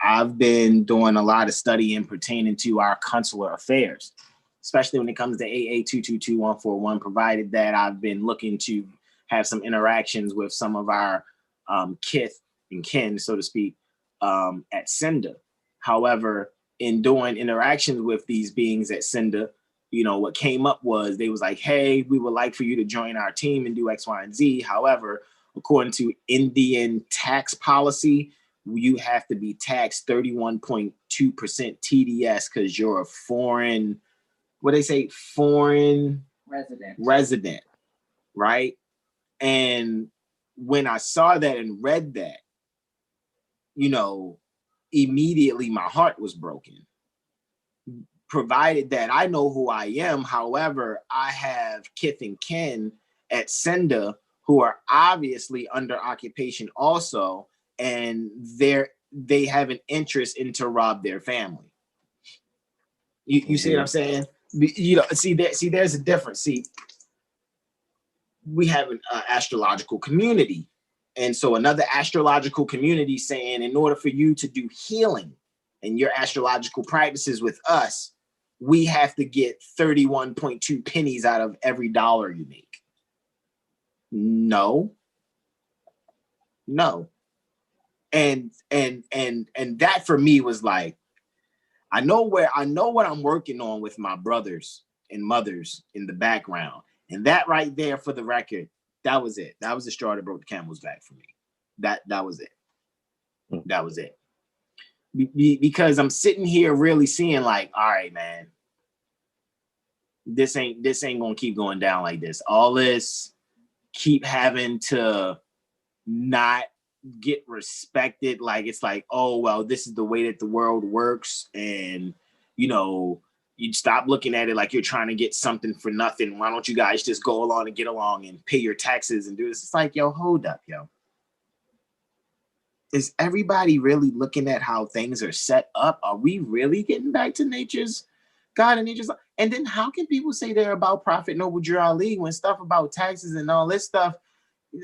I've been doing a lot of studying pertaining to our consular affairs, especially when it comes to AA 222141, provided that I've been looking to have some interactions with some of our kith and kin, so to speak, at Senda. However, in doing interactions with these beings at Senda, what came up was they was like, hey, we would like for you to join our team and do X, Y, and Z. However, according to Indian tax policy, you have to be taxed 31.2% TDS because you're a foreign, what they say, foreign resident, right? And when I saw that and read that, immediately my heart was broken. Provided that I know who I am, however, I have kith and kin at Senda who are obviously under occupation also, and they have an interest in to rob their family. You see what I'm saying? There's a difference. See, we have an astrological community, and so another astrological community saying, in order for you to do healing and your astrological practices with us, we have to get 31.2 pennies out of every dollar you make. No. And that for me was like, I know what I'm working on with my brothers and mothers in the background. And that right there, for the record, that was it. That was the straw that broke the camel's back for me. That was it. That was it. Because I'm sitting here really seeing like, all right, man, this ain't gonna keep going down like this. All this keep having to not get respected. Like, it's like, oh, well, this is the way that the world works. And, you stop looking at it like you're trying to get something for nothing. Why don't you guys just go along and get along and pay your taxes and do this? It's like, yo, hold up, yo. Is everybody really looking at how things are set up? Are we really getting back to nature's God and nature's law? And then how can people say they're about Prophet Noble Drew Ali when stuff about taxes and all this stuff,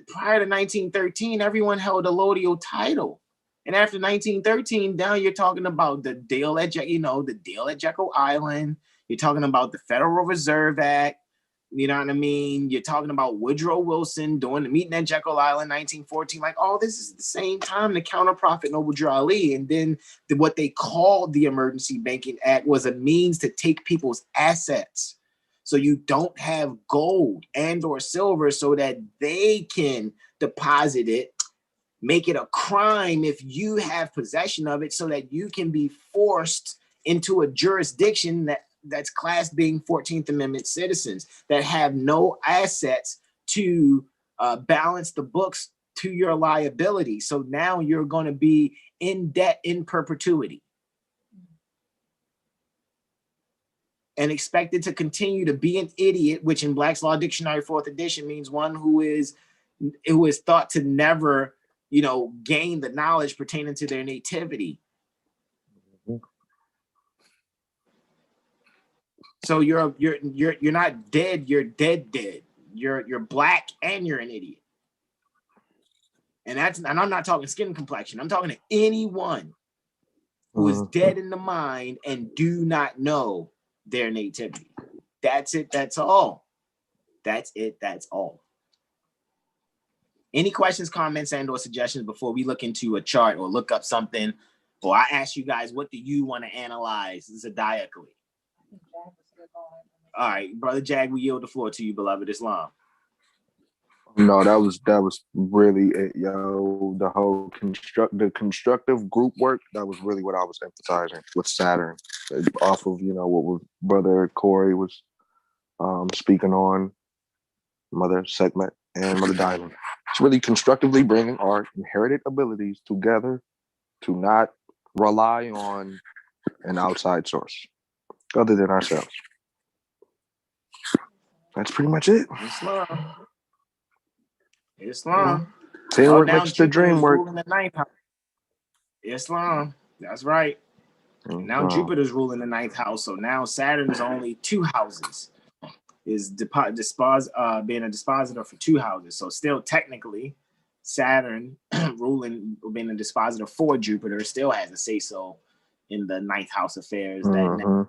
prior to 1913, everyone held a lodial title. And after 1913, now you're talking about the deal at Jekyll Island. You're talking about the Federal Reserve Act. You know what I mean? You're talking about Woodrow Wilson doing the meeting at Jekyll Island, 1914. Like, all this is the same time to counter Prophet Noble Drew Ali. And then what they called the Emergency Banking Act was a means to take people's assets. So you don't have gold and or silver so that they can deposit it, make it a crime if you have possession of it, so that you can be forced into a jurisdiction that's classed being 14th Amendment citizens that have no assets to balance the books to your liability. So now you're going to be in debt in perpetuity and expected to continue to be an idiot, which in Black's Law Dictionary 4th edition means one who is thought to never, gain the knowledge pertaining to their nativity. So you're not dead, you're dead. You're black and you're an idiot. And I'm not talking skin complexion. I'm talking to anyone who is dead in the mind and do not know their nativity. That's it. That's all. That's it. That's all. Any questions, comments, and or suggestions before we look into a chart or look up something? Or I ask you guys, what do you want to analyze zodiacally? All right, Brother Jag, we yield the floor to you, beloved Islam. No, that was really it, yo. The whole constructive group work, that was really what I was emphasizing with Saturn, off of what Brother Corey was speaking on, Mother Segment and Mother Diamond. It's really constructively bringing our inherited abilities together to not rely on an outside source other than ourselves. That's pretty much it. Islam. Teamwork makes the dream work. In the 9th house. Islam. That's right. Now Jupiter's ruling the 9th house. So now Saturn's only 2 houses. Is being a dispositor for 2 houses. So still technically, Saturn ruling, being a dispositor for Jupiter, still has a say-so in the 9th house affairs that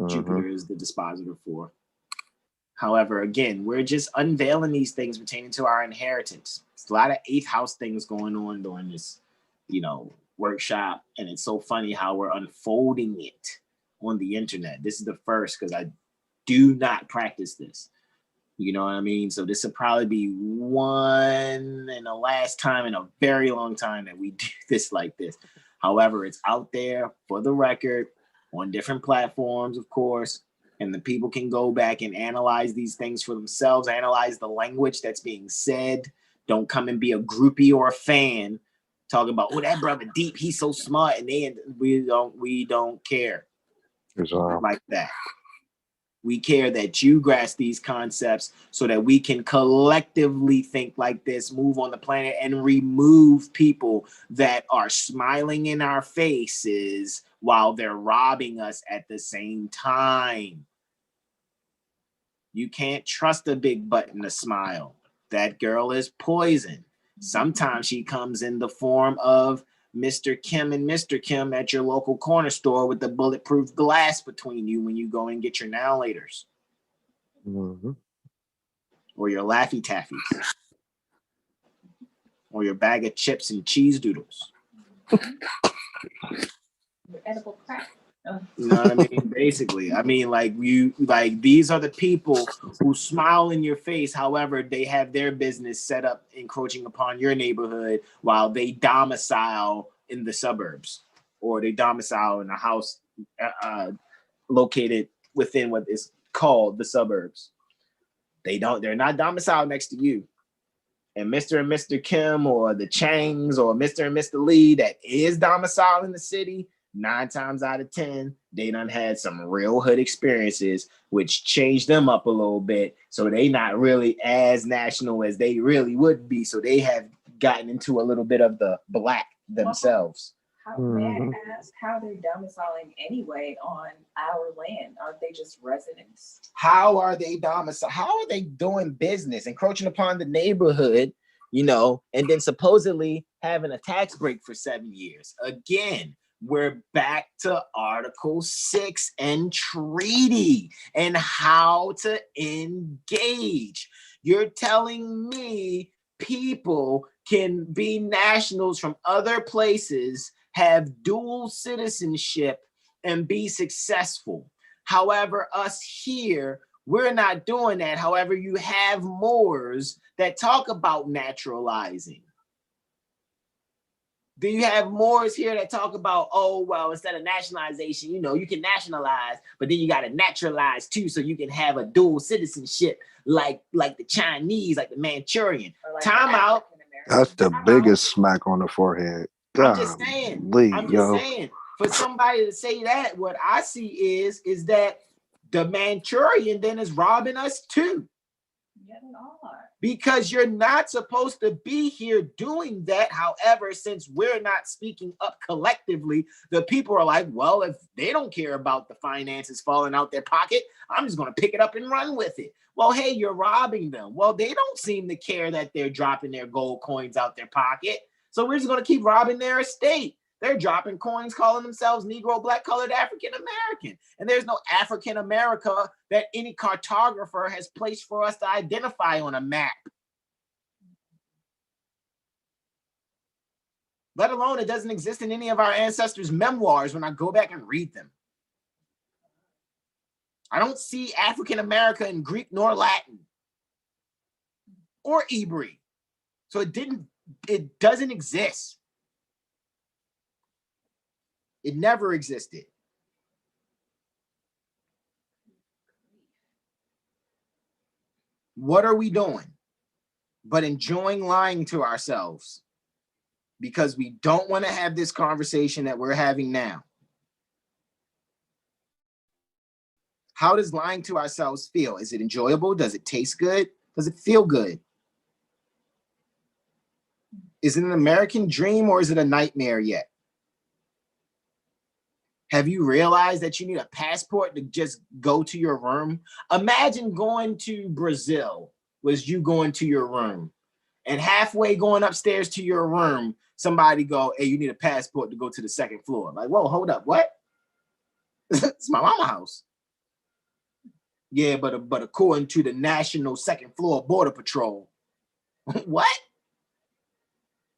Jupiter is the dispositor for. However, again, we're just unveiling these things pertaining to our inheritance. There's a lot of 8th house things going on during this, workshop. And it's so funny how we're unfolding it on the internet. This is the first, because I do not practice this. You know what I mean? So this will probably be one and the last time in a very long time that we do this like this. However, it's out there for the record on different platforms, of course. And the people can go back and analyze these things for themselves, analyze the language that's being said. Don't come and be a groupie or a fan talking about, oh, that brother deep, he's so smart, and we don't care like that. We care that you grasp these concepts so that we can collectively think like this, move on the planet, and remove people that are smiling in our faces while they're robbing us at the same time. You can't trust a big button to smile. That girl is poison. Sometimes she comes in the form of Mr. Kim and Mr. Kim at your local corner store with the bulletproof glass between you when you go and get your now laters. Or your Laffy Taffies. Or your bag of chips and cheese doodles. Your edible crack. You know what I mean? Basically, these are the people who smile in your face. However, they have their business set up encroaching upon your neighborhood while they domicile in the suburbs, or they domicile in a house located within what is called the suburbs. They're not domiciled next to you. And Mr. Kim or the Changs or Mr. and Mr. Lee that is domiciled in the city, 9 times out of 10, they done had some real hood experiences, which changed them up a little bit. So they not really as national as they really would be. So they have gotten into a little bit of the black themselves. May I ask how they're domiciling anyway on our land? Aren't they just residents? How are they domiciled? How are they doing business, encroaching upon the neighborhood, and then supposedly having a tax break for 7 years? Again, we're back to Article 6 and treaty and how to engage. You're telling me people can be nationals from other places, have dual citizenship, and be successful. However, us here, we're not doing that. However, you have Moors that talk about naturalizing. Do you have Moors here that talk about, oh, well, instead of nationalization, you can nationalize, but then you got to naturalize too, so you can have a dual citizenship like the Chinese, like the Manchurian. Like time out. That's the biggest smack on the forehead. I'm just saying, for somebody to say that, what I see is that the Manchurian then is robbing us too. Yeah, they are. Because you're not supposed to be here doing that. However, since we're not speaking up collectively, the people are like, well, if they don't care about the finances falling out their pocket, I'm just going to pick it up and run with it. Well, hey, you're robbing them. Well, they don't seem to care that they're dropping their gold coins out their pocket. So we're just going to keep robbing their estate. They're dropping coins, calling themselves Negro, Black, Colored, African American. And there's no African America that any cartographer has placed for us to identify on a map. Let alone it doesn't exist in any of our ancestors' memoirs when I go back and read them. I don't see African America in Greek nor Latin or Hebrew. So it doesn't exist. It never existed. What are we doing but enjoying lying to ourselves because we don't want to have this conversation that we're having now? How does lying to ourselves feel? Is it enjoyable? Does it taste good? Does it feel good? Is it an American dream or is it a nightmare yet? Have you realized that you need a passport to just go to your room? Imagine going to Brazil was you going to your room, and halfway going upstairs to your room, somebody go, hey, you need a passport to go to the second floor. Like, whoa, hold up, what? It's my mama house. Yeah, but according to the National Second Floor Border Patrol. What?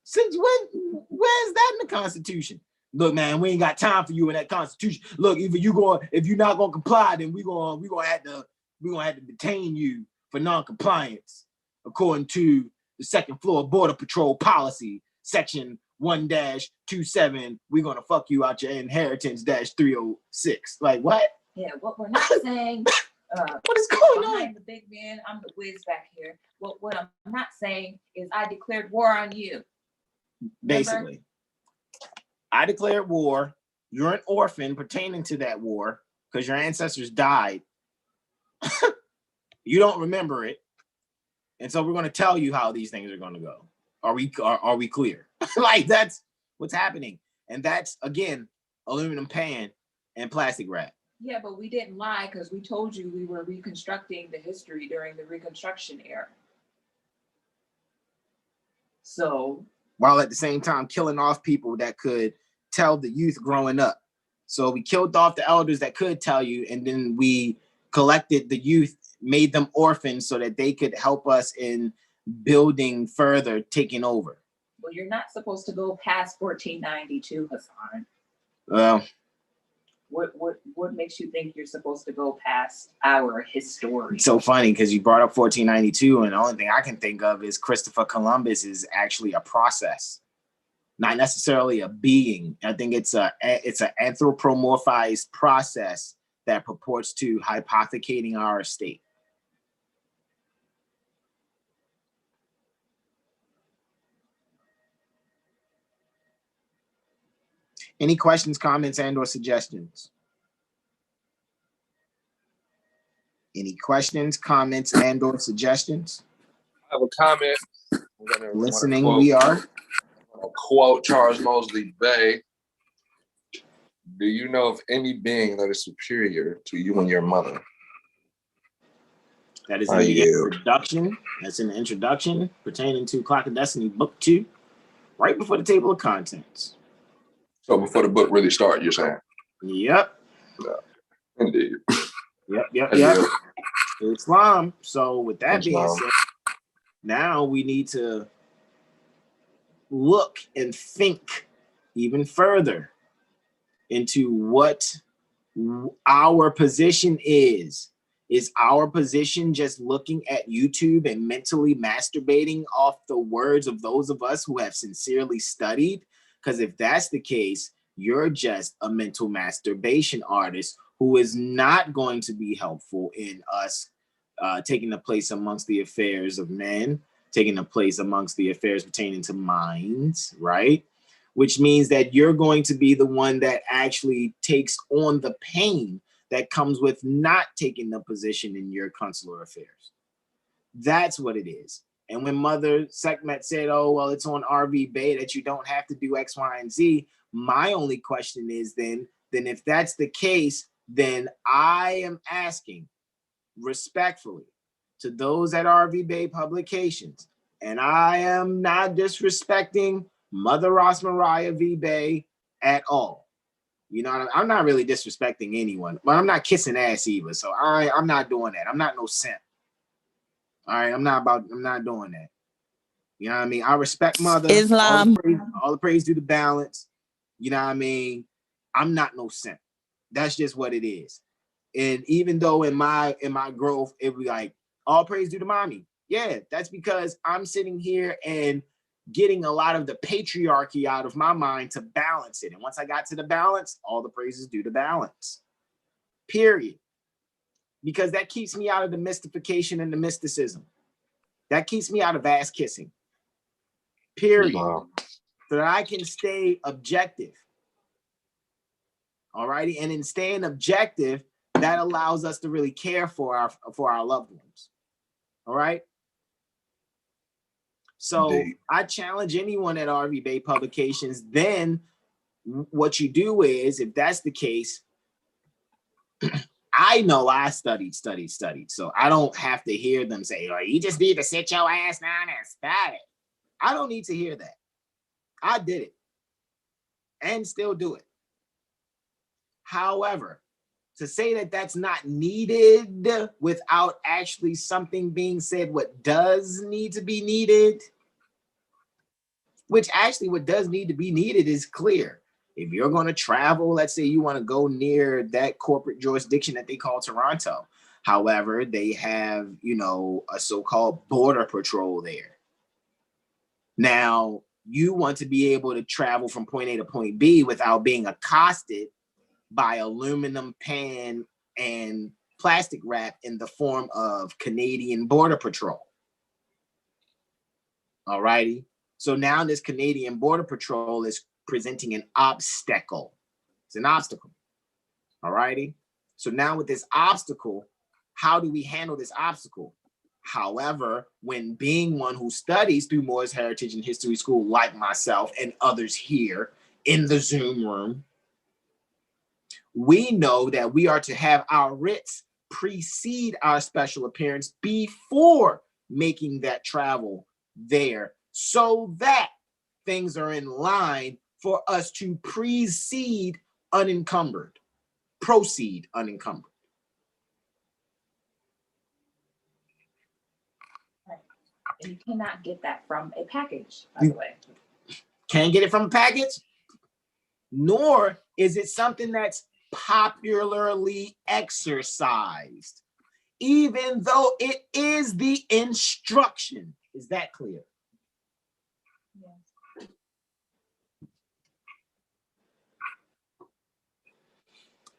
Since when? Where's that in the Constitution? Look, man, we ain't got time for you in that Constitution. Look, if you're not gonna comply, then we're gonna have to detain you for non-compliance, according to the Second Floor Border Patrol policy, section 1-27. We're gonna fuck you out your inheritance -306. Like what? Yeah, what we're not saying. What is going behind on? the big man, I'm the whiz back here. What I'm not saying is I declared war on you. Basically, I declared war. You're an orphan pertaining to that war because your ancestors died. You don't remember it, and so we're going to tell you how these things are going to go. Are we clear? Like that's what's happening, and that's again aluminum pan and plastic wrap. Yeah, but we didn't lie because we told you we were reconstructing the history during the Reconstruction era. So, while at the same time killing off people that could tell the youth growing up. So we killed off the elders that could tell you, and then we collected the youth, made them orphans so that they could help us in building further, taking over. Well, you're not supposed to go past 1492, Hassan. Well, what makes you think you're supposed to go past our history? It's so funny because you brought up 1492, and the only thing I can think of is Christopher Columbus is actually a process, not necessarily a being. I think it's an anthropomorphized process that purports to hypothecating our estate. Any questions, comments, and/or suggestions? Any questions, comments, and/or suggestions? I have a comment. Listening, we are. Quote Charles Mosley Bay. Do you know of any being that is superior to you and your mother? That is in the introduction. That's in the introduction pertaining to Clock of Destiny, Book 2, right before the table of contents. So before the book really starts, you're saying? Yep. Yeah. Indeed. Yep. Islam. So with that being said, now we need to look and think even further into what our position is. Is our position just looking at YouTube and mentally masturbating off the words of those of us who have sincerely studied? Because if that's the case, you're just a mental masturbation artist who is not going to be helpful in us taking the place amongst the affairs of men, taking the place amongst the affairs pertaining to minds, right? Which means that you're going to be the one that actually takes on the pain that comes with not taking the position in your consular affairs. That's what it is. And when Mother Sekhmet said, oh, well, it's on RV Bay that you don't have to do X, Y, and Z, my only question is then if that's the case, then I am asking respectfully to those at RV Bay Publications, and I am not disrespecting Mother Rosmariah V. Bay at all. You know, I'm not really disrespecting anyone, but I'm not kissing ass either. So I'm not doing that. I'm not no simp. All right, I'm not doing that. You know what I mean? I respect Mother. Islam. All the praise due to balance. You know what I mean? I'm not no simp. That's just what it is. And even though in my growth, it would be like, all praise due to mommy. Yeah, that's because I'm sitting here and getting a lot of the patriarchy out of my mind to balance it. And once I got to the balance, all the praises due to balance. Period. Because that keeps me out of the mystification and the mysticism. That keeps me out of ass kissing. Period. Wow. So that I can stay objective. All righty. And in staying objective, that allows us to really care for our loved ones. All right. So Indeed. I challenge anyone at RV Bay Publications. Then what you do is, if that's the case, I know I studied. So I don't have to hear them say, oh, you just need to sit your ass down and study. I don't need to hear that. I did it and still do it. However, to say that that's not needed without actually something being said, what does need to be needed, which actually what does need to be needed is clear. If you're going to travel, let's say you want to go near that corporate jurisdiction that they call Toronto. However, they have, you know, a so-called border patrol there. Now, you want to be able to travel from point A to point B without being accosted by aluminum pan and plastic wrap in the form of Canadian Border Patrol. All righty. So now this Canadian Border Patrol is presenting an obstacle. It's an obstacle. All righty. So now with this obstacle, how do we handle this obstacle? However, when being one who studies through Moorish Heritage and History School, like myself and others here in the Zoom room, we know that we are to have our writs precede our special appearance before making that travel there, so that things are in line for us to proceed unencumbered. Right. And you cannot get that from a package, by the way. Can't get it from a package, nor is it something that's popularly exercised, even though it is the instruction. Is that clear? Yes.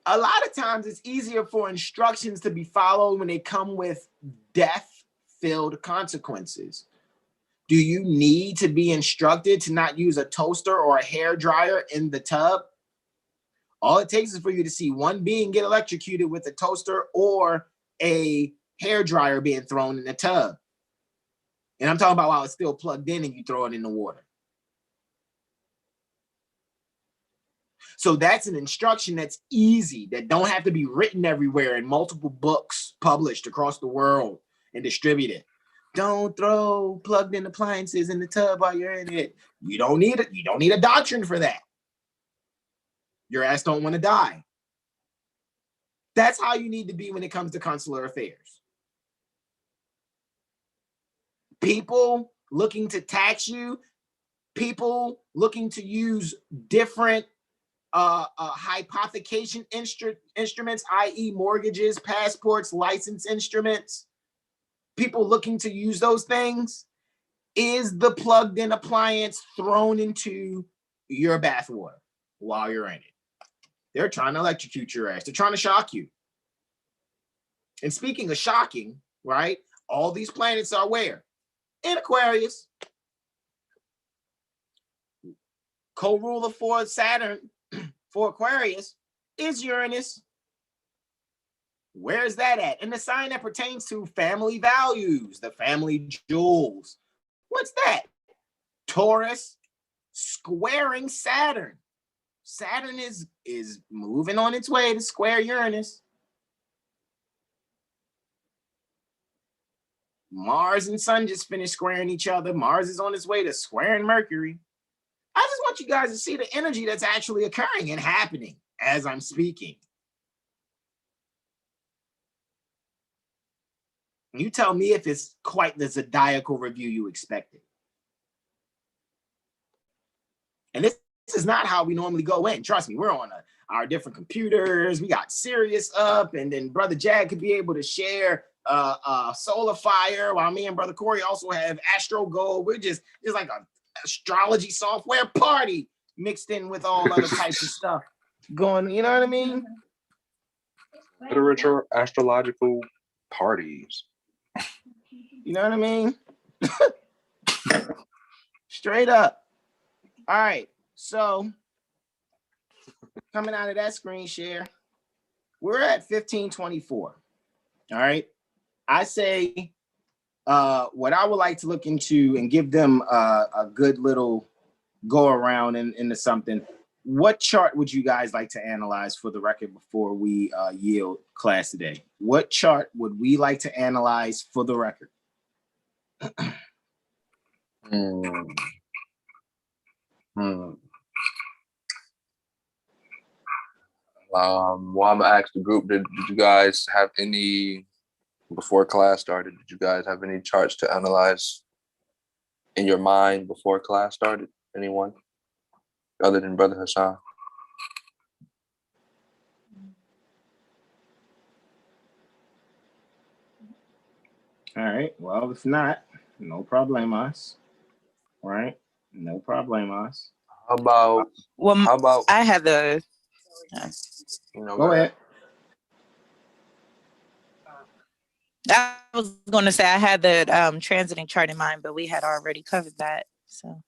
A lot of times it's easier for instructions to be followed when they come with death-filled consequences. Do you need to be instructed to not use a toaster or a hair dryer in the tub? All it takes is for you to see one being get electrocuted with a toaster or a hair dryer being thrown in the tub. And I'm talking about while it's still plugged in and you throw it in the water. So that's an instruction that's easy, that don't have to be written everywhere in multiple books published across the world and distributed. Don't throw plugged in appliances in the tub while you're in it. You don't need it. You don't need a doctrine for that. Your ass don't want to die. That's how you need to be when it comes to consular affairs. People looking to tax you, people looking to use different hypothecation instruments, i.e. mortgages, passports, license instruments, people looking to use those things, is the plugged in appliance thrown into your bathwater while you're in it. They're trying to electrocute your ass. They're trying to shock you. And speaking of shocking, right? All these planets are where? In Aquarius. Co-ruler for Saturn, for Aquarius, is Uranus. Where's that at? And the sign that pertains to family values, the family jewels. What's that? Taurus squaring Saturn. Saturn is moving on its way to square Uranus. Mars and Sun just finished squaring each other. Mars is on its way to squaring Mercury. I just want you guys to see the energy that's actually occurring and happening as I'm speaking. You tell me if it's quite the zodiacal review you expected. And this is not how we normally go in. Trust me, we're on our different computers. We got Sirius up, and then Brother Jag could be able to share Solar Fire, while me and Brother Corey also have Astro Gold. We're just like a astrology software party mixed in with all other types of stuff going. You know what I mean? Literature, astrological parties. You know what I mean? Straight up. All right. So coming out of that screen share, we're at 1524. All right. I say what I would like to look into and give them a good little go around into something. What chart would you guys like to analyze for the record before we yield class today? What chart would we like to analyze for the record? Well, I'm gonna ask the group, did you guys have any, before class started, did you guys have any charts to analyze in your mind before class started? Anyone other than Brother Hassan? All right. Well, if not, no problemos. All right. No problemos. How about I had the Go ahead. I was going to say I had the transiting chart in mind, but we had already covered that. So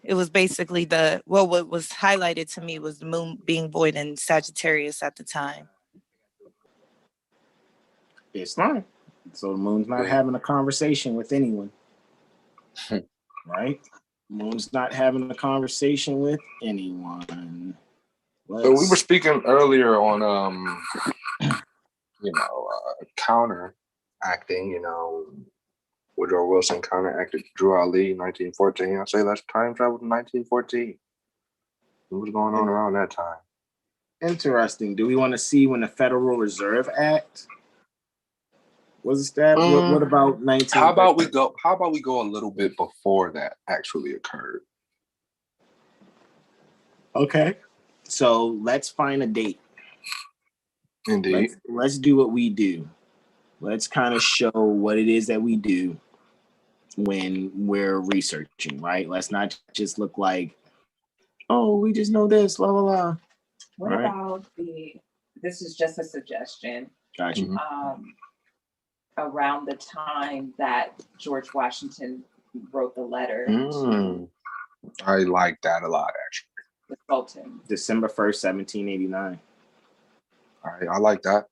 it was basically what was highlighted to me was the moon being void in Sagittarius at the time. It's not. So the moon's not having a conversation with anyone. Right? Moon's not having a conversation with anyone. So we were speaking earlier on counteracting, Woodrow Wilson counteracted Drew Ali in 1914. I say let's time travel to 1914. What was going on around that time? Interesting. Do we want to see when the Federal Reserve Act was established? What about 19? How about we go a little bit before that actually occurred? Okay. So let's find a date. Indeed. Let's do what we do. Let's kind of show what it is that we do when we're researching, right? Let's not just look like, oh, we just know this, la la la. What about this is just a suggestion. Gotcha. Around the time that George Washington wrote the letter I like that a lot, actually. The Sultan. December 1st, 1789. I like that.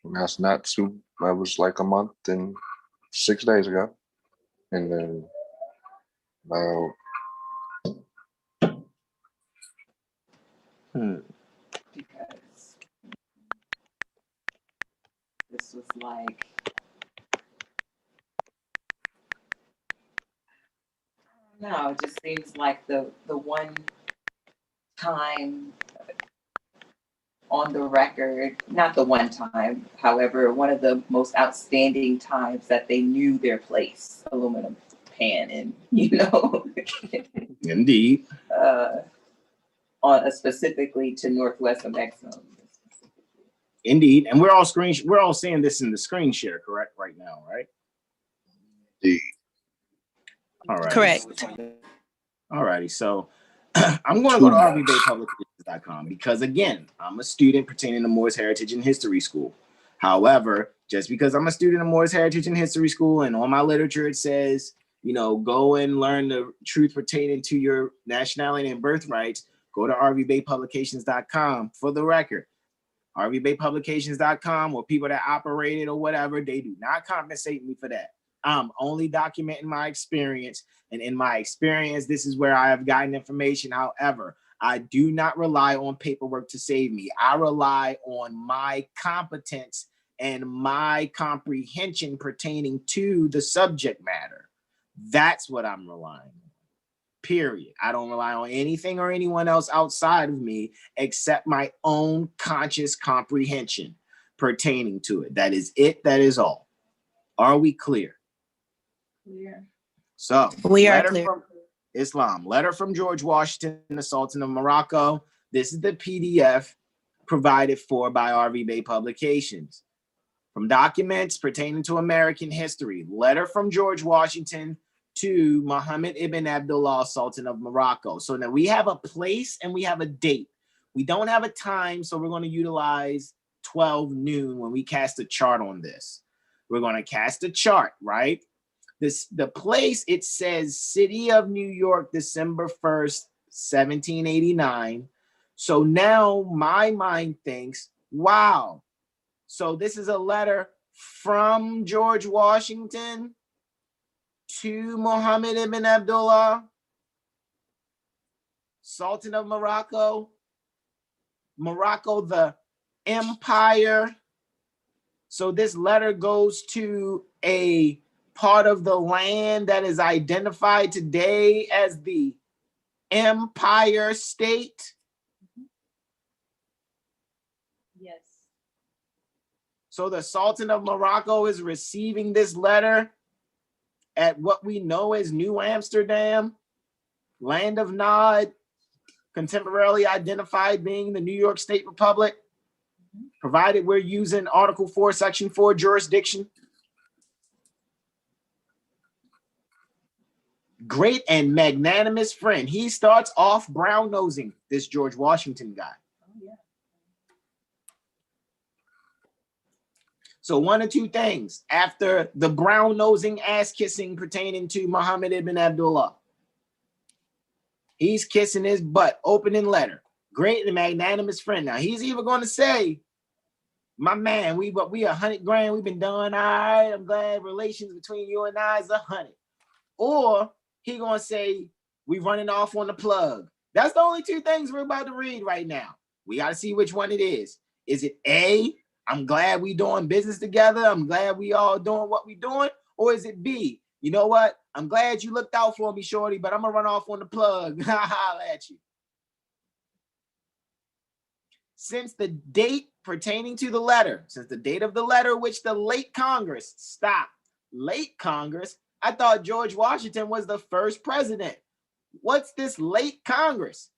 And that's not too, that was like a month and 6 days ago. And then because this was like, I don't know, it just seems like the one time on the record, not the one time, however, one of the most outstanding times that they knew their place, aluminum pan, and Indeed. On specifically to Northwest of Exxon. Indeed, and we're all seeing this in the screen share, correct? Right now, right? Indeed. All right. Correct. All righty. So I'm going to go to rvbaypublications.com because, again, I'm a student pertaining to Moorish Heritage and History School. However, just because I'm a student of Moorish Heritage and History School and on my literature it says, go and learn the truth pertaining to your nationality and birthrights, go to rvbaypublications.com for the record. RVBayPublications.com or people that operate it or whatever, they do not compensate me for that. I'm only documenting my experience. And in my experience, this is where I have gotten information. However, I do not rely on paperwork to save me. I rely on my competence and my comprehension pertaining to the subject matter. That's what I'm relying on. Period. I don't rely on anything or anyone else outside of me except my own conscious comprehension pertaining to it. That is it. That is all. Are we clear? Clear. So We are clear. From Islam. Letter from George Washington, the Sultan of Morocco. This is the PDF provided for by RV Bay Publications. From documents pertaining to American history. Letter from George Washington to Muhammad ibn Abdullah, Sultan of Morocco. So now we have a place and we have a date. We don't have a time, so we're going to utilize 12 noon when we cast a chart on this. We're going to cast a chart, right? The place, it says City of New York, December 1st, 1789. So now my mind thinks, wow. So this is a letter from George Washington to Muhammad ibn Abdullah, Sultan of Morocco, Morocco, the empire. So this letter goes to a part of the land that is identified today as the Empire State. Yes. So the Sultan of Morocco is receiving this letter at what we know as New Amsterdam, land of Nod, contemporarily identified being the New York State Republic, provided we're using Article 4, Section 4 jurisdiction. Great and magnanimous friend. He starts off brown-nosing this George Washington guy. Oh, yeah. So one or two things after the brown-nosing ass-kissing pertaining to Muhammad ibn Abdullah. He's kissing his butt, opening letter. Great and magnanimous friend. Now, he's either going to say, my man, we 100 grand, we've been doing all right. I'm glad relations between you and I is 100. Or he going to say, we running off on the plug. That's the only two things we're about to read right now. We got to see which one it is. Is it A, I'm glad we doing business together. I'm glad we all doing what we doing. Or is it B, you know what? I'm glad you looked out for me, shorty, but I'm going to run off on the plug. Holla at you. Since the date pertaining to the letter, since the date of the letter, which the late Congress, stop, late Congress, I thought George Washington was the first president. What's this late Congress?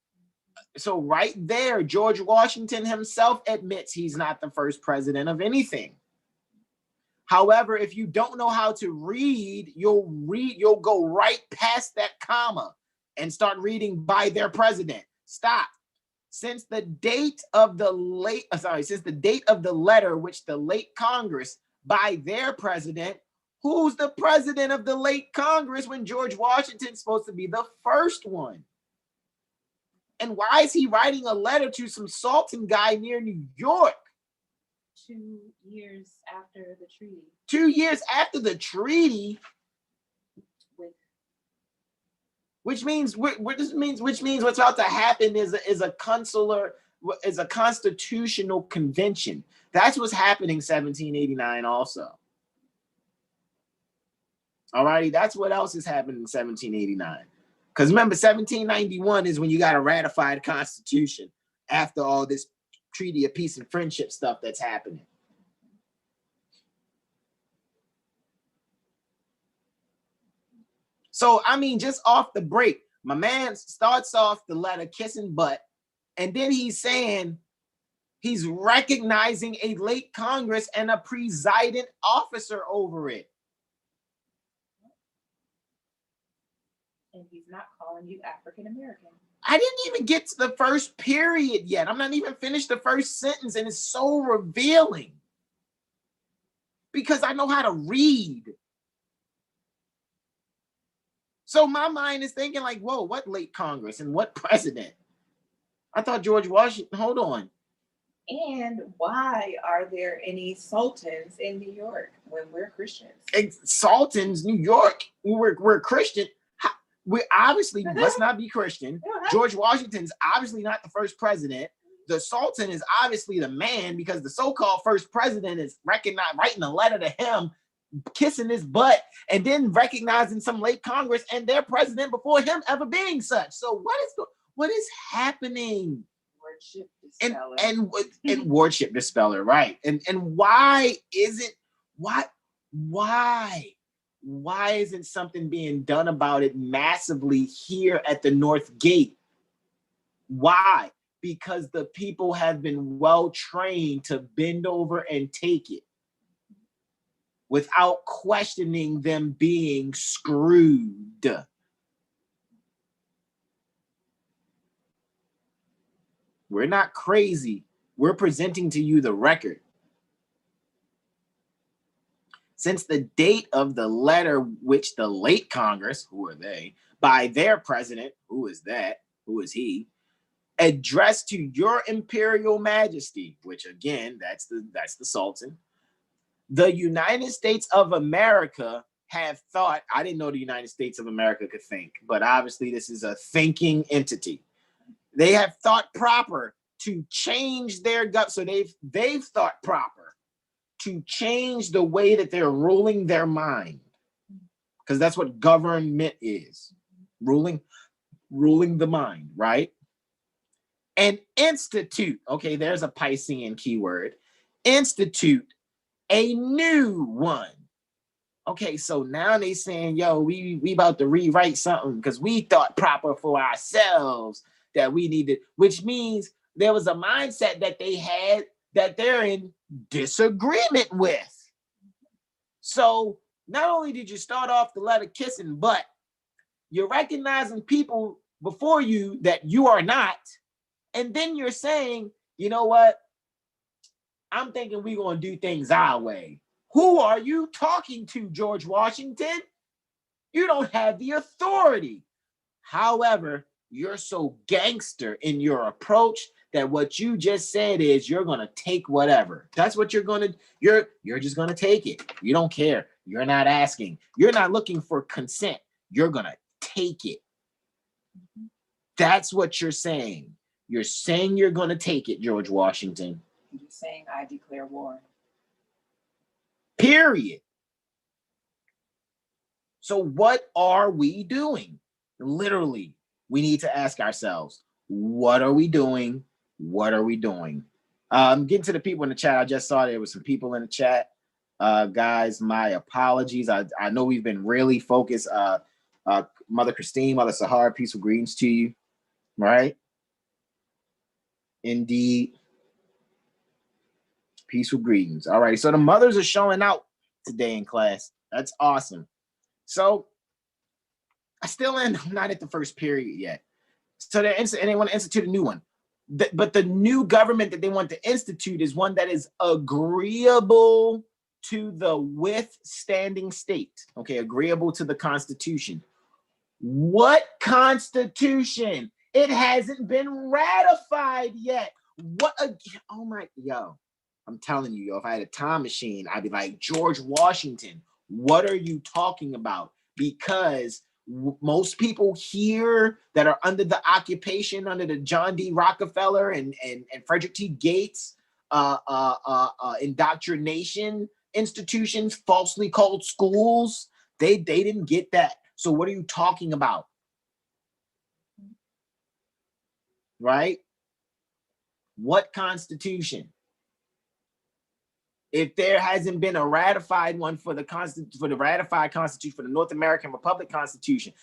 So right there, George Washington himself admits he's not the first president of anything. However, if you don't know how to read, you'll go right past that comma and start reading by their president. Stop. Since the date of the letter, which the late Congress by their president, who's the president of the late Congress when George Washington's supposed to be the first one? And why is he writing a letter to some Sultan guy near New York? 2 years after the treaty. 2 years after the treaty? Which means what's about to happen is a constitutional convention. That's what's happening 1789 also. All righty, that's what else is happening in 1789. Because remember, 1791 is when you got to ratify the Constitution after all this Treaty of Peace and Friendship stuff that's happening. So, I mean, just off the break, my man starts off the letter kissing butt, and then he's saying he's recognizing a late Congress and a presiding officer over it. And he's not calling you African American. I didn't even get to the first period yet. I'm not even finished the first sentence, and it's so revealing because I know how to read. So my mind is thinking like, whoa, what late Congress and what president? I thought George Washington, hold on. And why are there any sultans in New York when we're Christians? Sultans, New York, we're Christian. We obviously must not be Christian. George Washington's obviously not the first president. The Sultan is obviously the man, because the so-called first president is recognized, writing a letter to him, kissing his butt, and then recognizing some late Congress and their president before him ever being such. So what is happening? Wordship And dispeller. and wordship dispeller, right? And why isn't something being done about it massively here at the North Gate? Why? Because the people have been well trained to bend over and take it without questioning them being screwed. We're not crazy. We're presenting to you the record. Since the date of the letter which the late Congress, who are they, by their president, who is that, who is he, addressed to your imperial majesty, which again, that's the Sultan, the United States of America have thought, I didn't know the United States of America could think, but obviously this is a thinking entity. They have thought proper to change their gut. So they've thought proper to change the way that they're ruling their mind, because that's what government is, ruling the mind, right? And institute, okay, there's a Piscean keyword, institute a new one. Okay, so now they saying, yo, we about to rewrite something because we thought proper for ourselves that we needed, which means there was a mindset that they had that they're in disagreement with. So not only did you start off the letter kissing, but you're recognizing people before you that you are not. And then you're saying, you know what? I'm thinking we're going to do things our way. Who are you talking to, George Washington? You don't have the authority. However, you're so gangster in your approach that what you just said is you're going to take whatever. That's what you're going to, you're just going to take it. You don't care. You're not asking. You're not looking for consent. You're going to take it. That's what you're saying. You're saying you're going to take it, George Washington. You're saying I declare war. Period. So what are we doing? Literally, we need to ask ourselves, what are we doing? What are we doing? Getting to the people in the chat. I just saw there was some people in the chat. Guys, my apologies. I know we've been really focused. Mother Christine, Mother Sahara, peaceful greetings to you. Right? Indeed. Peaceful greetings. All right. So the mothers are showing out today in class. That's awesome. So I still am not at the first period yet. So they want to institute a new one. But the new government that they want to institute is one that is agreeable to the withstanding state. Okay, agreeable to the Constitution. What Constitution? It hasn't been ratified yet. Oh my, yo. I'm telling you, yo, if I had a time machine, I'd be like, George Washington, what are you talking about? Because most people here that are under the occupation, under the John D. Rockefeller and Frederick T. Gates indoctrination institutions, falsely called schools, they didn't get that. So what are you talking about? Right? What Constitution? If there hasn't been a ratified one for the ratified Constitution, for the North American Republic Constitution,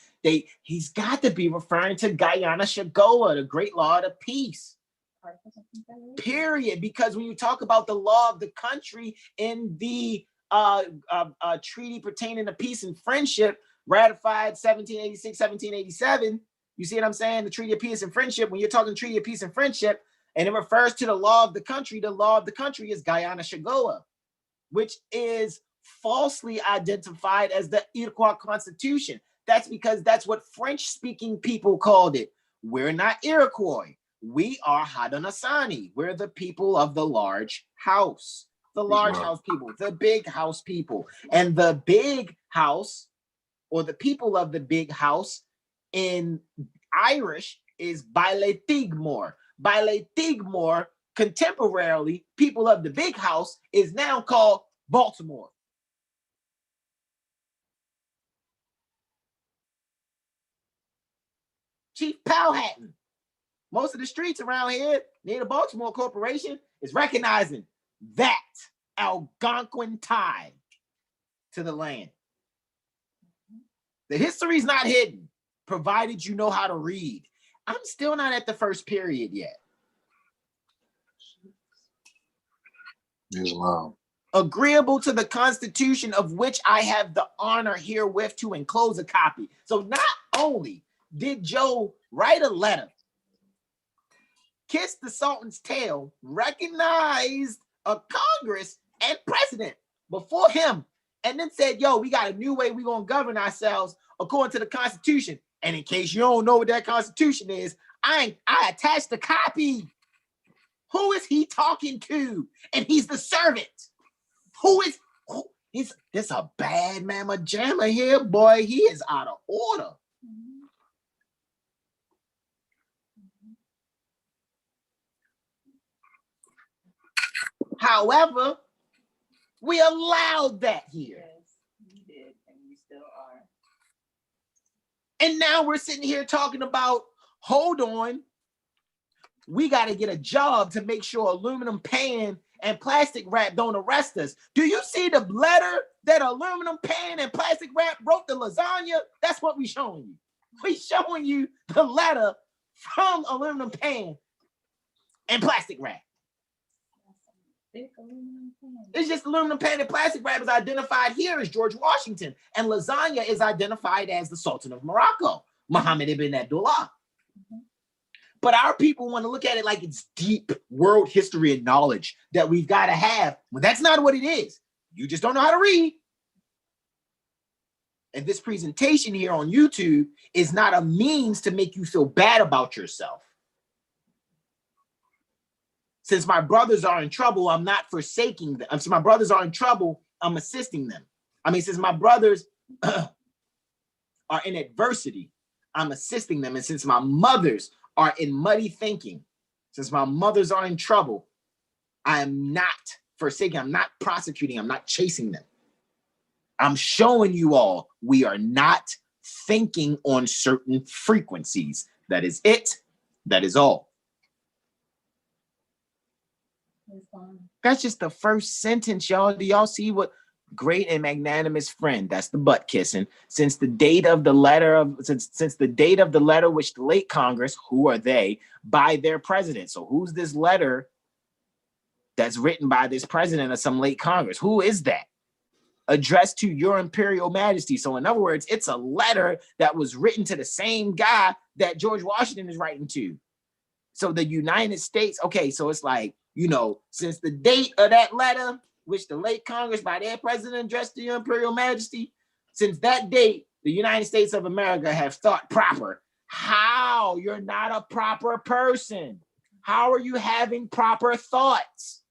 he's got to be referring to Guyana Shagoa, the Great Law of the Peace. Period. Because when you talk about the law of the country in the treaty pertaining to peace and friendship, ratified 1786, 1787, you see what I'm saying? The Treaty of Peace and Friendship, when you're talking Treaty of Peace and Friendship, and it refers to the law of the country is Guyana Shagoa, which is falsely identified as the Iroquois Constitution. That's because that's what French-speaking people called it. We're not Iroquois. We are Haudenosaunee. We're the people of the large house. The large house people, the big house people. And the big house, or the people of the big house in Irish, is Baile Tigmore. Baile Tigmore, contemporarily, people of the big house, is now called Baltimore. Chief Powhatan. Most of the streets around here near the Baltimore Corporation is recognizing that Algonquin tie to the land. The history's not hidden, provided you know how to read. I'm still not at the first period yet. Islam. Agreeable to the Constitution, of which I have the honor herewith to enclose a copy. So not only did Joe write a letter, kiss the Sultan's tail, recognized a Congress and president before him, and then said, yo, we got a new way we're going to govern ourselves according to the Constitution. And in case you don't know what that Constitution is, I attached a copy. Who is he talking to? And he's the servant. There's a bad mamma jamma here, boy. He is out of order. However, we allowed that here. Yes, we did, and we still are. And now we're sitting here talking about, hold on, we got to get a job to make sure aluminum pan and plastic wrap don't arrest us. Do you see the letter that aluminum pan and plastic wrap wrote to lasagna? That's what we're showing you. We're showing you the letter from aluminum pan and plastic wrap. It's just aluminum pan and plastic wrap is identified here as George Washington, and lasagna is identified as the Sultan of Morocco, Mohammed ibn Abdullah. But our people want to look at it like it's deep world history and knowledge that we've got to have. Well, that's not what it is. You just don't know how to read. And this presentation here on YouTube is not a means to make you feel bad about yourself. Since my brothers are in trouble, I'm not forsaking them. Since my brothers are in trouble, I'm assisting them. I mean, since my brothers are in adversity, I'm assisting them. And since my mothers are in muddy thinking, since my mothers are in trouble, I am not forsaking, I'm not prosecuting, I'm not chasing them. I'm showing you all we are not thinking on certain frequencies. That is it. That is all. That's just the first sentence, y'all. Do y'all see what? Great and magnanimous friend. That's the butt kissing. Since the date of the letter which the late Congress, who are they, by their president. So who's this letter that's written by this president of some late Congress? Who is that? Addressed to your imperial majesty. So in other words, it's a letter that was written to the same guy that George Washington is writing to. So the United States, okay, so it's like, since the date of that letter, which the late Congress by their president addressed to your imperial majesty, since that date, the United States of America have thought proper. How? You're not a proper person. How are you having proper thoughts?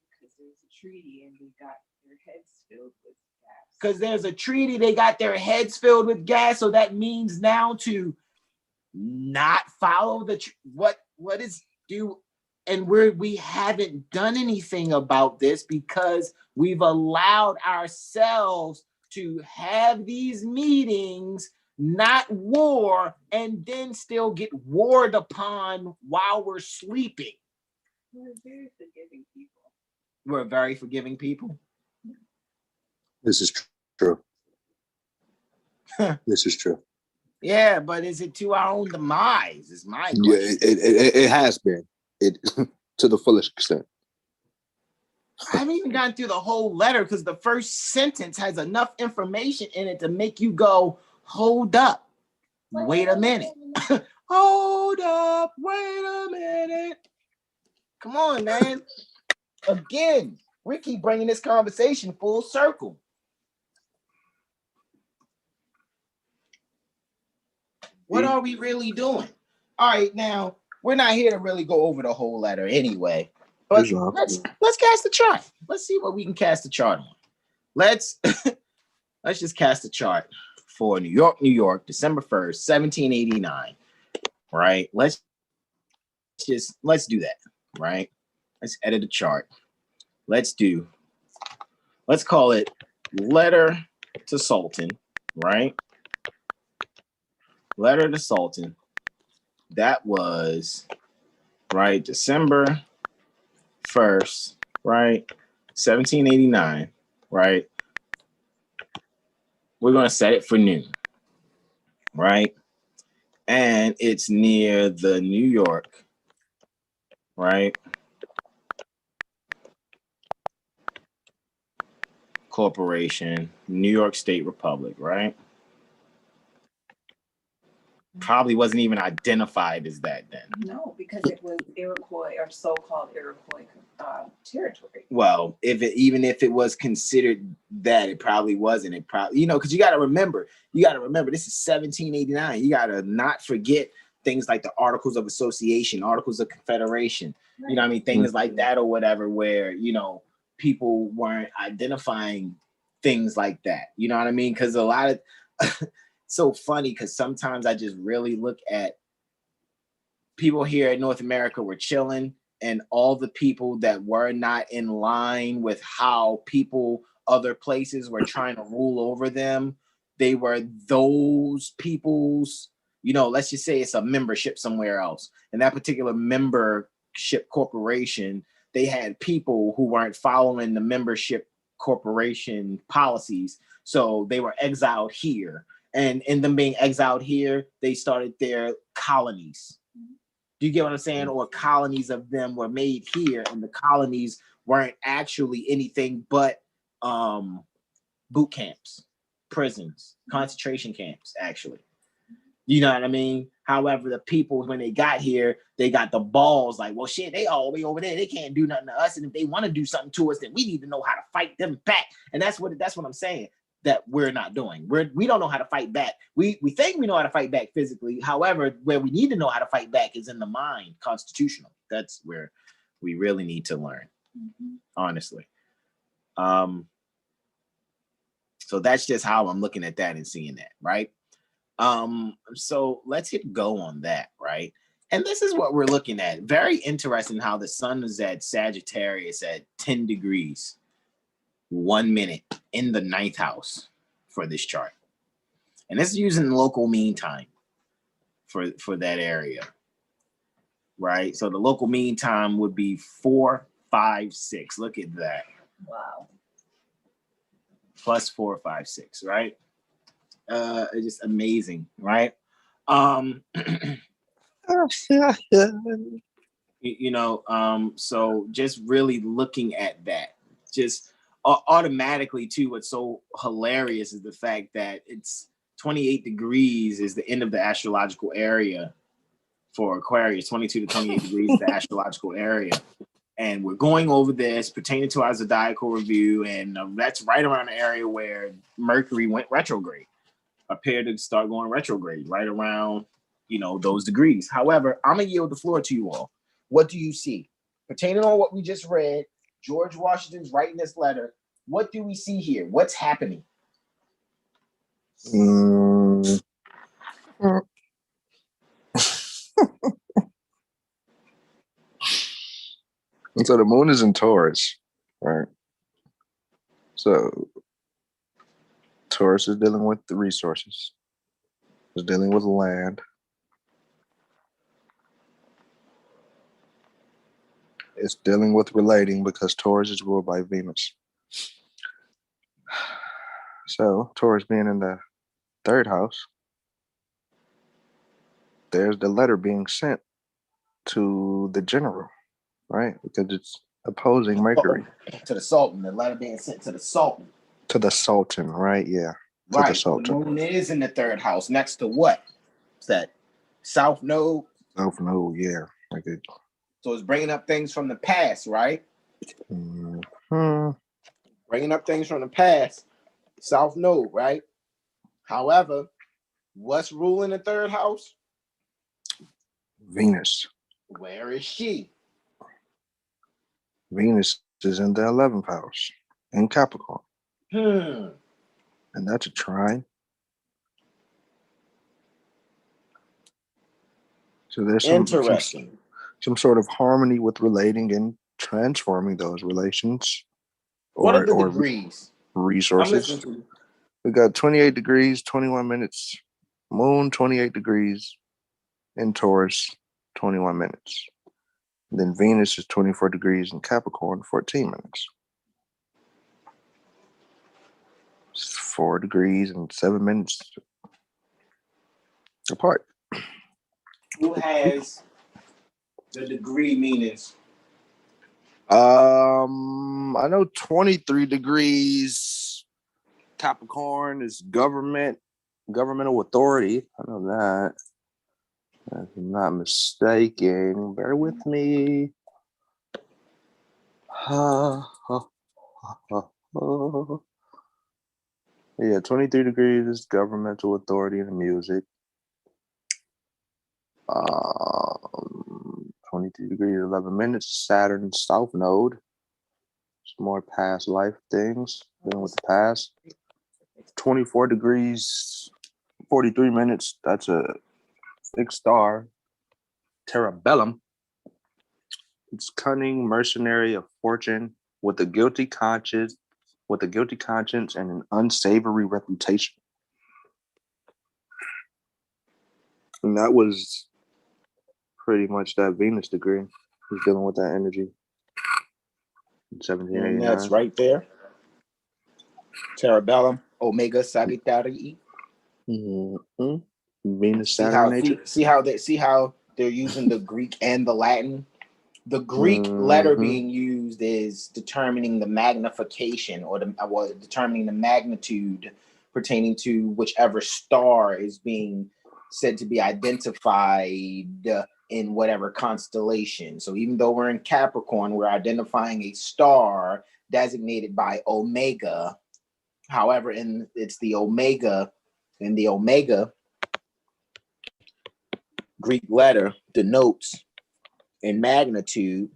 Because there's a treaty and they got their heads filled with gas. Because there's a treaty, they got their heads filled with gas. So that means now to not follow what is due. And we haven't done anything about this because we've allowed ourselves to have these meetings, not war, and then still get warred upon while we're sleeping. We're very forgiving people. We're very forgiving people. This is true. This is true. Yeah, but is it to our own demise? Is my question. Yeah, it has been. It to the fullest extent. I haven't even gotten through the whole letter because the first sentence has enough information in it to make you go, hold up, wait a minute. Hold up, wait a minute. Come on, man. Again, we keep bringing this conversation full circle. What are we really doing? All right, now, we're not here to really go over the whole letter anyway. But Sure. let's cast a chart. Let's see what we can cast a chart on. Let's just cast a chart for New York, December 1st, 1789. Right? Let's do that. Right? Let's edit a chart. Let's call it Letter to Sultan, right? Letter to Sultan. That was right, December 1st, right? 1789, right? We're gonna set it for noon, right? And it's near the New York, right? Corporation, New York State Republic, right? Probably wasn't even identified as that then. No, because it was Iroquois or so-called Iroquois territory. Well, even if it was considered that, it probably wasn't. It probably, because you got to remember, this is 1789. You got to not forget things like the Articles of Association, Articles of Confederation, Right. you know what I mean? Things like that or whatever, where, people weren't identifying things like that. You know what I mean? Because a lot of, so funny, because sometimes I just really look at people here in North America were chilling, and all the people that were not in line with how people other places were trying to rule over them, they were those people's, let's just say it's a membership somewhere else. And that particular membership corporation, they had people who weren't following the membership corporation policies. So they were exiled here. And in them being exiled here, they started their colonies. Do you get what I'm saying? Or colonies of them were made here, and the colonies weren't actually anything but boot camps, prisons, concentration camps, actually. You know what I mean? However, the people, when they got here, they got the balls like, well, shit, they all the way over there. They can't do nothing to us. And if they want to do something to us, then we need to know how to fight them back. And that's what I'm saying, that we're not doing. We don't know how to fight back. We think we know how to fight back physically. However, where we need to know how to fight back is in the mind, constitutional. That's where we really need to learn, honestly. So that's just how I'm looking at that and seeing that, right? So let's hit go on that, right? And this is what we're looking at. Very interesting how the sun is at Sagittarius at 10 degrees, 1 minute in the 9th house for this chart. And this is using local mean time for that area, right? So the local mean time would be 4, 5, 6. Look at that. Wow. Plus 4, 5, 6, right? It's just amazing, right? So just really looking at that, just automatically too, what's so hilarious is the fact that it's 28 degrees is the end of the astrological area for Aquarius. 22 to 28 degrees is the astrological area. And we're going over this pertaining to our zodiacal review, and that's right around the area where Mercury went retrograde, appeared to start going retrograde, right around, those degrees. However, I'm gonna yield the floor to you all. What do you see? Pertaining on what we just read, George Washington's writing this letter. What do we see here? What's happening? So the moon is in Taurus, right? So Taurus is dealing with the resources. It's dealing with land. It's dealing with relating because Taurus is ruled by Venus. So Taurus being in the 3rd house, there's the letter being sent to the general, right? Because it's opposing Mercury. To the Sultan, the letter being sent to the Sultan. To the Sultan, right? Yeah. Right. To the Sultan. The moon is in the 3rd house next to what? What's that? South Node. South Node, yeah. Okay. So it's bringing up things from the past, right? Mm-hmm. Bringing up things from the past. South Node, right? However, what's ruling the 3rd house? Venus. Where is she? Venus is in the 11th house in Capricorn. Hmm. And that's a trine. So there's Interesting. some sort of harmony with relating and transforming those relations What are the or degrees? I'm resources. listening to you. We got 28 degrees, 21 minutes. Moon, 28 degrees in Taurus, 21 minutes. And then Venus is 24 degrees in Capricorn, 14 minutes. It's 4 degrees and 7 minutes apart. Who has the degree meanings? I know 23 degrees Capricorn is governmental authority. I know that. If I'm not mistaken. Bear with me. Yeah, 23 degrees is governmental authority in the music. 23 degrees, 11 minutes, Saturn South Node. It's more past life things, dealing with the past. 24 degrees, 43 minutes, that's a fixed star. Terabellum. It's cunning, mercenary of fortune, with a guilty conscience, and an unsavory reputation. And that was pretty much that Venus degree. He's dealing with that energy. In And 1789. that's right there. Terabellum, Omega Sagittarii. Mm-hmm. Venus, Saturn nature. See how they're using the Greek and the Latin. The Greek letter being used is determining the magnification or determining the magnitude pertaining to whichever star is being said to be identified in whatever constellation. So even though we're in Capricorn, we're identifying a star designated by Omega. However, it's the Omega, and the Omega Greek letter denotes in magnitude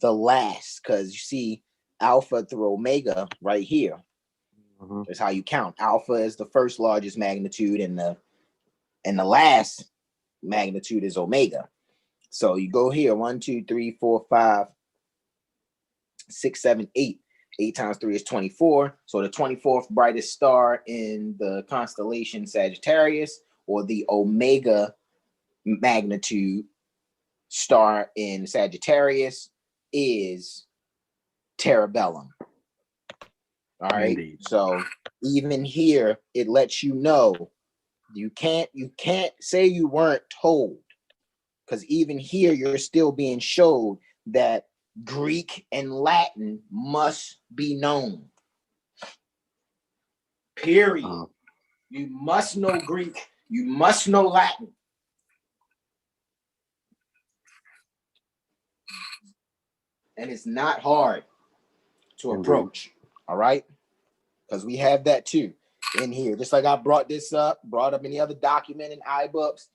the last, because you see alpha through omega right here. That's how you count. Alpha is the first largest magnitude, and the last magnitude is omega. So you go here 1, 2, 3, 4, 5, 6, 7, 8. 8 times 3 is 24. So the 24th brightest star in the constellation Sagittarius, or the omega magnitude star in Sagittarius, is Terabellum. All right. Indeed. So even here, it lets you know you can't say you weren't told, because even here you're still being showed that Greek and Latin must be known. Period. You must know Greek. You must know Latin. And it's not hard to approach. All right. Because we have that too in here. Just like I brought up any other document in iBooks.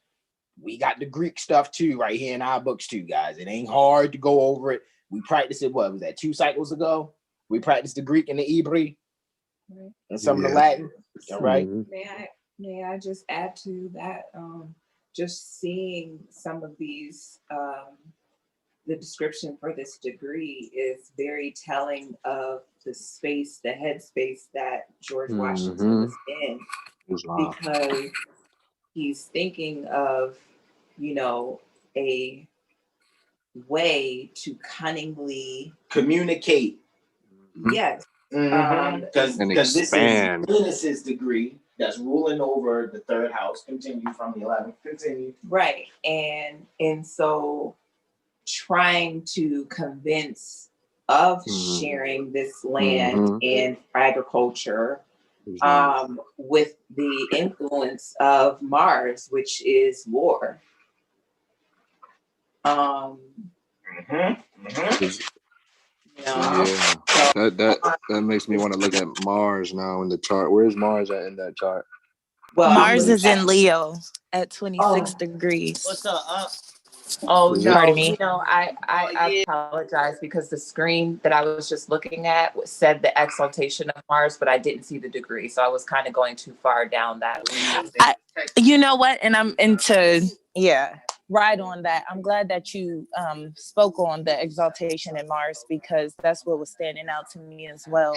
We got the Greek stuff too right here in iBooks too, guys. It ain't hard to go over it. We practiced it, what was that, 2 cycles ago? We practiced the Greek and the Hebrew and some of the Latin. All right. May I just add to that? Just seeing some of these, the description for this degree is very telling of the space, the headspace that George Washington was in, because he's thinking of, a way to cunningly communicate. Yes. Because this is Venus's degree that's ruling over the 3rd house. Continue from the 11th. Continue. Right. And so trying to convince of sharing this land and agriculture with the influence of Mars, which is war. That makes me want to look at Mars now in the chart. Where's Mars at in that chart? Well, Mars is in Leo at 26 degrees. What's up? Oh no, Pardon me. I apologize because the screen that I was just looking at said the exaltation of Mars, but I didn't see the degree, so I was kind of going too far down that. You know what? And I'm into, yeah, right on that. I'm glad that you spoke on the exaltation in Mars, because that's what was standing out to me as well.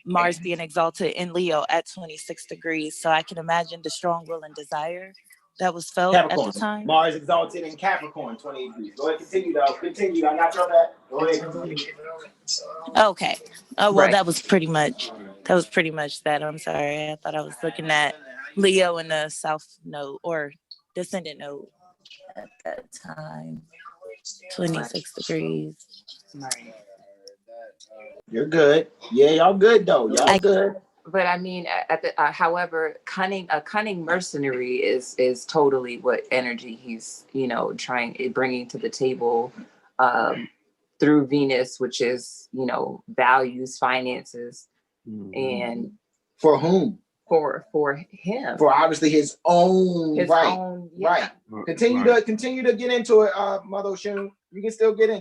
Mars being exalted in Leo at 26 degrees. So I can imagine the strong will and desire that was felt Capricorn. at the time. Mars exalted in Capricorn, 28 degrees. Go ahead, continue though. Continue. I got your back. Go ahead, continue. Okay. Oh, well, Right. that was pretty much that. I'm sorry. I thought I was looking at Leo in the South Node or Descendant Node at that time. 26 degrees. Right. You're good. Yeah, y'all good though. Y'all good. But I mean, however, a cunning mercenary is totally what energy he's bringing to the table, through Venus, which is values, finances, and For whom? for him, For obviously his own right. own, yeah. Right. Continue to get into it, Mother Shun. You can still get in.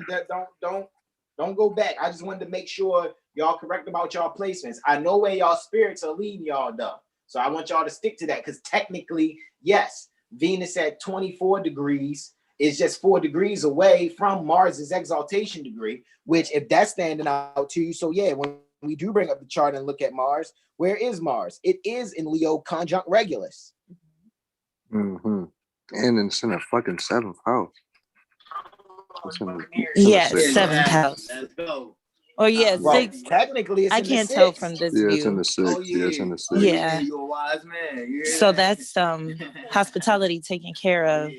Don't go back. I just wanted to make sure y'all correct about y'all placements. I know where y'all spirits are leading y'all though. So I want y'all to stick to that, because technically, yes, Venus at 24 degrees is just 4 degrees away from Mars's exaltation degree, which if that's standing out to you. So yeah, when we do bring up the chart and look at Mars, where is Mars? It is in Leo conjunct Regulus. Mm-hmm. And it's in a fucking 7th house. Yes, 7th house. Let's go. Or yeah, Well, 6. technically, it's I in can't the tell 6th. from this Yeah, view. it's in the 6th. Oh, yeah. Yeah, it's in the 6th. Yeah. You're a wise man. Yeah. So that's hospitality, taking care of,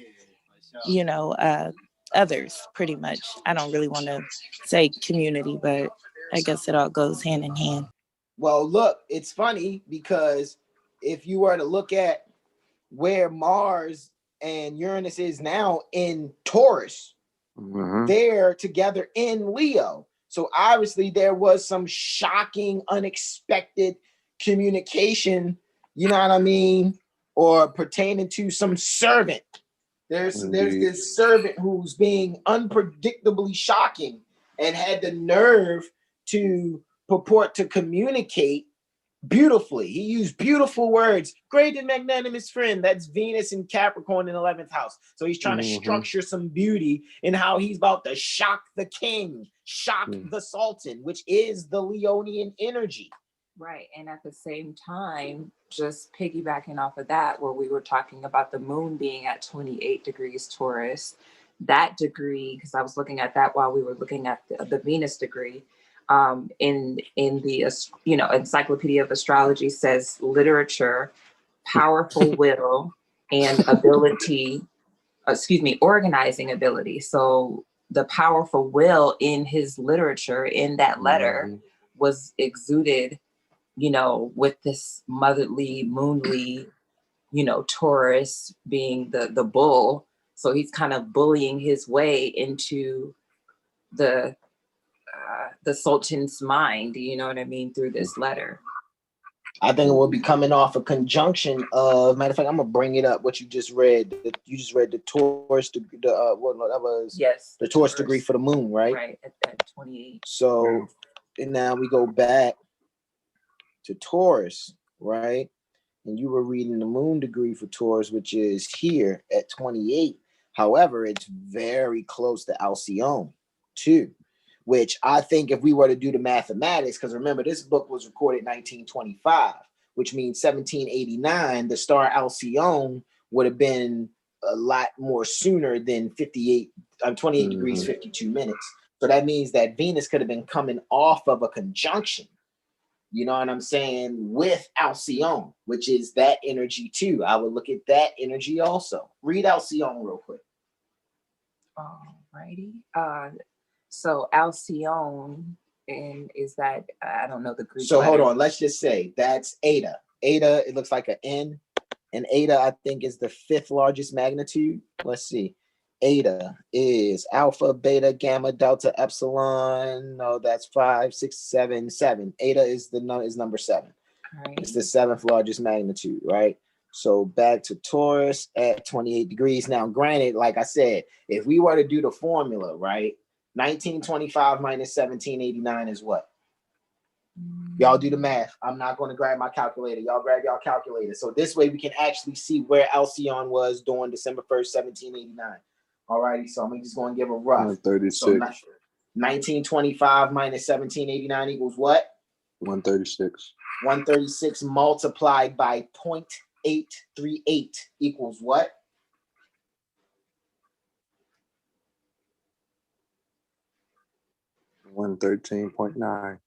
others, pretty much. I don't really want to say community, but I guess it all goes hand in hand. Well, look, it's funny because if you were to look at where Mars and Uranus is now in Taurus, they're together in Leo. So obviously there was some shocking, unexpected communication, you know what I mean? Or pertaining to some servant. There's this servant who's being unpredictably shocking and had the nerve to purport to communicate beautifully. He used beautiful words. Great and magnanimous friend. That's Venus in Capricorn in 11th house. So he's trying to structure some beauty in how he's about to shock the king, shock the sultan, which is the Leonian energy. Right. And at the same time, just piggybacking off of that, where we were talking about the moon being at 28 degrees Taurus, that degree, because I was looking at that while we were looking at the Venus degree, in the Encyclopedia of Astrology says literature, powerful will, and organizing ability. So the powerful will in his literature, in that letter, was exuded, with this motherly, moonly, Taurus being the bull. So he's kind of bullying his way into the Sultan's mind, you know what I mean, through this letter. I think it will be coming off a conjunction of, matter of fact, I'm gonna bring it up. What you just read, you just read the Taurus, the Taurus degree for the moon, right? Right, at 28. So, and now we go back to Taurus, right? And you were reading the moon degree for Taurus, which is here at 28. However, it's very close to Alcyone too, which I think if we were to do the mathematics, because remember, this book was recorded 1925, which means 1789, the star Alcyone would have been a lot more sooner than 28 degrees, 52 minutes. So that means that Venus could have been coming off of a conjunction, you know what I'm saying, with Alcyone, which is that energy too. I would look at that energy also. Read Alcyone real quick. Alrighty. So Alcyone, and is that, I don't know the Greek. So hold on, let's just say that's Eta. Eta, it looks like an N, and Eta I think is the 5th largest magnitude. Let's see. Eta is alpha, beta, gamma, delta, epsilon. No, that's 5, 6, 7, 7. Eta is number 7. Right. It's the 7th largest magnitude, right? So back to Taurus at 28 degrees. Now, granted, like I said, if we were to do the formula, right? 1925 minus 1789 is what? Y'all do the math. I'm not going to grab my calculator. Y'all grab y'all calculator. So this way we can actually see where Alcyon was during December 1st, 1789. All righty. So I'm just going to give a rough. 136. So 1925 minus 1789 equals what? 136. 136 multiplied by 0.838 equals what? 113.9.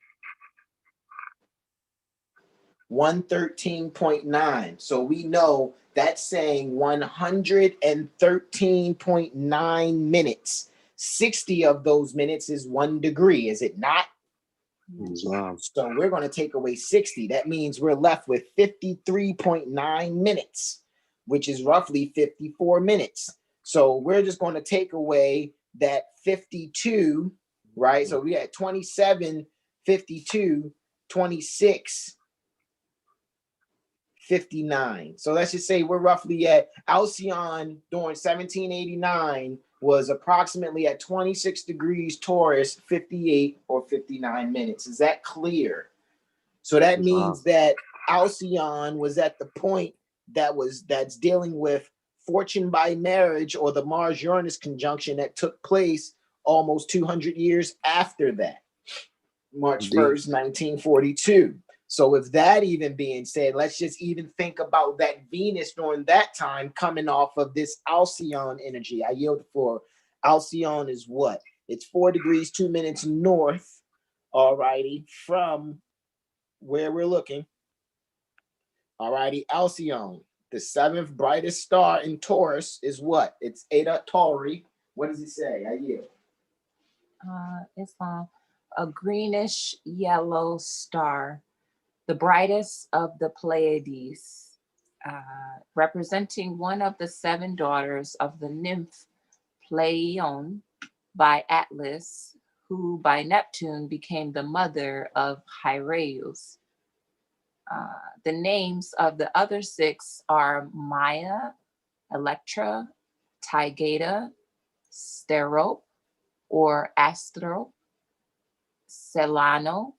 113.9. So we know that's saying 113.9 minutes. 60 of those minutes is 1 degree, is it not? Islam. So we're going to take away 60. That means we're left with 53.9 minutes, which is roughly 54 minutes. So we're just going to take away that 52, right? So we had 27, 52, 26, 59. So let's just say we're roughly at Alcyon during 1789 was approximately at 26 degrees Taurus, 58 or 59 minutes. Is that clear? So that means that Alcyon was at the point that's dealing with fortune by marriage, or the Mars-Uranus conjunction that took place almost 200 years after that, March 1st, 1942. So with that even being said, let's just even think about that Venus during that time coming off of this Alcyon energy. I yield the floor. Alcyon is what? It's 4 degrees 2 minutes north, all righty, from where we're looking. All righty, Alcyon, the 7th brightest star in Taurus is what? It's Eta Tauri. What does it say? I yield. It's a greenish yellow star, the brightest of the Pleiades, representing one of the 7 daughters of the nymph Pleione by Atlas, who by Neptune became the mother of Hiereus. The names of the other 6 are Maya, Electra, Taygeta, Sterope or Astro, Celano,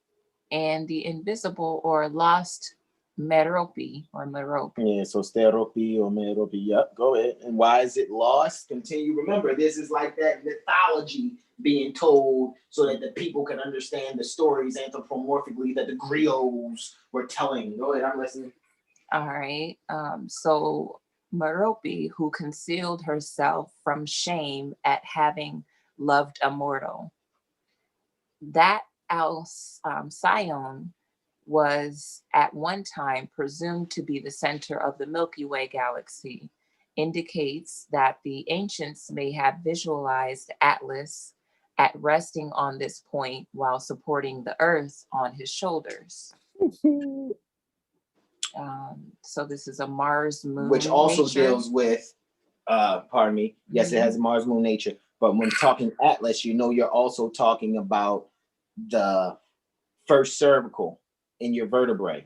and the invisible or lost Merope or Merope. Yeah, so Sterope or Merope. Yep, go ahead. And why is it lost? Continue. Remember, this is like that mythology being told so that the people can understand the stories anthropomorphically that the griots were telling. Go ahead, I'm listening. All right. So Merope, who concealed herself from shame at having loved a mortal. That Alcyon was at one time presumed to be the center of the Milky Way galaxy, indicates that the ancients may have visualized Atlas at resting on this point while supporting the Earth on his shoulders. So this is a Mars moon, which also nature. deals with, pardon me. Yes, it has a Mars moon nature, but when talking Atlas, you know, you're also talking about the first cervical in your vertebrae.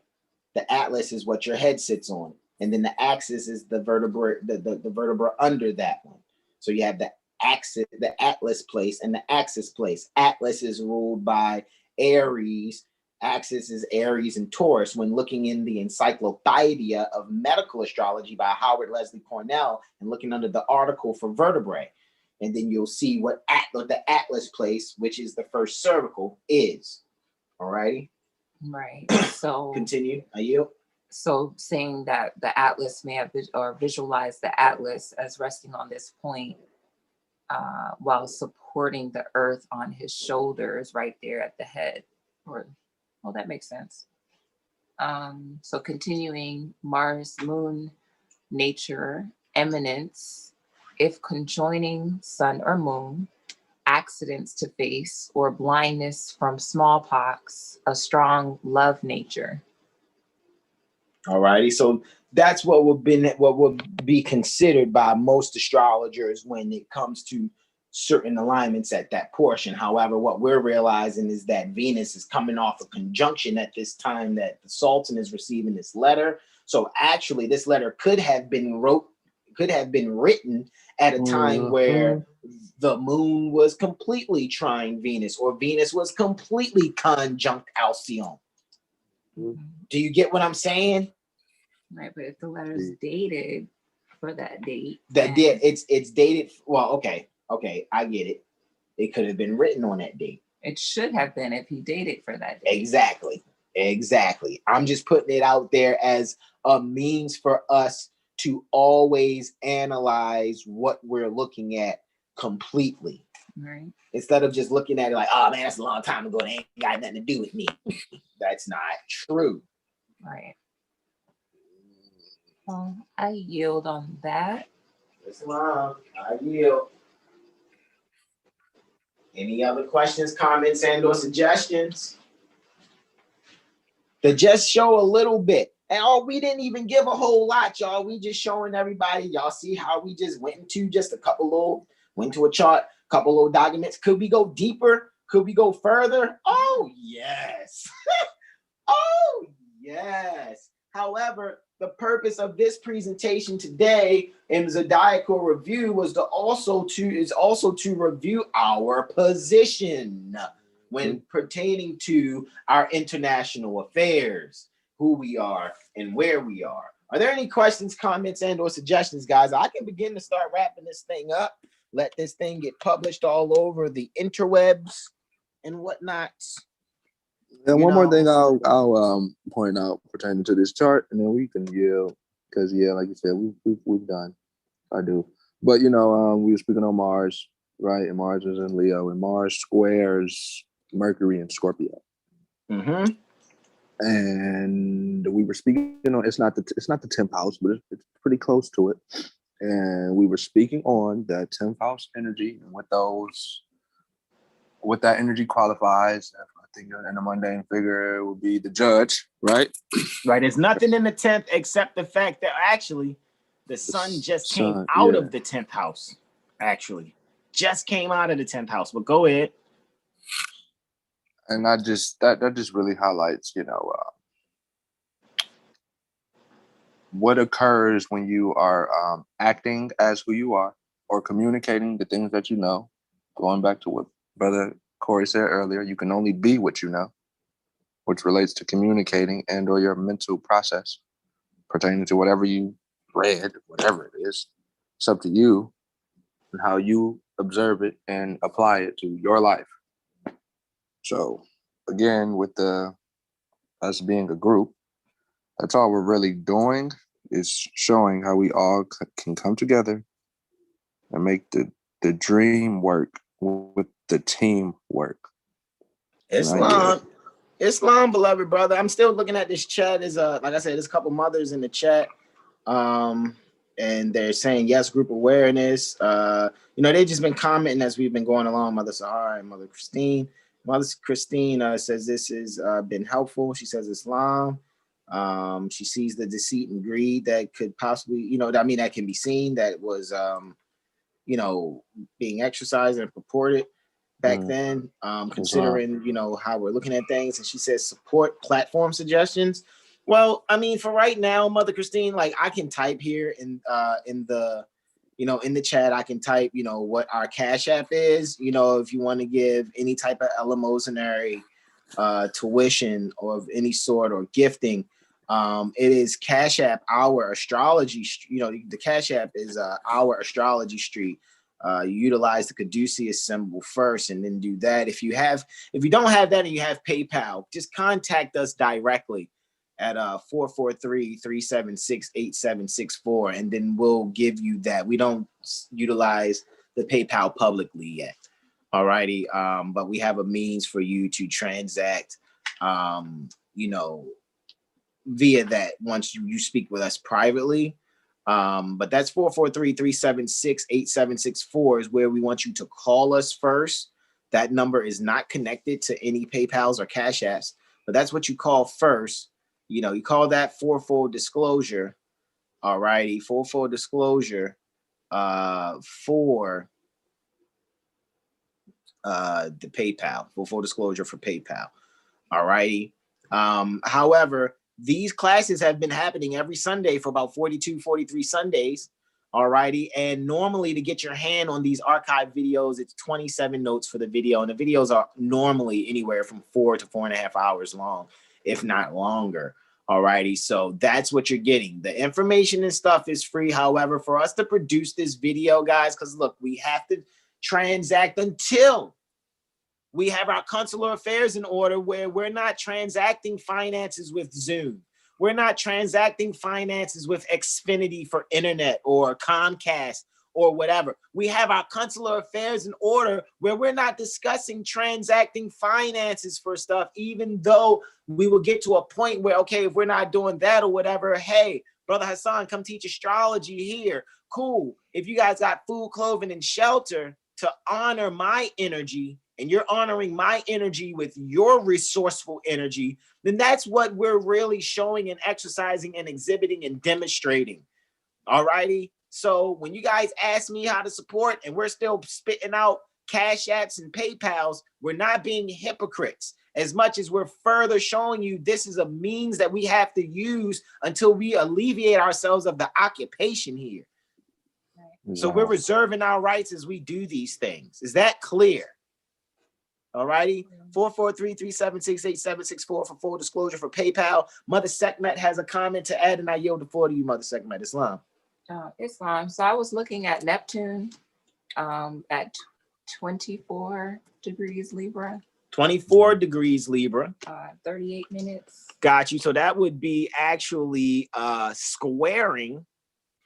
The atlas is what your head sits on, and then the axis is the vertebra, the vertebra under that one. So you have the axis, the atlas place, and the axis place. Atlas is ruled by Aries. Axis is Aries and Taurus. When looking in the Encyclopedia of Medical Astrology by Howard Leslie Cornell and looking under the article for vertebrae, and then you'll see what the atlas place, which is the first cervical, is. All righty. Right. So continue. I yield. So saying that the atlas may have visualized the atlas as resting on this point while supporting the Earth on his shoulders right there at the head. Well, that makes sense. So continuing, Mars, moon, nature, eminence, if conjoining sun or moon, accidents to face or blindness from smallpox, a strong love nature. All righty. So that's what would be considered by most astrologers when it comes to certain alignments at that portion. However, what we're realizing is that Venus is coming off a conjunction at this time that the Sultan is receiving this letter. So actually, this letter could have been written at a time where the moon was completely trine Venus, or Venus was completely conjunct Alcyone. Do you get what I'm saying? Right, but if the letter's dated for that date, it's dated. Well, okay, I get it. It could have been written on that date. It should have been if he dated for that date. Exactly. I'm just putting it out there as a means for us to always analyze what we're looking at completely. Right. Instead of just looking at it like, oh man, that's a long time ago. They ain't got nothing to do with me. That's not true. Right. Well, I yield on that. Islam, I yield. Any other questions, comments, and or suggestions? To just show a little bit. And we didn't even give a whole lot, y'all. We just showing everybody. Y'all see how we just went to just a couple went to a chart, couple little documents. Could we go deeper? Could we go further? Oh, yes. Oh, yes. However, the purpose of this presentation today in Zodiacal Review was also to review our position when pertaining to our international affairs, who we are and where we are. Are there any questions, comments, and or suggestions, guys? I can begin to start wrapping this thing up. Let this thing get published all over the interwebs and whatnot. And one more thing I'll point out pertaining to this chart, and then we can yield, because like you said, we've done. I do. But we were speaking on Mars, right? And Mars is in Leo, and Mars squares Mercury in Scorpio. Mm-hmm. And we were speaking on it's not the 10th house, but it's pretty close to it. And we were speaking on the 10th house energy and what that energy qualifies. I think in a mundane figure would be the judge, right? Right. There's nothing in the 10th except the fact that actually the sun just came out of the 10th house. Actually, just came out of the 10th house. But go ahead. And that just really highlights, what occurs when you are acting as who you are, or communicating the things that you know. Going back to what Brother Corey said earlier, you can only be what you know, which relates to communicating and or your mental process pertaining to whatever you read, whatever it is. It's up to you and how you observe it and apply it to your life. So again, with us being a group, that's all we're really doing, is showing how we all can come together and make the dream work with the team work. Islam, beloved brother. I'm still looking at this chat. There's like I said, there's a couple mothers in the chat. And they're saying yes, group awareness. They've just been commenting as we've been going along. Mother Sahara and Mother Christine. Mother Christine says this has been helpful. She says Islam. She sees the deceit and greed that could possibly, that can be seen, that was, being exercised and purported back then, considering, how we're looking at things. And she says support platform suggestions. Well, for right now, Mother Christine, like I can type here in the chat, I can type, what our Cash App is, if you want to give any type of eleemosynary tuition or of any sort or gifting. It is Cash App Our Astrology. The Cash App is Our Astrology Street. You utilize the caduceus symbol first and then do that. If you don't have that and you have PayPal, just contact us directly at 443-376-8764, and then we'll give you that. We don't utilize the PayPal publicly yet. All righty. But we have a means for you to transact, via that once you speak with us privately. But that's 443-376-8764 is where we want you to call us first. That number is not connected to any PayPals or Cash Apps, but that's what you call first. You call that for full disclosure. All righty, for full disclosure for the PayPal, for full disclosure for PayPal. All righty. However, these classes have been happening every Sunday for about 42, 43 Sundays. All righty. And normally to get your hand on these archive videos, it's 27 notes for the video. And the videos are normally anywhere from 4 to 4.5 hours long, if not longer. All righty. So that's what you're getting. The information and stuff is free. However, for us to produce this video, guys, because look, we have to transact until we have our consular affairs in order, where we're not transacting finances with Zoom. We're not transacting finances with Xfinity for internet or Comcast or whatever. We have our consular affairs in order where we're not discussing transacting finances for stuff, even though we will get to a point where, okay, if we're not doing that or whatever, hey, Brother Hassan, come teach astrology here. Cool. If you guys got food, clothing, and shelter to honor my energy, and you're honoring my energy with your resourceful energy, then that's what we're really showing and exercising and exhibiting and demonstrating. All righty. So when you guys ask me how to support and we're still spitting out Cash Apps and PayPals, we're not being hypocrites, as much as we're further showing you this is a means that we have to use until we alleviate ourselves of the occupation here. Right. So we're reserving our rights as we do these things. Is that clear? All righty. 443-376-8764 for full disclosure for PayPal. Mother Sekhmet has a comment to add, and I yield the floor to you, Mother Sekhmet. Islam. Islam. So I was looking at Neptune at 24 degrees Libra. 24 degrees Libra. 38 minutes. Got you. So that would be actually squaring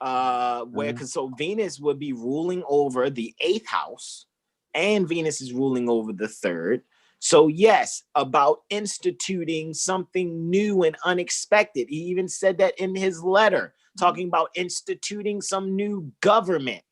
where, because so Venus would be ruling over the 8th house, and Venus is ruling over the 3rd. So yes, about instituting something new and unexpected. He even said that in his letter, talking about instituting some new government.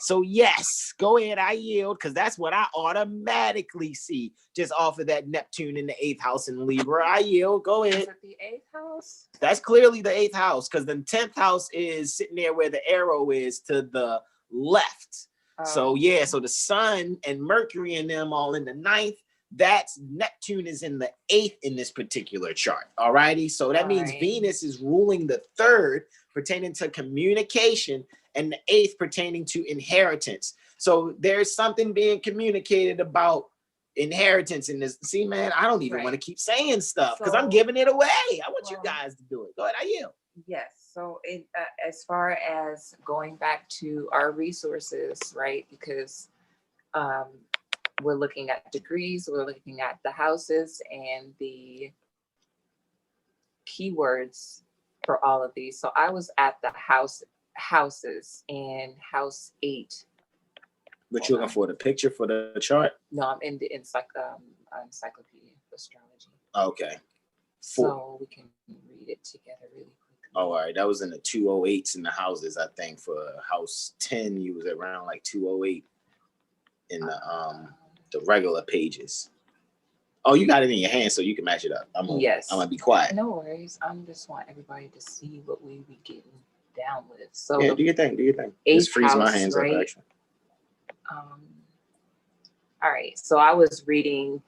So yes, go ahead, I yield, because that's what I automatically see just off of that Neptune in the 8th house in Libra. I yield, go ahead. Is it the 8th house? That's clearly the 8th house, because the 10th house is sitting there where the arrow is to the left. So yeah, so the sun and Mercury and them all in the 9th. That's Neptune is in the 8th in this particular chart. All righty. So that means Venus is ruling the 3rd, pertaining to communication, and the 8th pertaining to inheritance. So there's something being communicated about inheritance in this. See, man, I don't even want to keep saying stuff because I'm giving it away. I want you guys to do it. Go ahead, I yield. Yes. So as far as going back to our resources, right? Because we're looking at degrees, we're looking at the houses and the keywords for all of these. So I was at the houses and house 8. But you're looking for the picture for the chart? No, I'm in the encyclopedia of astrology. Okay. So we can read it together really quickly. All right, that was in the 208s in the houses. I think for house 10, you was around like 208 in the regular pages. Oh, you got it in your hand, so you can match it up. I'm gonna be quiet. No worries. I just want everybody to see what we be getting down with. So yeah, do your thing. Just freeze my hands up, actually. All right. So I was reading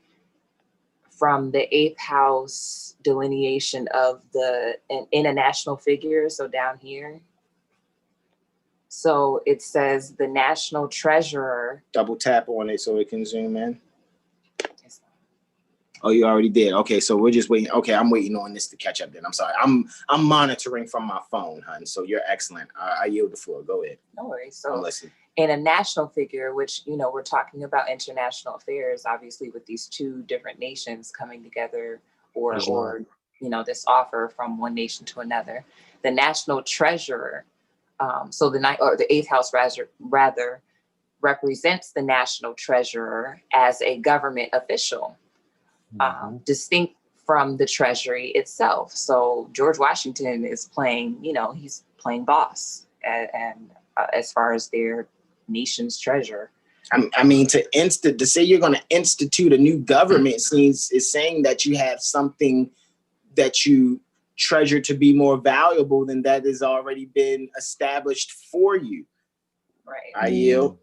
from the 8th house delineation of an international figure. So down here. So it says the national treasurer. Double tap on it so it can zoom in. Oh, you already did. Okay, so we're just waiting. Okay, I'm waiting on this to catch up then. I'm sorry. I'm monitoring from my phone, hun. So you're excellent. I yield the floor. Go ahead. No worries. So listen. In a national figure, which, we're talking about international affairs, obviously with these two different nations coming together or this offer from one nation to another, the national treasurer, so the 8th house rather represents the national treasurer as a government official. Distinct from the treasury itself. So George Washington is playing, he's playing boss and as far as their nation's treasure. I mean, to say you're going to institute a new government is saying that you have something that you treasure to be more valuable than that has already been established for you. Right. I yield.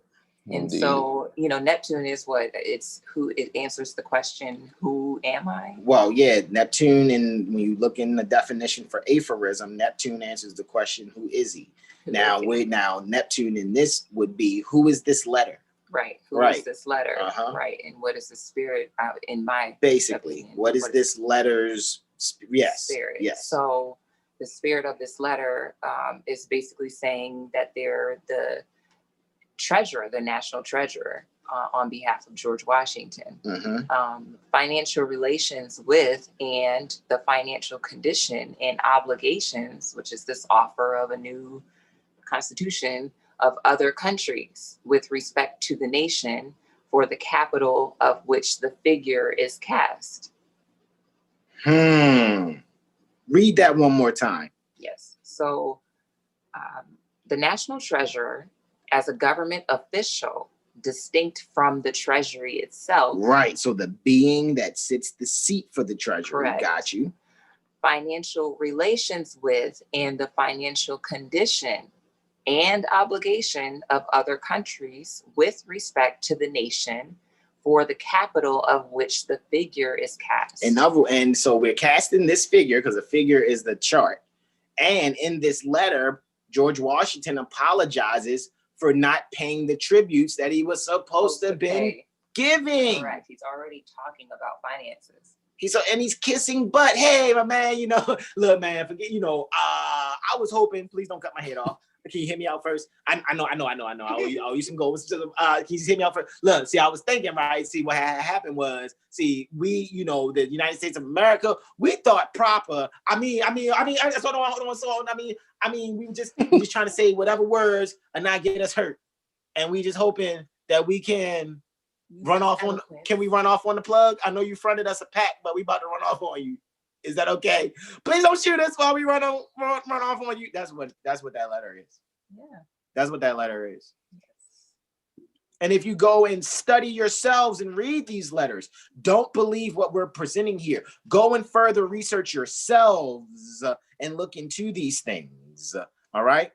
And Indeed. so, you know, Neptune is what it's who it answers the question, who am I? Well, yeah, Neptune, and when you look in the definition for aphorism, Neptune answers the question, who is he? Now, now Neptune in this would be, who is this letter? Right. Who is this letter? Uh-huh. Right. And what is the spirit in my basically? What is this letter's spirit? Yes. So the spirit of this letter is basically saying that they're the treasurer, the national treasurer, on behalf of George Washington. Financial relations with and the financial condition and obligations, which is this offer of a new constitution of other countries with respect to the nation for the capital of which the figure is cast. Read that one more time. Yes. So the national treasurer, as a government official, distinct from the treasury itself. Right. So the being that sits the seat for the treasury. Correct. Got you. Financial relations with and the financial condition and obligation of other countries with respect to the nation for the capital of which the figure is cast. And so we're casting this figure because the figure is the chart. And in this letter, George Washington apologizes for not paying the tributes that he was supposed to have been giving. Correct. He's already talking about finances. He's kissing butt. Hey, my man, you know, look, man, forget, you know, I was hoping, please don't cut my head off. Can you hear me out first? I know. I owe you some gold. Can you just hear me out first? Look, see, I was thinking, right? See, what happened was, see, we, you know, the United States of America, we thought proper. I mean, hold on. We were just trying to say whatever words and not get us hurt. And we just hoping that we can run off on. Can we run off on the plug? I know you fronted us a pack, but we about to run off on you. Is that okay? Please don't shoot us while we run off on you. That's what that letter is. Yeah. That's what that letter is. Yes. And if you go and study yourselves and read these letters, don't believe what we're presenting here. Go and further research yourselves and look into these things. All right?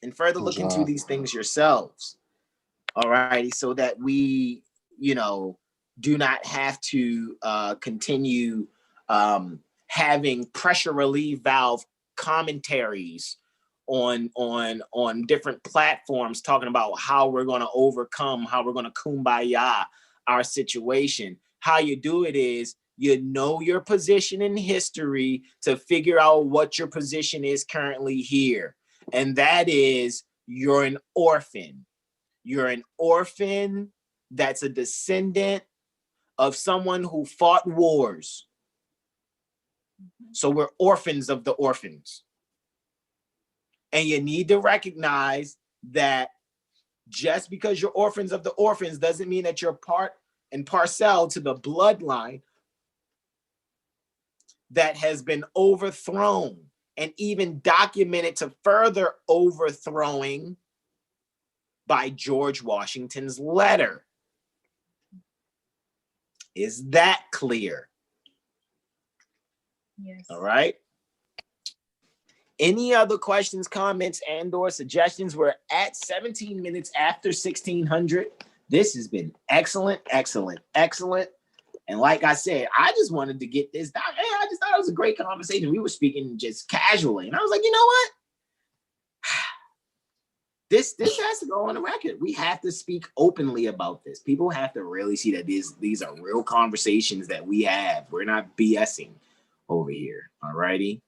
And further look into these things yourselves. All righty, so that we, you know, do not have to continue having pressure relief valve commentaries on different platforms talking about how we're going to overcome, how we're going to kumbaya our situation. How you do it is you know your position in history to figure out what your position is currently here. And that is you're an orphan. You're an orphan that's a descendant of someone who fought wars. So we're orphans of the orphans. And you need to recognize that just because you're orphans of the orphans doesn't mean that you're part and parcel to the bloodline that has been overthrown and even documented to further overthrowing by George Washington's letter. Is that clear? Yes. All right. Any other questions, comments, and or suggestions? We're at 17 minutes after 1600. This has been excellent. And like I said, I just wanted to get this down. Hey, I just thought it was a great conversation. We were speaking just casually. And I was like, you know what? This has to go on the record. We have to speak openly about this. People have to really see that these are real conversations that we have. We're not BSing over here. All righty.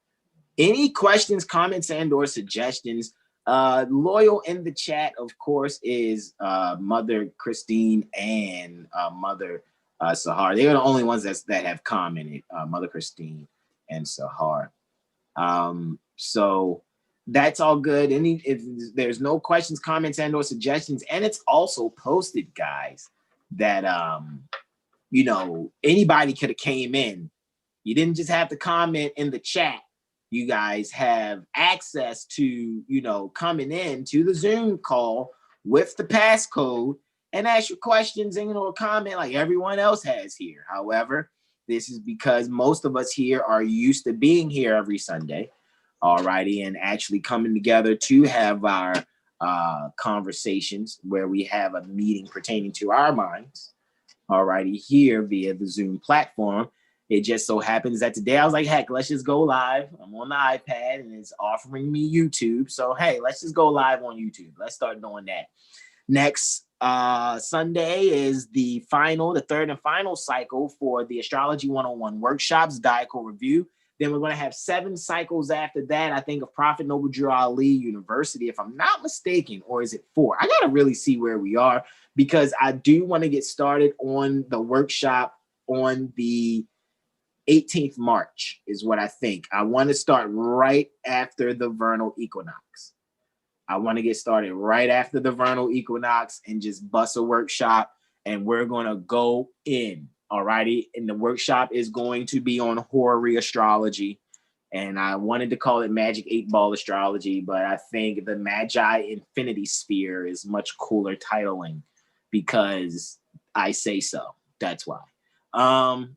Any questions, comments, and or suggestions? Loyal in the chat, of course, is Mother Christine and Mother Sahar. They're the only ones that have commented. Mother Christine and Sahar. So that's all good. If there's no questions, comments, and or suggestions, and it's also posted, guys, that you know, anybody could have came in. You didn't just have to comment in the chat. You guys have access to, you know, coming in to the Zoom call with the passcode and ask your questions and, you know, comment like everyone else has here. However, this is because most of us here are used to being here every Sunday. All righty, and actually coming together to have our conversations where we have a meeting pertaining to our minds. Alrighty, here via the Zoom platform. It just so happens that today I was like, heck, let's just go live. I'm on the iPad and it's offering me YouTube. So, hey, let's just go live on YouTube. Let's start doing that. Next Sunday is the third and final cycle for the Astrology 101 workshops, Zodiacal review. Then we're going to have 7 cycles after that, I think, of Prophet Noble Drew Ali University, if I'm not mistaken, or is it 4? I got to really see where we are because I do want to get started on the workshop on the 18th March is what I think. I want to start right after the vernal equinox. I want to get started right after the vernal equinox and just bust a workshop, and we're going to go in. All righty. And the workshop is going to be on horary astrology. And I wanted to call it Magic 8-Ball astrology, but I think the Magi Infinity Sphere is much cooler titling because I say so. That's why.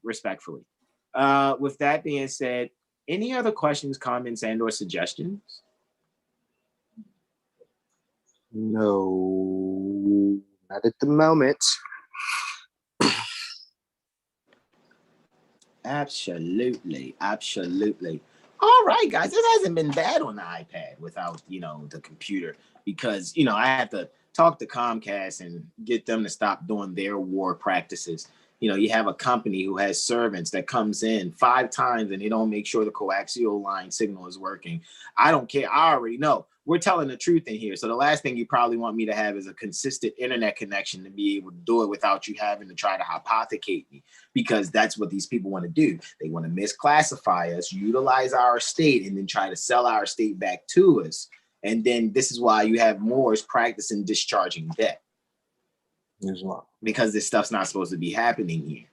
Respectfully. With that being said, any other questions, comments, and or suggestions? No, not at the moment. Absolutely. All right, guys, this hasn't been bad on the iPad without, the computer because, I have to talk to Comcast and get them to stop doing their war practices. You have a company who has servants that comes in 5 times and they don't make sure the coaxial line signal is working. I don't care. I already know. We're telling the truth in here. So the last thing you probably want me to have is a consistent internet connection to be able to do it without you having to try to hypothecate me, because that's what these people want to do. They want to misclassify us, utilize our state, and then try to sell our state back to us. And then this is why you have Moors practicing discharging debt. Because this stuff's not supposed to be happening here.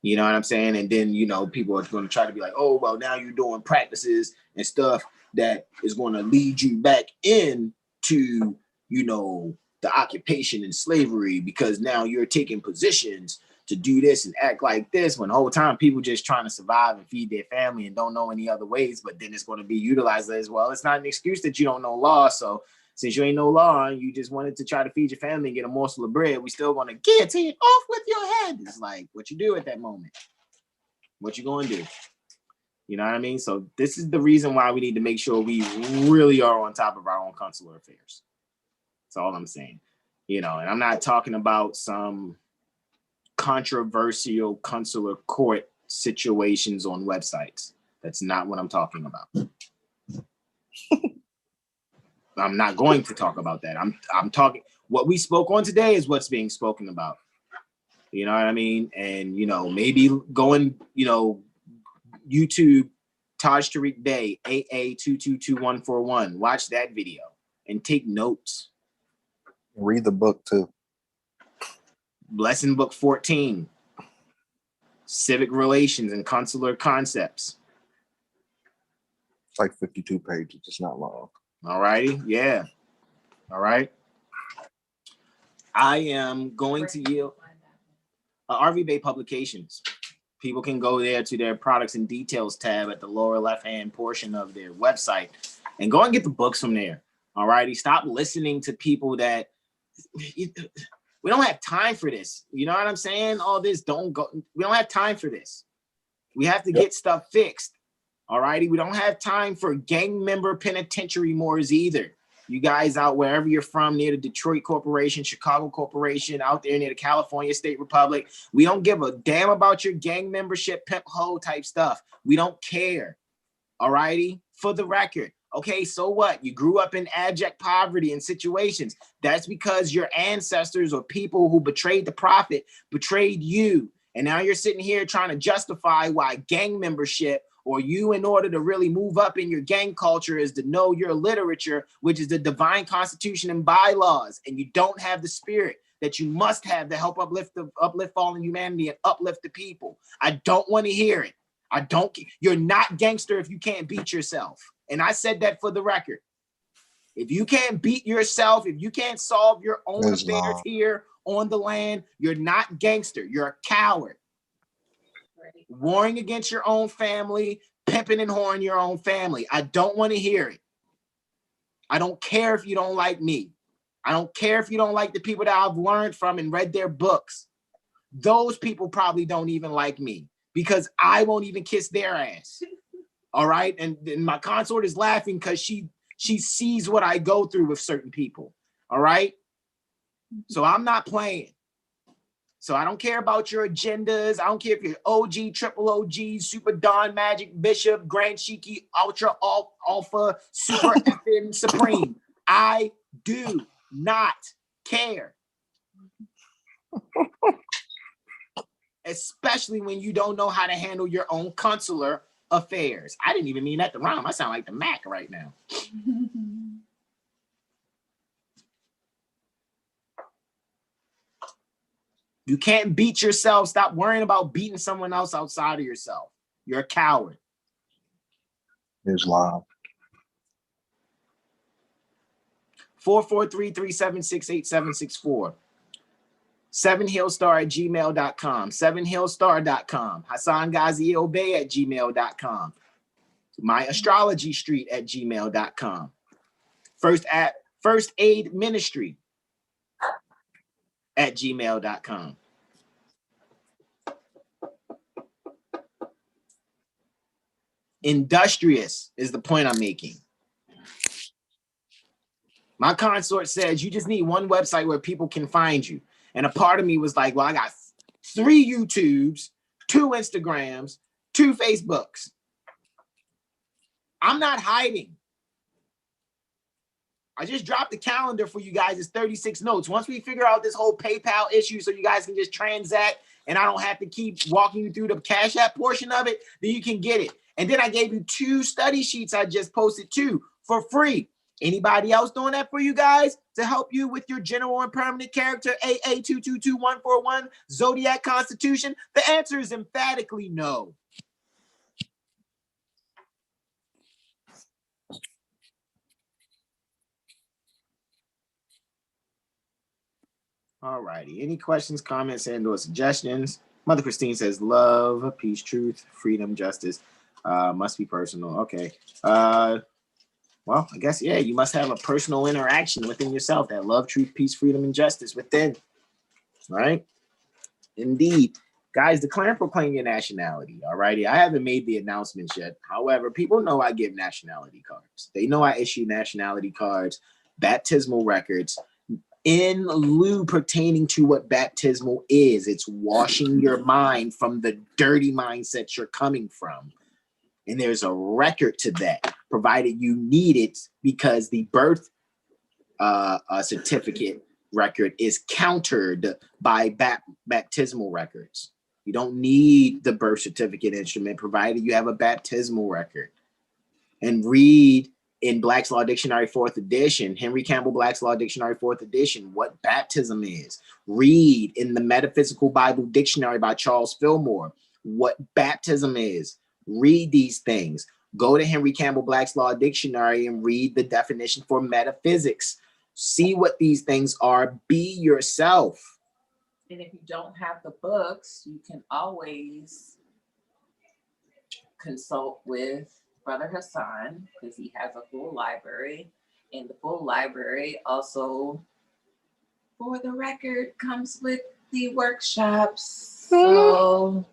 You know what I'm saying? And then, people are going to try to be like, oh, well, now you're doing practices and stuff that is going to lead you back into, the occupation and slavery, because now you're taking positions to do this and act like this, when the whole time people just trying to survive and feed their family and don't know any other ways. But then it's going to be utilized as, well, it's not an excuse that you don't know law. So since you ain't know law and you just wanted to try to feed your family and get a morsel of bread, we still going to guillotine off with your head. It's like, what you do at that moment? What you going to do? You know what I mean? So this is the reason why we need to make sure we really are on top of our own consular affairs. That's all I'm saying. And I'm not talking about some controversial consular court situations on websites. That's not what I'm talking about. I'm not going to talk about that. I'm talking, what we spoke on today is what's being spoken about. You know what I mean? And, maybe going, YouTube, Taj Tariq Bey, AA222141. Watch that video and take notes. Read the book too. Lesson book 14, Civic Relations and Consular Concepts. It's like 52 pages. It's not long. All righty. Yeah. All right. I am going to yield RV Bay Publications. People can go there to their products and details tab at the lower left-hand portion of their website and go and get the books from there. All righty. Stop listening to people that we don't have time for this. You know what I'm saying? All this don't go. We don't have time for this. We have to get stuff fixed. All righty. We don't have time for gang member penitentiary mores either. You guys out wherever you're from, near the Detroit Corporation, Chicago Corporation, out there near the California State Republic, we don't give a damn about your gang membership, pimp hoe type stuff. We don't care. All righty. For the record. Okay, so what? You grew up in abject poverty and situations. That's because your ancestors or people who betrayed the prophet betrayed you. And now you're sitting here trying to justify why gang membership, or you, in order to really move up in your gang culture, is to know your literature, which is the divine constitution and bylaws. And you don't have the spirit that you must have to help uplift fallen humanity and uplift the people. I don't want to hear it. You're not gangster if you can't beat yourself. And I said that for the record. If you can't beat yourself, if you can't solve your own affairs here on the land, you're not gangster. You're a coward. Right. Warring against your own family, pimping and whoring your own family. I don't want to hear it. I don't care if you don't like me. I don't care if you don't like the people that I've learned from and read their books. Those people probably don't even like me because I won't even kiss their ass. All right. And my consort is laughing because she sees what I go through with certain people. All right. So I'm not playing. So I don't care about your agendas. I don't care if you're OG, triple OG, super Don, Magic, Bishop, Grand Shiki, Ultra, Alpha, Super FN, Supreme. I do not care. Especially when you don't know how to handle your own consular affairs. I didn't even mean that to rhyme. I sound like the Mac right now. You can't beat yourself. Stop worrying about beating someone else outside of yourself. You're a coward. Islam. 443-376-8764. 7hillstar@gmail.com. 7hillstar.com. Hassan Ghazi Obey @gmail.com. My Astrology Street @gmail.com. First Aid Ministry @gmail.com. Industrious is the point I'm making. My consort says you just need one website where people can find you. And a part of me was like, well, I got 3 YouTubes, 2 Instagrams, 2 Facebooks. I'm not hiding. I just dropped the calendar for you guys. It's 36 notes. Once we figure out this whole PayPal issue so you guys can just transact and I don't have to keep walking you through the Cash App portion of it, then you can get it. And then I gave you 2 study sheets I just posted too for free. Anybody else doing that for you guys to help you with your general and permanent character AA 222141 Zodiac Constitution? The answer is emphatically no. All righty. Any questions, comments, and/or suggestions? Mother Christine says love, peace, truth, freedom, justice. Must be personal. Okay. Well, I guess, yeah, you must have a personal interaction within yourself, that love, truth, peace, freedom, and justice within, right? Indeed. Guys, declare and proclaim your nationality, all righty? I haven't made the announcements yet. However, people know I give nationality cards. They know I issue nationality cards, baptismal records, in lieu pertaining to what baptismal is. It's washing your mind from the dirty mindsets you're coming from. And there's a record to that, provided you need it, because the birth certificate record is countered by baptismal records. You don't need the birth certificate instrument, provided you have a baptismal record. And read in Black's Law Dictionary 4th edition, Henry Campbell Black's Law Dictionary 4th edition, what baptism is. Read in the Metaphysical Bible Dictionary by Charles Fillmore what baptism is. Read these things. Go to Henry Campbell Black's Law Dictionary and read the definition for metaphysics. See what these things are. Be yourself. And if you don't have the books, you can always consult with Brother Hassan, because he has a full library. And the full library also, for the record, comes with the workshops. So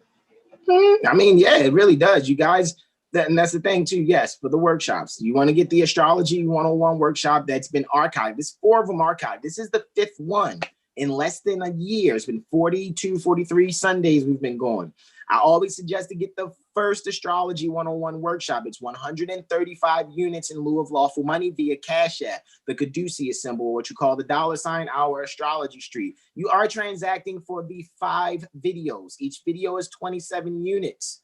I mean, yeah, it really does. You guys, and that's the thing too. Yes, for the workshops. You want to get the Astrology 101 workshop that's been archived. There's 4 of them archived. This is the 5th one in less than a year. It's been 42, 43 Sundays we've been going. I always suggest to get the first Astrology 101 workshop. It's 135 units in lieu of lawful money via Cash App, the caduceus symbol, what you call the $ our Astrology Street. You are transacting for the 5 videos. Each video is 27 units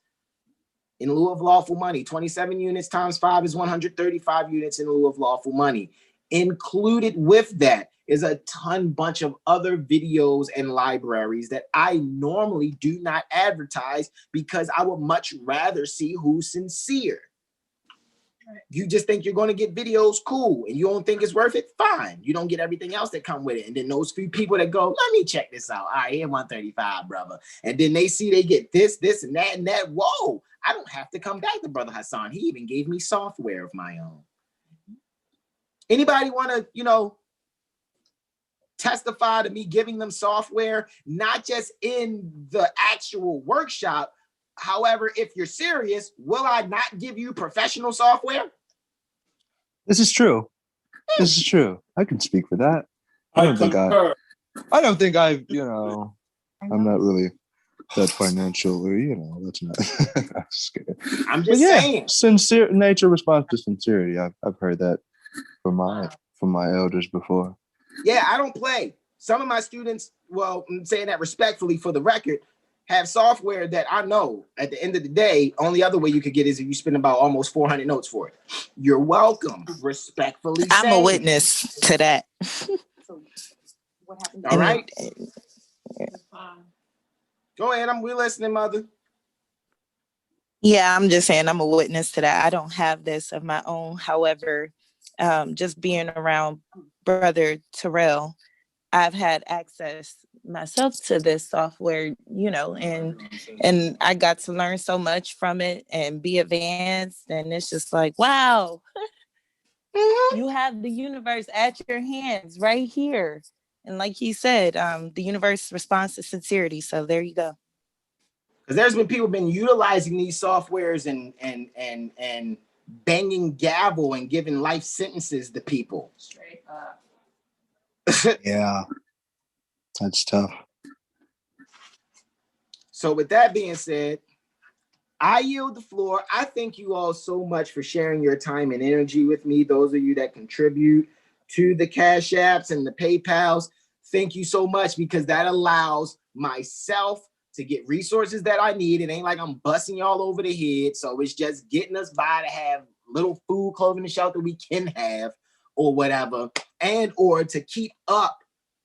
in lieu of lawful money. 27 units times 5 is 135 units in lieu of lawful money. Included with that is a bunch of other videos and libraries that I normally do not advertise, because I would much rather see who's sincere. You just think you're going to get videos, cool, and you don't think it's worth it, fine. You don't get everything else that come with it. And then those few people that go, let me check this out. All right, here 135, brother. And then they see they get this, and that. Whoa, I don't have to come back to Brother Hassan. He even gave me software of my own. Anybody want to, you know, testify to me giving them software, not just in the actual workshop? However, if you're serious, will I not give you professional software? This is true. This is true. I can speak for that. I don't think I've, you know, I'm not really that financial, or, you know, that's not. I'm just kidding. I'm just saying. Sincere nature responds to sincerity. I've heard that from my elders before. Yeah, I don't play. Some of my students, well, I'm saying that respectfully for the record, have software that I know at the end of the day, only other way you could get is if you spend about almost 400 notes for it. You're welcome, respectfully. I'm a witness to that. All right. Go ahead. We're listening, mother. Yeah, I'm just saying I'm a witness to that. I don't have this of my own. However, just being around Brother Terrell, I've had access myself to this software, you know, and I got to learn so much from it and be advanced. And it's just like, wow, you have the universe at your hands right here. And like he said, the universe responds to sincerity. So there you go. Because there's been people been utilizing these softwares and banging gavel and giving life sentences to people. Straight up. Yeah, that's tough. So with that being said, I yield the floor. I thank you all so much for sharing your time and energy with me. Those of you that contribute to the Cash Apps and the PayPals, thank you so much, because that allows myself to get resources that I need. It ain't like I'm busting y'all over the head. So it's just getting us by to have little food, clothing, and shelter we can have or whatever, and or to keep up,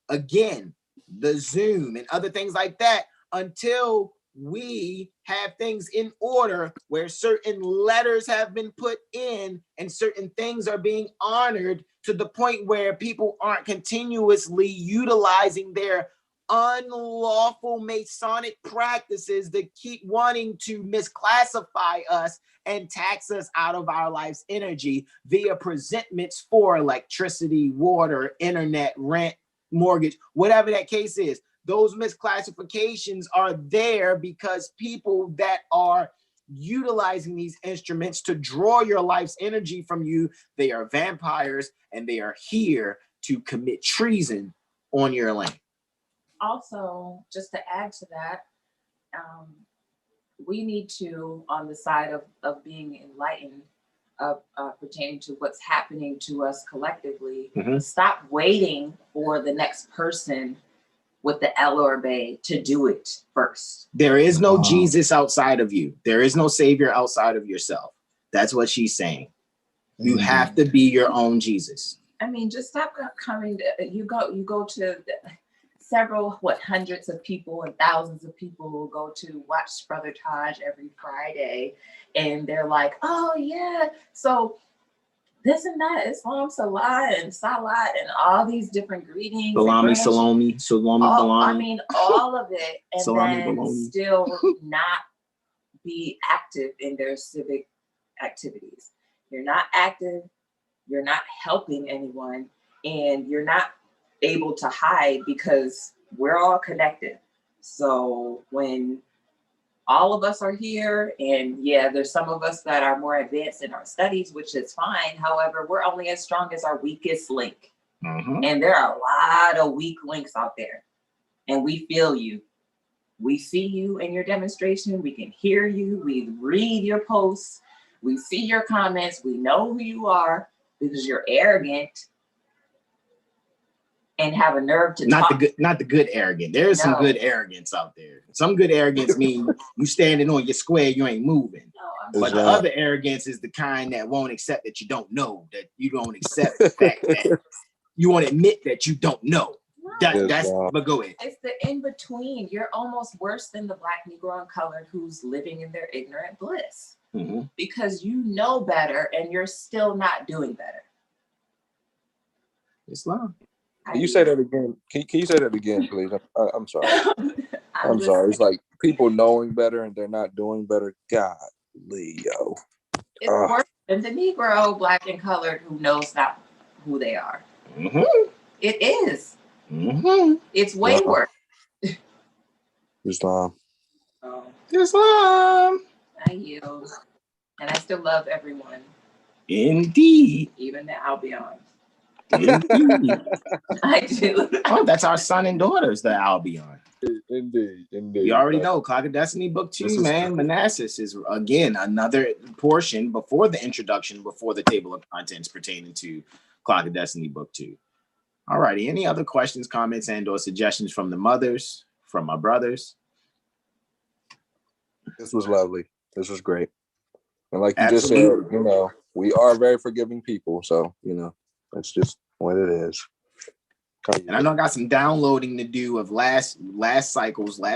again, the Zoom and other things like that until we have things in order where certain letters have been put in and certain things are being honored to the point where people aren't continuously utilizing their unlawful Masonic practices that keep wanting to misclassify us and tax us out of our life's energy via presentments for electricity, water, internet, rent, mortgage, whatever that case is. Those misclassifications are there because people that are utilizing these instruments to draw your life's energy from you, they are vampires and they are here to commit treason on your land. Also, just to add to that, we need to, on the side of being enlightened, pertaining to what's happening to us collectively, stop waiting for the next person with the L or Bay to do it first. There is no Jesus outside of you. There is no savior outside of yourself. That's what she's saying. You have to be your own Jesus. I mean, just stop coming. You go to several, hundreds of people and thousands of people will go to watch Brother Taj every Friday, and they're like, oh yeah, so this and that, Islam, Salah and Salat and all these different greetings. Salami, salami, I mean, all of it, and salami, then baloney. Still not be active in their civic activities. You're not active, you're not helping anyone, and you're not able to hide because we're all connected. So when all of us are here, and yeah, there's some of us that are more advanced in our studies, which is fine. However, we're only as strong as our weakest link. And there are a lot of weak links out there, and we feel you. We see you in your demonstration. We can hear you. We read your posts. We see your comments. We know who you are because you're arrogant and have a nerve to talk. Not the good arrogant. There's some good arrogance out there. Some good arrogance mean you standing on your square, you ain't moving. But the other arrogance is the kind that won't accept that you don't know, that you don't accept the fact that you won't admit that you don't know. But go ahead. It's the in between. You're almost worse than the Black, Negro, and colored who's living in their ignorant bliss because you know better and you're still not doing better. Islam. Can you say that again? Can you say that again, please? I'm sorry. I'm sorry. It's like people knowing better and they're not doing better. Golly, yo. It's worse than the Negro, Black, and colored who knows who they are. Mm-hmm. It is. Mm-hmm. It's way Yeah. worse. Islam. Oh, Islam. I yield. And I still love everyone, Indeed. even the Albions. Indeed. I do. Oh, that's our son and daughters, the Albion. Indeed. You already know Clock of Destiny Book 2, man. Manassas is, again, another portion before the introduction, before the table of contents pertaining to Clock of Destiny Book 2. All righty. Any other questions, comments, and or suggestions from the mothers, from my brothers? This was lovely. This was great. And like you Absolutely. just said, we are very forgiving people. So, that's just what it is. And I know I got some downloading to do of last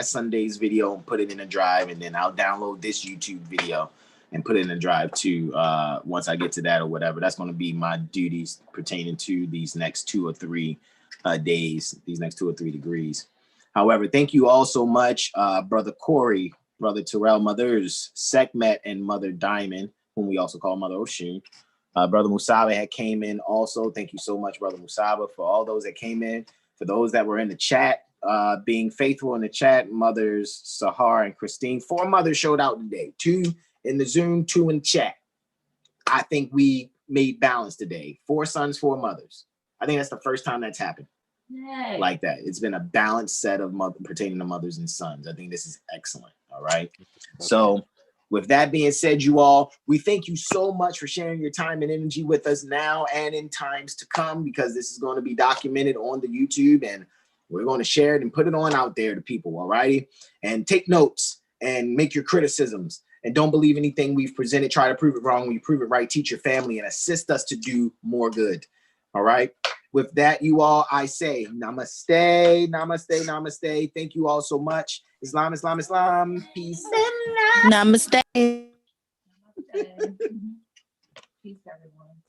Sunday's video and put it in a drive, and then I'll download this YouTube video and put it in a drive too. Once I get to that or whatever, that's going to be my duties pertaining to these next 2 or 3 days, these next 2 or 3 degrees. However, thank you all so much, Brother Corey, Brother Terrell, Mothers Sekhmet, and Mother Diamond, whom we also call Mother Oshun. Brother Musaba had came in also. Thank you so much, Brother Musaba, for all those that came in. For those that were in the chat, being faithful in the chat, Mothers Sahar and Christine. 4 mothers showed out today. 2 in the Zoom, 2 in chat. I think we made balance today. 4 sons, 4 mothers. I think that's the first time that's happened. Yay. Like that. It's been a balanced set of pertaining to mothers and sons. I think this is excellent. All right. So with that being said, you all, we thank you so much for sharing your time and energy with us now and in times to come, because this is going to be documented on the YouTube, and we're going to share it and put it on out there to people. All righty. And take notes and make your criticisms, and don't believe anything we've presented. Try to prove it wrong. When you prove it right, teach your family and assist us to do more good. All right. With that, you all, I say namaste, namaste, namaste. Thank you all so much. Islam, Islam, Islam. Peace. Namaste. Peace, everyone.